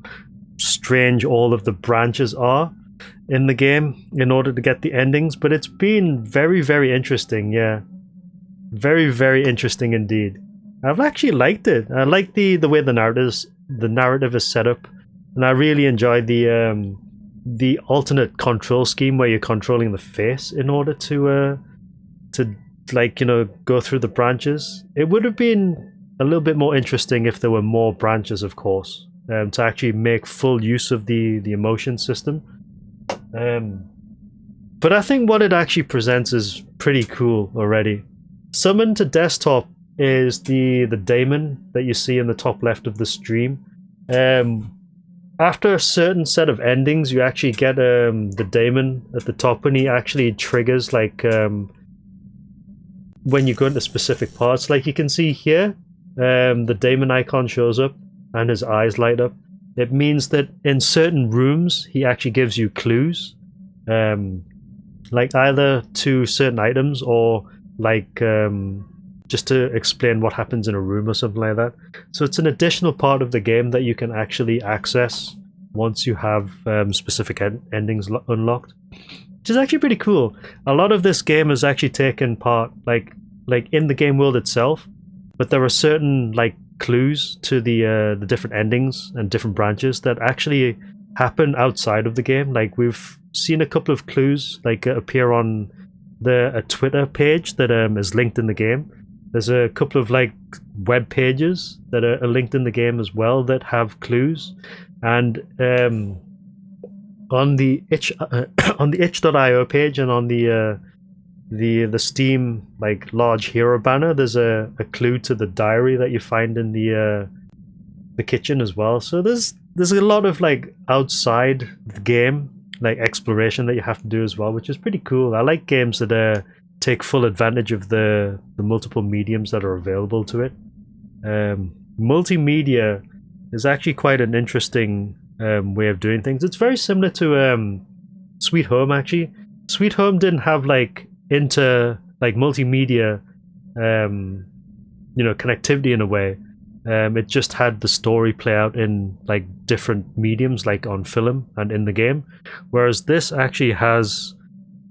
strange all of the branches are in the game in order to get the endings, but it's been very, very interesting, yeah. Very, very interesting indeed. I've actually liked it. I like the way the narrative is set up, and I really enjoy the alternate control scheme where you're controlling the face in order to like, you know, go through the branches. It would have been a little bit more interesting if there were more branches, of course, to actually make full use of the emotion system. But I think what it actually presents is pretty cool already. Summon to desktop is the daemon that you see in the top left of the stream. After a certain set of endings, you actually get the daemon at the top, and he actually triggers like when you go into specific parts. Like you can see here, the daemon icon shows up and his eyes light up. It means that in certain rooms he actually gives you clues, like either to certain items or like just to explain what happens in a room or something like that. So it's an additional part of the game that you can actually access once you have specific endings unlocked, which is actually pretty cool. A lot of this game has actually taken part like in the game world itself, but there are certain like clues to the different endings and different branches that actually happen outside of the game. Like we've seen a couple of clues like appear on a Twitter page that is linked in the game. There's a couple of like web pages that are linked in the game as well that have clues, and on the on the itch.io page and on the Steam like large hero banner, there's a clue to the diary that you find in the kitchen as well. So there's a lot of like outside the game like exploration that you have to do as well, which is pretty cool. I like games that take full advantage of the multiple mediums that are available to it. Multimedia is actually quite an interesting way of doing things. It's very similar to Sweet Home actually. Sweet Home didn't have like multimedia connectivity in a way. It just had the story play out in like different mediums, like on film and in the game, whereas this actually has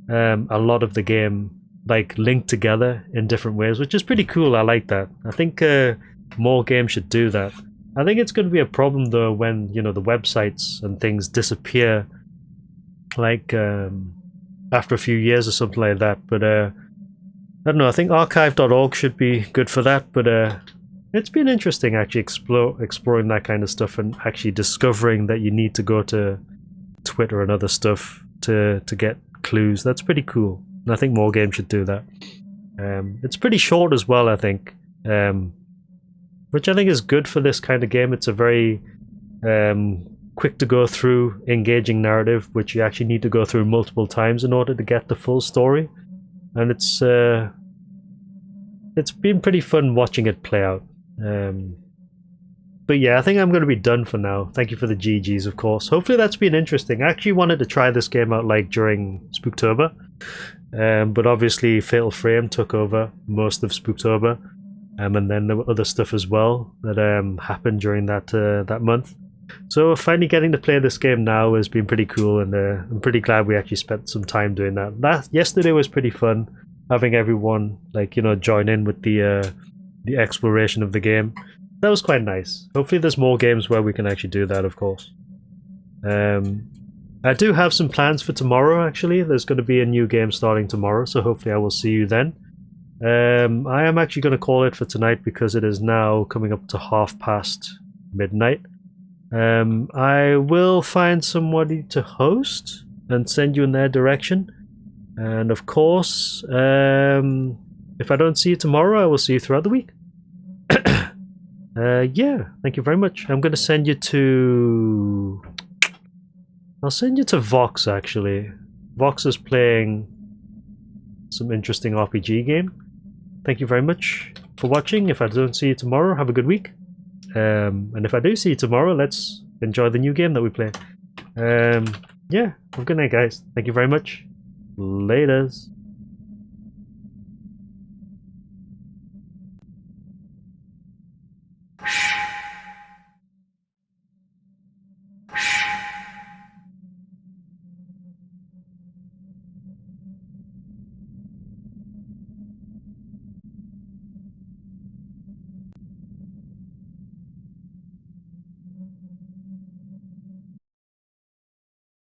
a lot of the game like linked together in different ways, which is pretty cool. I like that. I think more games should do that. I think it's going to be a problem though when the websites and things disappear, like after a few years or something like that. But I don't know. I think archive.org should be good for that. But it's been interesting actually exploring that kind of stuff and actually discovering that you need to go to Twitter and other stuff to get clues. That's pretty cool. And I think more games should do that. It's pretty short as well, I think, which I think is good for this kind of game. It's a very quick to go through, engaging narrative, which you actually need to go through multiple times in order to get the full story. And it's been pretty fun watching it play out. But yeah, I think I'm going to be done for now. Thank you for the GGs, of course. Hopefully that's been interesting. I actually wanted to try this game out like during Spooktober, but obviously Fatal Frame took over most of Spooktober, and then there were other stuff as well that happened during that month. So finally getting to play this game now has been pretty cool, and I'm pretty glad we actually spent some time doing that. Yesterday was pretty fun, having everyone join in with the exploration of the game. That was quite nice. Hopefully there's more games where we can actually do that, of course. I do have some plans for tomorrow, actually. There's going to be a new game starting tomorrow, so hopefully I will see you then. I am actually going to call it for tonight because it is now coming up to midnight. I will find somebody to host and send you in their direction. And of course, if I don't see you tomorrow, I will see you throughout the week. Yeah, thank you very much. I'm going to send you to... I'll send you to Vox, actually. Vox is playing some interesting RPG game. Thank you very much for watching. If I don't see you tomorrow, have a good week. And if I do see you tomorrow, let's enjoy the new game that we play. Yeah, have a good night, guys. Thank you very much. Laters.